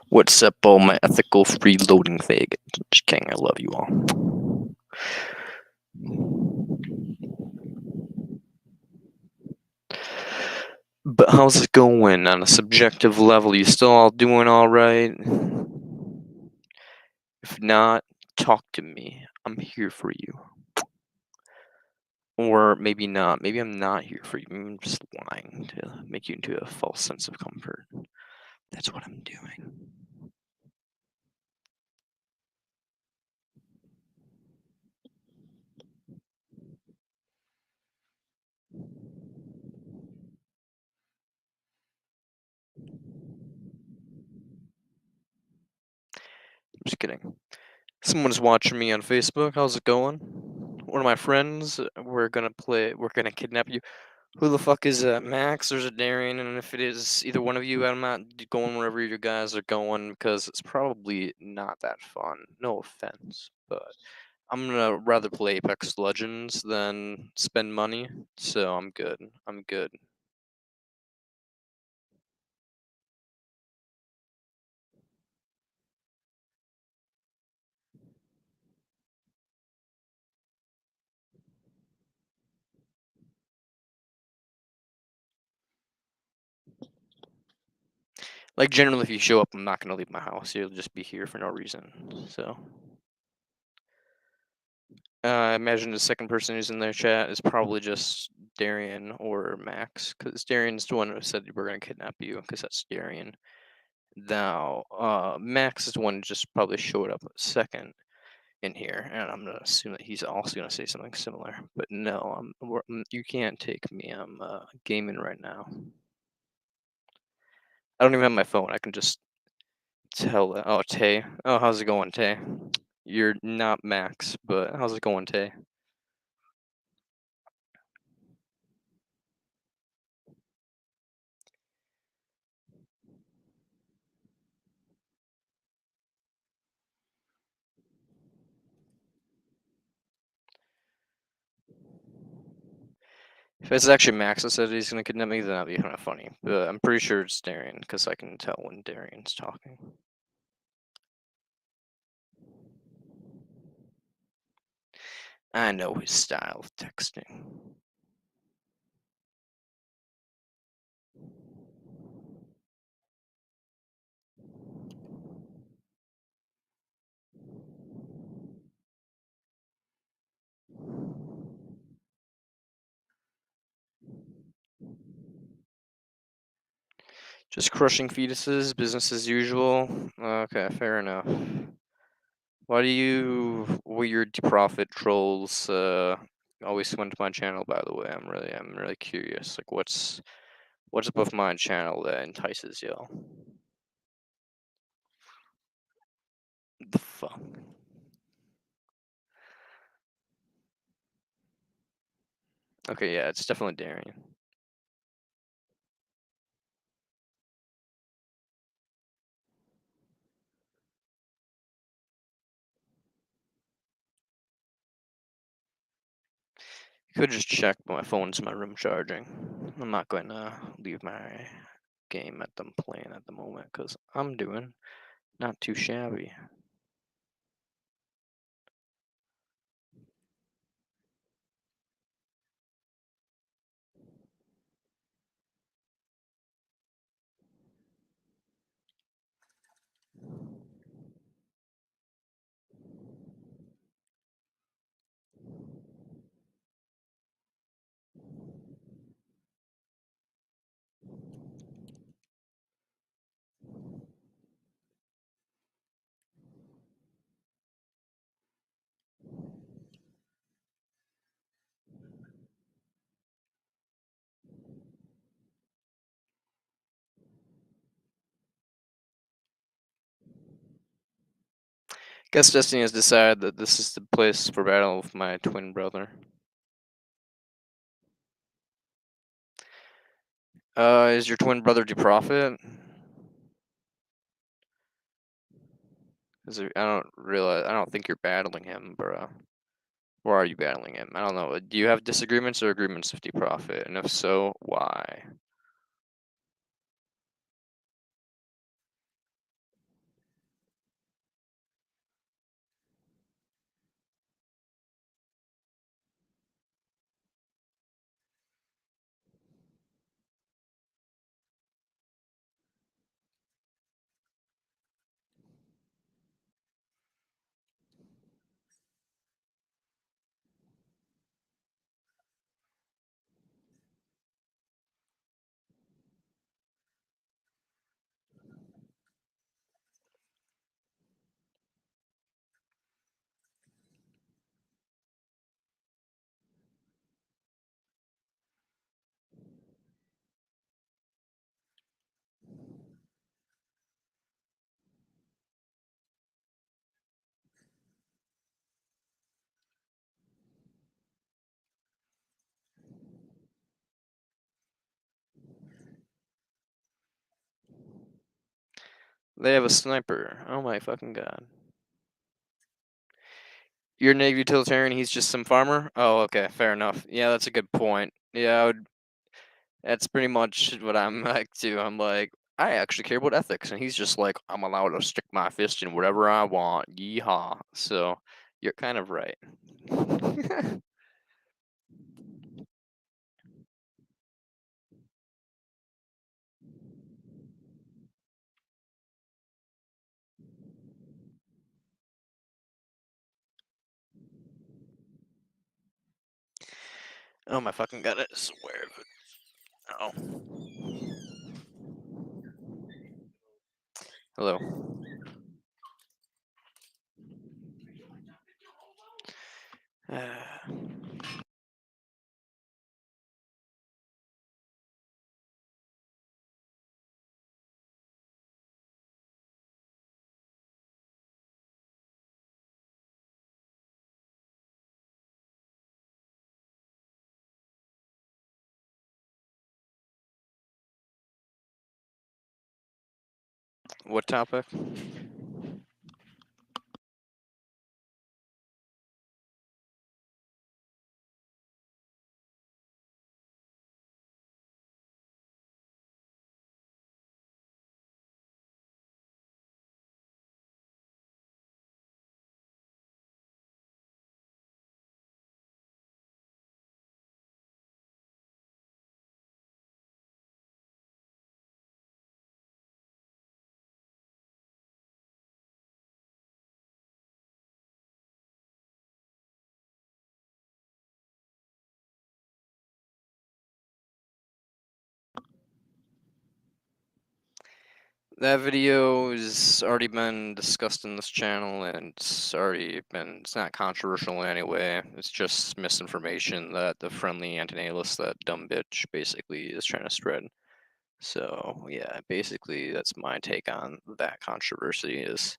What's up, all my ethical freeloading faggots? Just kidding, I love you all. But how's it going on a subjective level? You still all doing alright? If not, talk to me. I'm here for you. Or maybe not. Maybe I'm not here for you. Maybe I'm just lying to make you into a false sense of comfort. That's what I'm doing. I'm just kidding. Someone's watching me on Facebook. How's it going? One of my friends. We're gonna kidnap you. Who the fuck is Max? There's a Darian, and if it is either one of you, I'm not going wherever you guys are going because it's probably not that fun. No offense, but I'm gonna rather play Apex Legends than spend money, so I'm good. I'm good. Like generally, if you show up, I'm not gonna leave my house. You'll just be here for no reason. So. I imagine the second person who's in their chat is probably just Darian or Max, because Darian's the one who said we're gonna kidnap you, because that's Darian. Now, Max is the one who just probably showed up second in here, and I'm gonna assume that he's also gonna say something similar. But no, you can't take me. I'm gaming right now. I don't even have my phone. I can just tell. Oh, Tay. Oh, how's it going, Tay? You're not Max, but how's it going, Tay? If it's actually Max that said he's gonna kidnap me, then that'd be kind of funny. But I'm pretty sure it's Darian, because I can tell when Darian's talking. I know his style of texting. Just crushing fetuses, business as usual. Okay, fair enough. Why do you weird profit trolls always come to my channel? By the way, I'm really curious. Like, what's up with my channel that entices y'all? The fuck? Okay, yeah, it's definitely Darian. Could just check, but my phone's in my room charging. I'm not going to leave my game at them playing at the moment because I'm doing not too shabby. Guess Destiny has decided that this is the place for battle with my twin brother. Is your twin brother Profit? I don't think you're battling him, bro. Or are you battling him? I don't know. Do you have disagreements or agreements with Profit? And if so, why? They have a sniper. Oh my fucking god. You're a native utilitarian, he's just some farmer? Oh, okay, fair enough. Yeah, that's a good point. Yeah, that's pretty much what I'm like too. I'm like, I actually care about ethics, and he's just like, I'm allowed to stick my fist in whatever I want. Yeehaw. So you're kind of right. Oh my fucking god, I swear. Oh. Hello. What topic? That video has already been discussed in this channel, and it's not controversial in any way. It's just misinformation that the friendly antinatalist, that dumb bitch, basically is trying to spread. So yeah, basically that's my take on that controversy is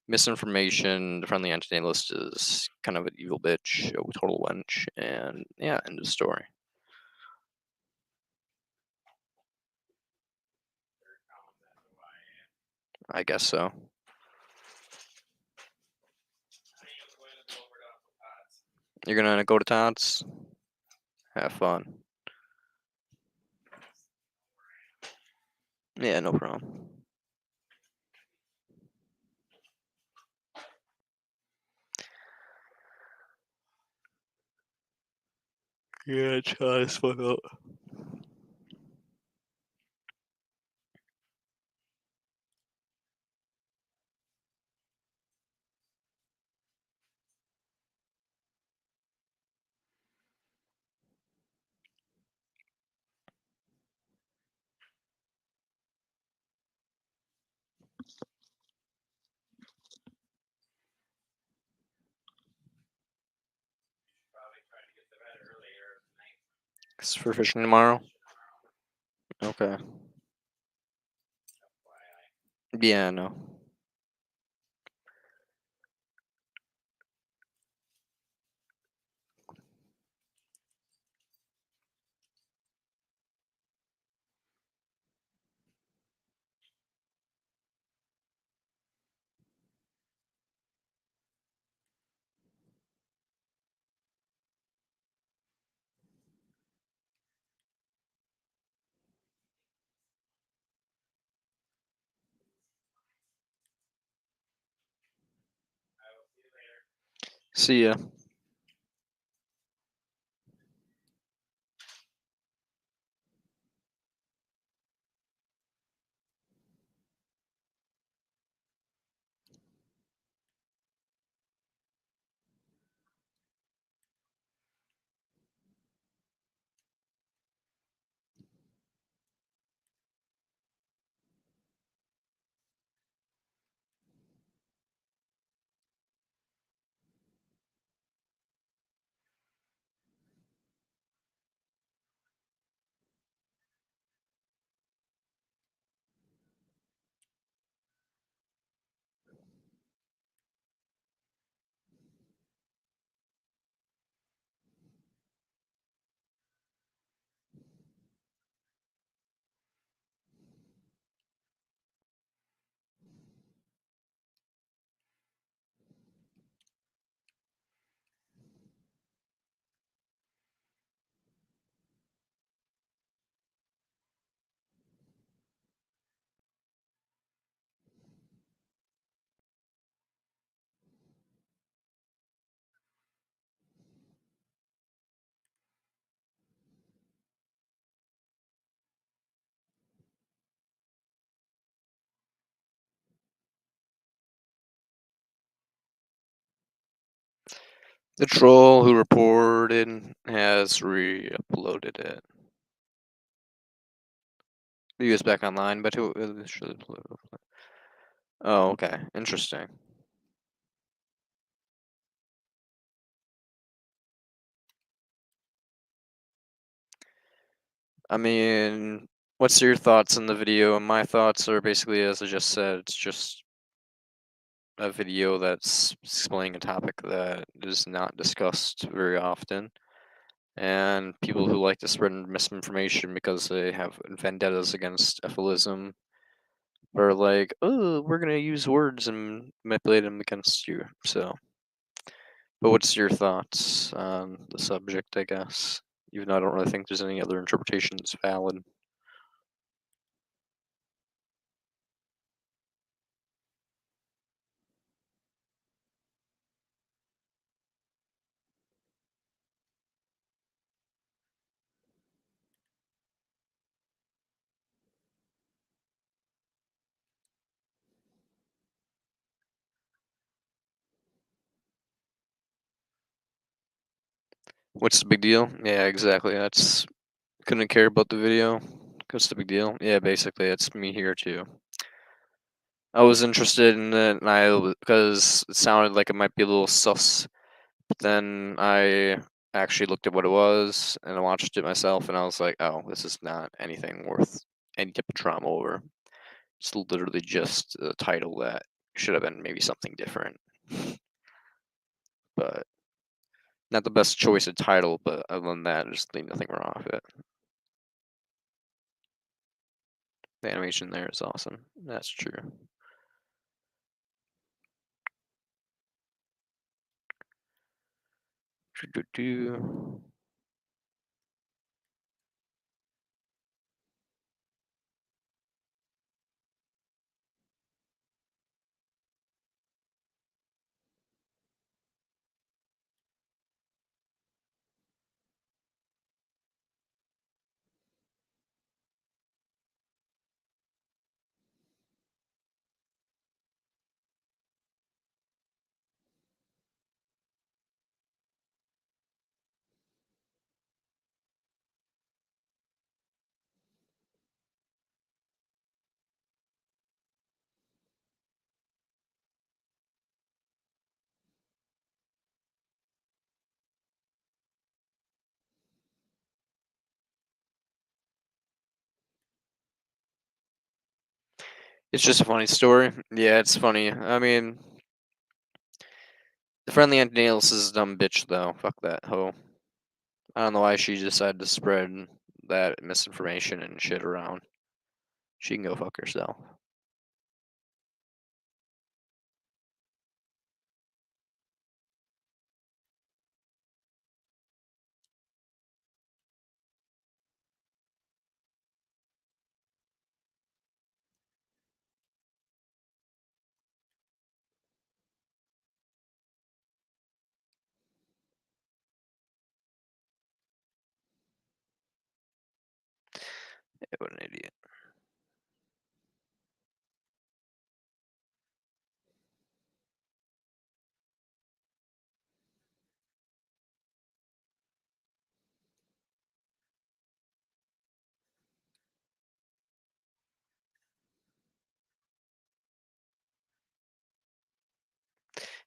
misinformation. The friendly antinatalist is kind of an evil bitch, a total wench, and yeah, end of story. I guess so. You're gonna go to Todd's? Have fun. Yeah, no problem. Yeah, it's hot as fuck out. It's for fishing tomorrow. Okay. Yeah, no. See ya. The troll who reported has re-uploaded it. He was back online, but who? Oh, okay. Interesting. I mean, what's your thoughts on the video? My thoughts are basically, as I just said, it's just a video that's explaining a topic that is not discussed very often. And people who like to spread misinformation because they have vendettas against Ephilism are like, oh, we're going to use words and manipulate them against you. So, but what's your thoughts on the subject, I guess? Even though I don't really think there's any other interpretation that's valid. What's the big deal? Yeah, exactly. That's couldn't care about the video. What's the big deal? Yeah, basically, it's me here too. I was interested in it, and because it sounded like it might be a little sus. But then I actually looked at what it was, and I watched it myself, and I was like, oh, this is not anything worth any type of trauma over. It's literally just a title that should have been maybe something different. But not the best choice of title, but other than that, there's nothing wrong with it. The animation there is awesome. That's true. Do-do-do. It's just a funny story. Yeah, it's funny. I mean, the friendly Antonellis is a dumb bitch, though. Fuck that hoe. I don't know why she decided to spread that misinformation and shit around. She can go fuck herself. Yeah, what an idiot.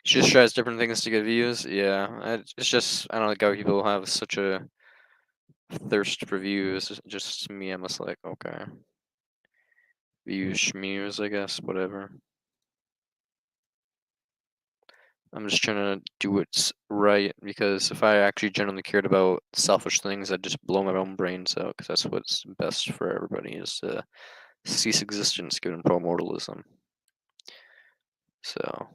She just tries different things to get views. Yeah, it's just I don't like how people have such a thirst for views. Just me, I'm just like, okay, views, schmews, I guess, whatever. I'm just trying to do what's right because if I actually genuinely cared about selfish things, I'd just blow my own brains out because that's what's best for everybody is to cease existence given pro-mortalism. So,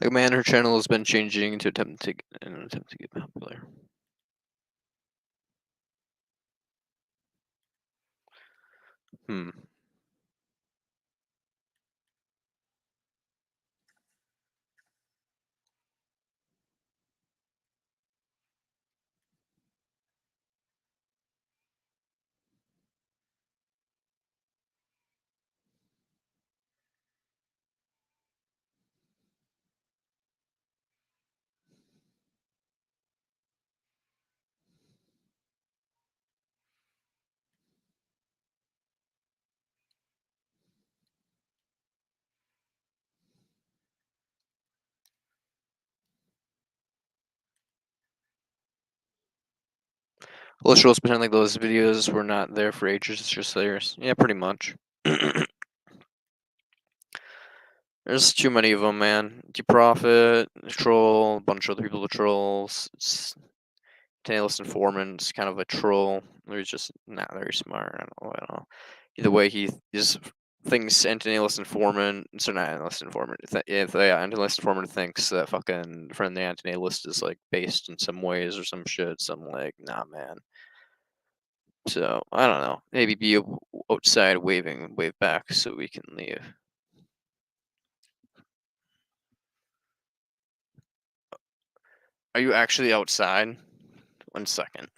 like, man, her channel has been changing to in an attempt to get popular. Hmm. Well, let's pretend like those videos were not there for ages. It's just theirs. Yeah, pretty much. There's too many of them, man. Deprofit, troll, a bunch of other people to trolls. It's Taylor's informant's kind of a troll. He's just not very smart. I don't know. Either way, he is thinks anti-natalist informant. So not anti-natalist informant. Yeah, anti-natalist informant thinks that fucking friendly anti-natalist is like based in some ways or some shit. So I'm like, nah, man. So I don't know. Maybe be outside waving, wave back so we can leave. Are you actually outside? 1 second.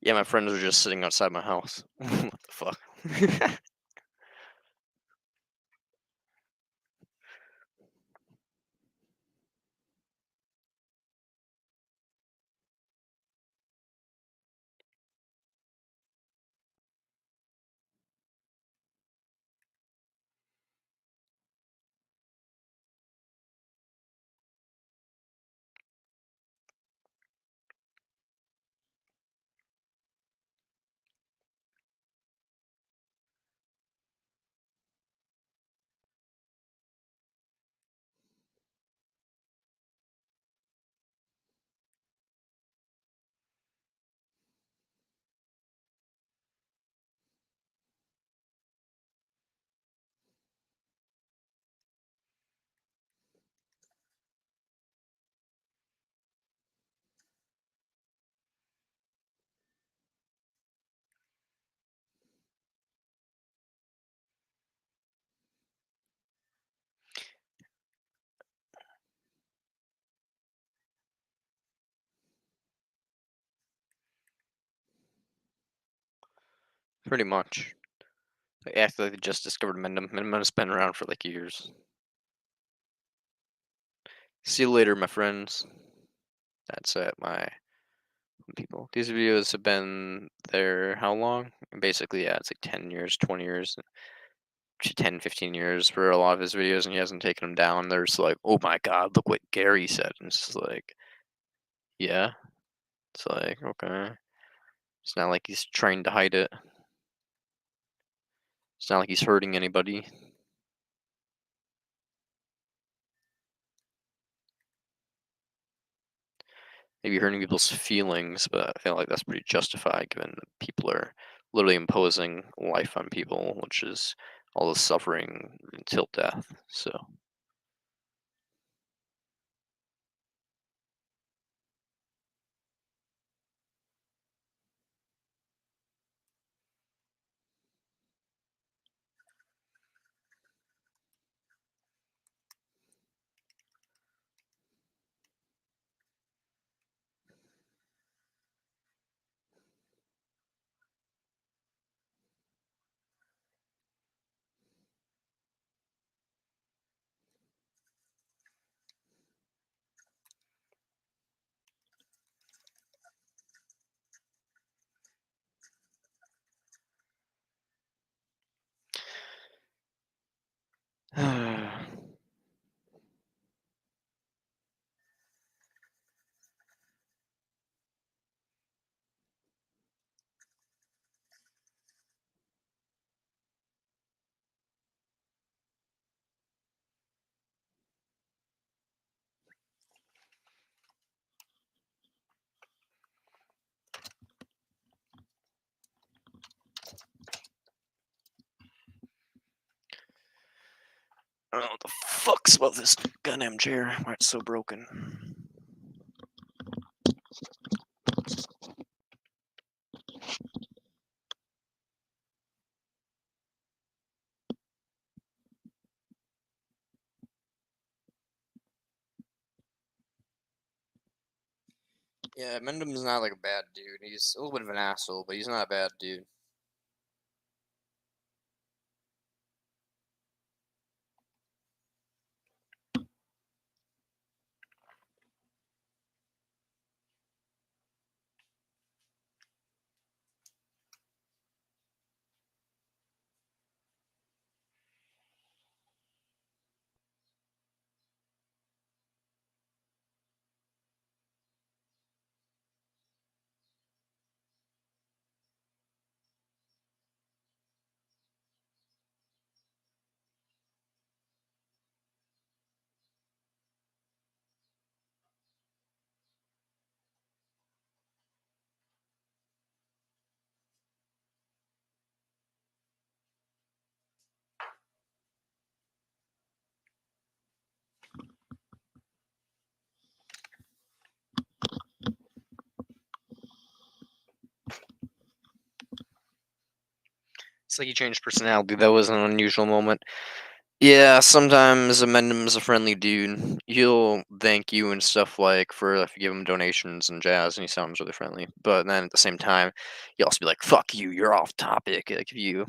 Yeah, my friends were just sitting outside my house. What the fuck? Pretty much. They act like they just discovered Mendham. Mendham has been around for like years. See you later, my friends. That's it, my people. These videos have been there how long? Basically, yeah, it's like 10 years, 20 years, 10, 15 years for a lot of his videos, and he hasn't taken them down. There's like, oh my god, look what Gary said. And it's just like, yeah. It's like, okay. It's not like he's trying to hide it. It's not like he's hurting anybody. Maybe hurting people's feelings, but I feel like that's pretty justified given that people are literally imposing life on people, which is all the suffering until death. So, I don't know what the fuck's about this goddamn chair. Why it's so broken. Yeah, Mendham's not like a bad dude. He's a little bit of an asshole, but he's not a bad dude. It's like he changed personality. That was an unusual moment. Yeah, sometimes Amendum's a friendly dude. He'll thank you and stuff like for if you give him donations and jazz, and he sounds really friendly. But then at the same time, he'll also be like, "Fuck you, you're off topic." Like if you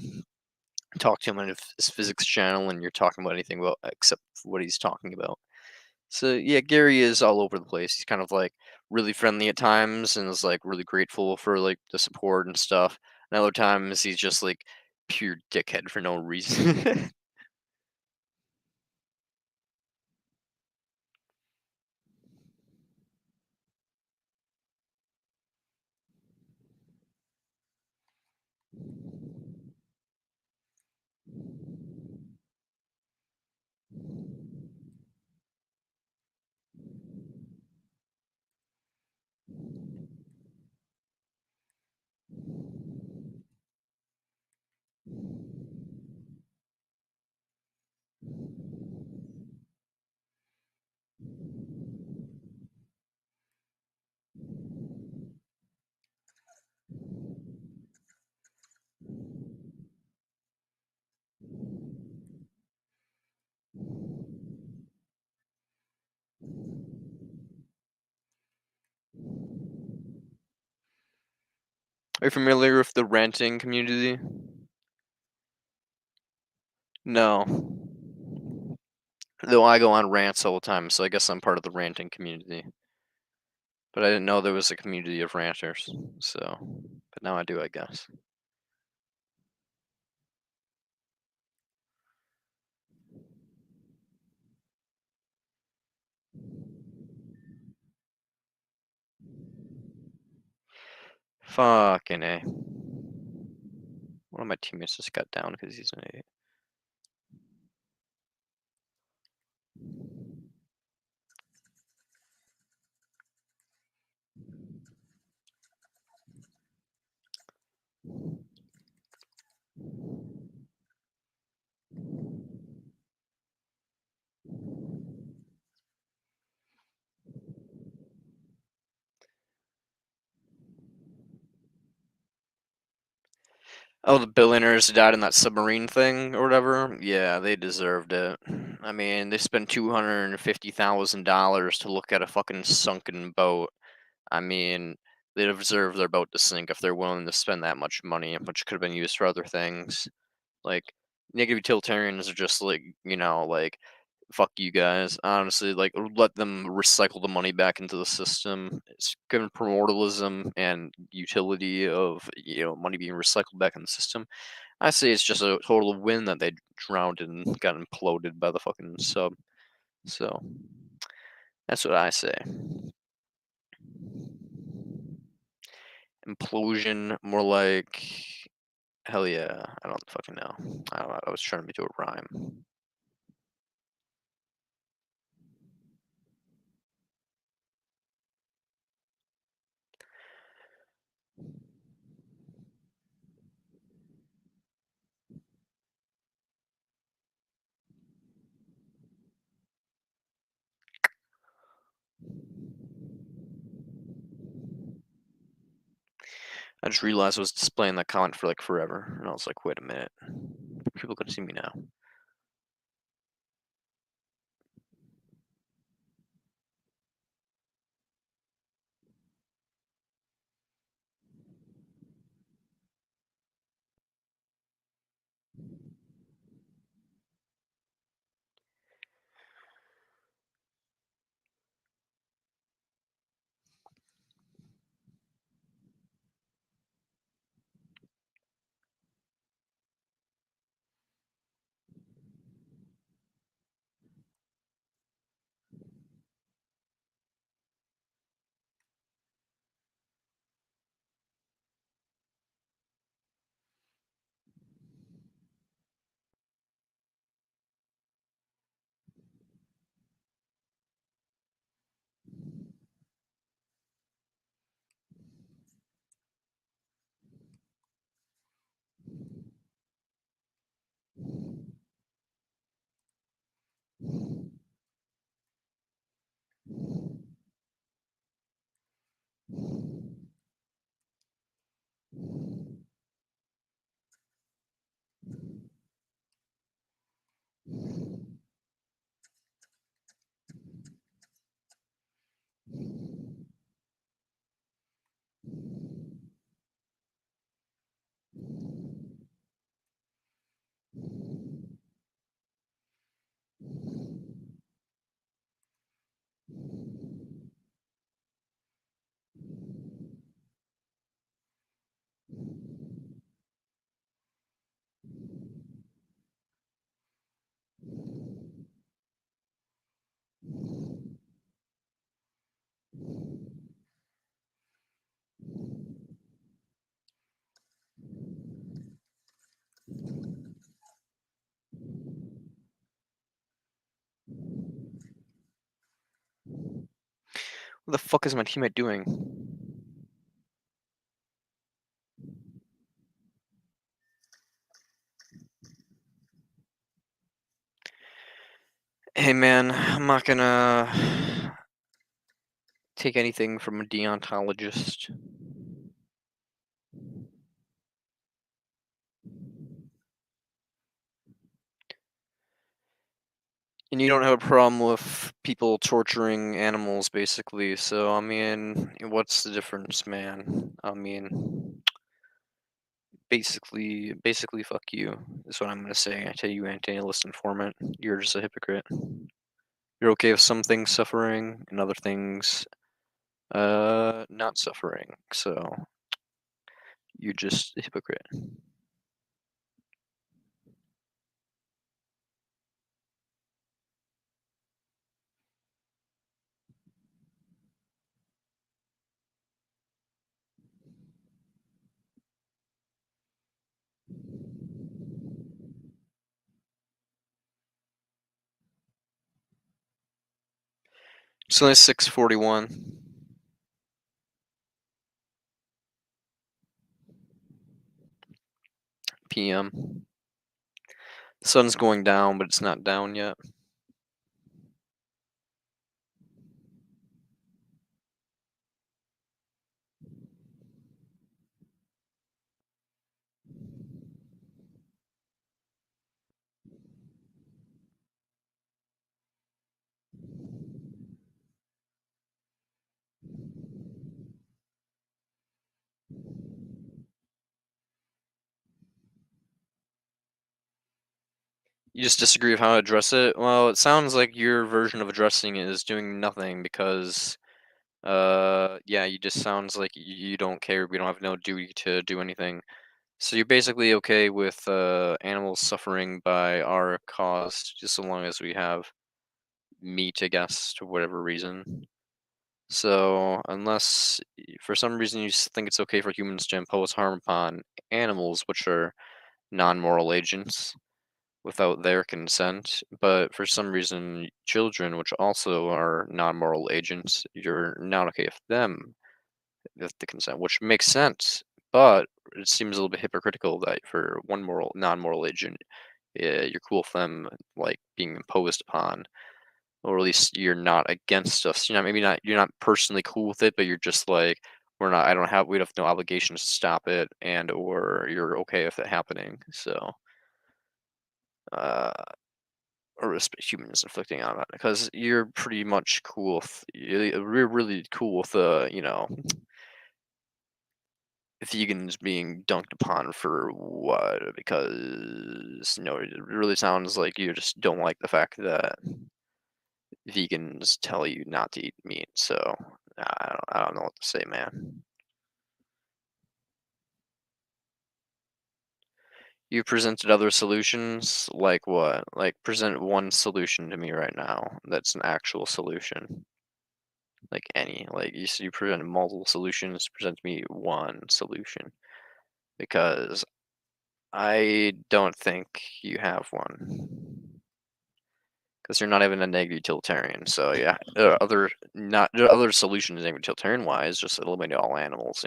talk to him on his physics channel and you're talking about anything about except what he's talking about. So yeah, Gary is all over the place. He's kind of like really friendly at times and is like really grateful for like the support and stuff. And other times he's just like pure dickhead for no reason. Are you familiar with the ranting community? No. Though I go on rants all the time, so I guess I'm part of the ranting community. But I didn't know there was a community of ranters, so but now I do, I guess. Fucking A. One of my teammates just got down because he's an idiot. Oh, the billionaires who died in that submarine thing or whatever? Yeah, they deserved it. I mean, they spent $250,000 to look at a fucking sunken boat. I mean, they deserve their boat to sink if they're willing to spend that much money, which could have been used for other things. Like, negative utilitarians are just like, like, fuck you guys. Honestly, like, let them recycle the money back into the system. It's given primordialism and utility of, money being recycled back in the system. I say it's just a total win that they drowned and got imploded by the fucking sub. So, that's what I say. Implosion, more like, hell yeah. I don't fucking know. I was trying to do a rhyme. I just realized I was displaying that comment for like forever, and I was like, wait a minute, people can see me now. What the fuck is my teammate doing? Hey man, I'm not gonna take anything from a deontologist. And you don't have a problem with people torturing animals, basically. So, I mean, what's the difference, man? I mean, basically, fuck you is what I'm gonna say. I tell you, anti-analyst informant, you're just a hypocrite. You're okay with some things suffering and other things, not suffering. So you're just a hypocrite. It's only 6:41 p.m. The sun's going down, but it's not down yet. You just disagree with how to address it? Well, it sounds like your version of addressing it is doing nothing because, yeah, you just sounds like you don't care. We don't have no duty to do anything. So you're basically okay with animals suffering by our cause, just so long as we have meat, I guess, to whatever reason. So unless for some reason you think it's okay for humans to impose harm upon animals, which are non-moral agents, without their consent, but for some reason children, which also are non-moral agents, you're not okay with them with the consent, which makes sense. But it seems a little bit hypocritical that for one non-moral agent, you're cool with them like being imposed upon, or at least you're not against us. Maybe not. You're not personally cool with it, but you're just like we're not. I don't have. We have no obligations to stop it, and or you're okay with it happening. So. Uh, or humans inflicting on it because you're pretty much cool with we're really cool with vegans being dunked upon for what because it really sounds like you just don't like the fact that vegans tell you not to eat meat, so I don't know what to say, man. You presented other solutions, like what? Like present one solution to me right now that's an actual solution. Like any, like you present multiple solutions, present me one solution because I don't think you have one because you're not even a negative utilitarian. So yeah, there are other solutions negative utilitarian wise, just eliminate all animals.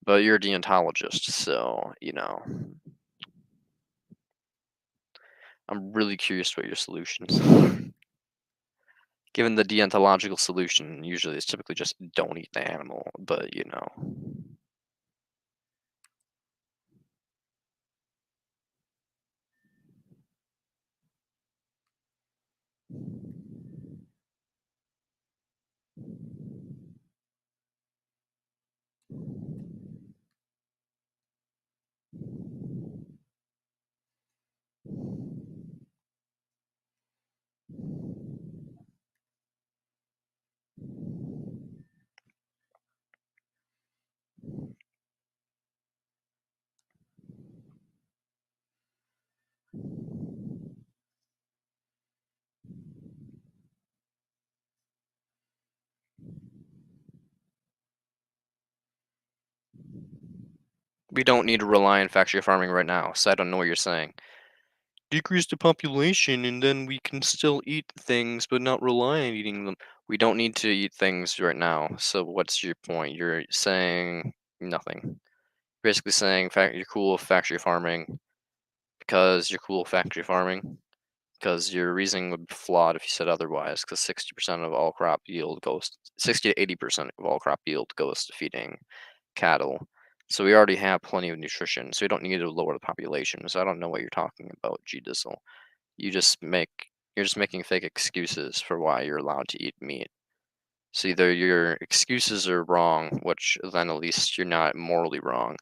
But you're a deontologist, so I'm really curious about your solutions. Given the deontological solution, usually it's typically just don't eat the animal, but. We don't need to rely on factory farming right now, so I don't know what you're saying. Decrease the population and then we can still eat things but not rely on eating them. We don't need to eat things right now. So what's your point? You're saying nothing. Basically saying you're cool with factory farming because you're cool with factory farming because your reasoning would be flawed if you said otherwise because 60% of all crop yield goes 60 to 80% of all crop yield goes to feeding cattle. So we already have plenty of nutrition, so we don't need to lower the population. So I don't know what you're talking about, G Dizzle. You just make you're just making fake excuses for why you're allowed to eat meat. So either your excuses are wrong, which then at least you're not morally wrong,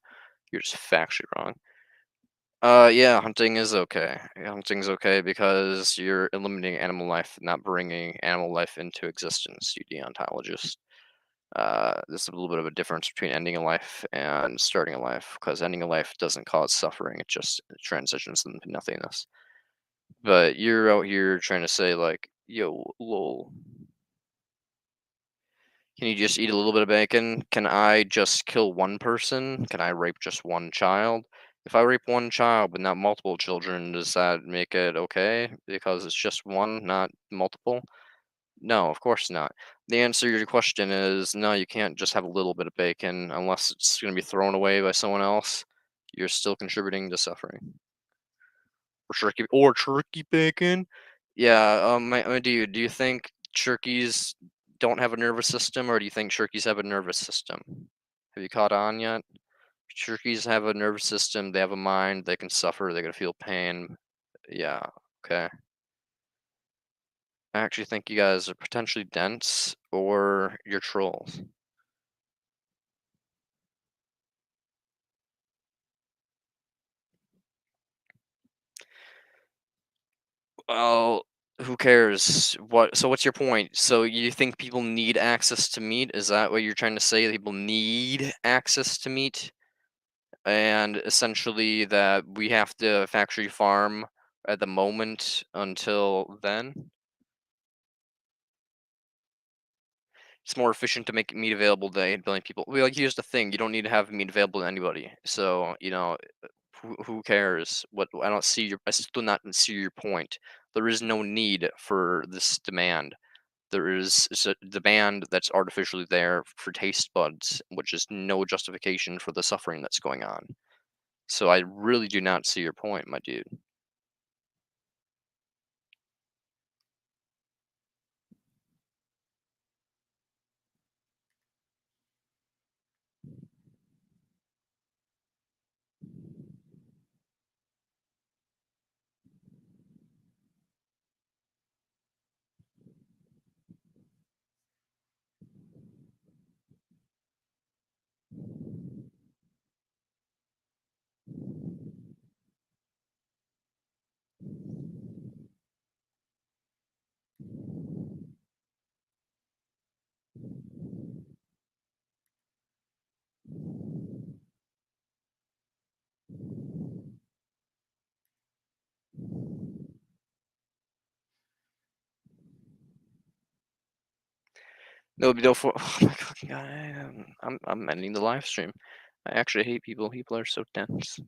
You're just factually wrong. Yeah, hunting is okay. Yeah, hunting's okay because you're eliminating animal life, not bringing animal life into existence, you deontologist. There's a little bit of a difference between ending a life and starting a life, because ending a life doesn't cause suffering, it just transitions into nothingness. But you're out here trying to say, like, yo, lol, can you just eat a little bit of bacon? Can I just kill one person? Can I rape just one child? If I rape one child but not multiple children, does that make it okay? Because it's just one, not multiple? No, of course not. The answer to your question is no, you can't just have a little bit of bacon unless it's going to be thrown away by someone else. You're still contributing to suffering. Or turkey bacon. Yeah, my dude, do you think turkeys don't have a nervous system, or do you think turkeys have a nervous system? Have you caught on yet? Turkeys have a nervous system. They have a mind. They can suffer. They can feel pain. Yeah. Okay. I actually think you guys are potentially dense, or you're trolls. Well, who cares? What's your point? So you think people need access to meat? Is that what you're trying to say? That people need access to meat? And essentially that we have to factory farm at the moment until then? It's more efficient to make meat available to 8 billion people. Well, like, here's the thing: you don't need to have meat available to anybody. So who cares? What I don't see your I still not see your point. There is no need for this demand. There is a demand that's artificially there for taste buds, which is no justification for the suffering that's going on. So I really do not see your point, my dude. No, no, for oh my fucking god, I'm ending the live stream. I actually hate people. People are so dense.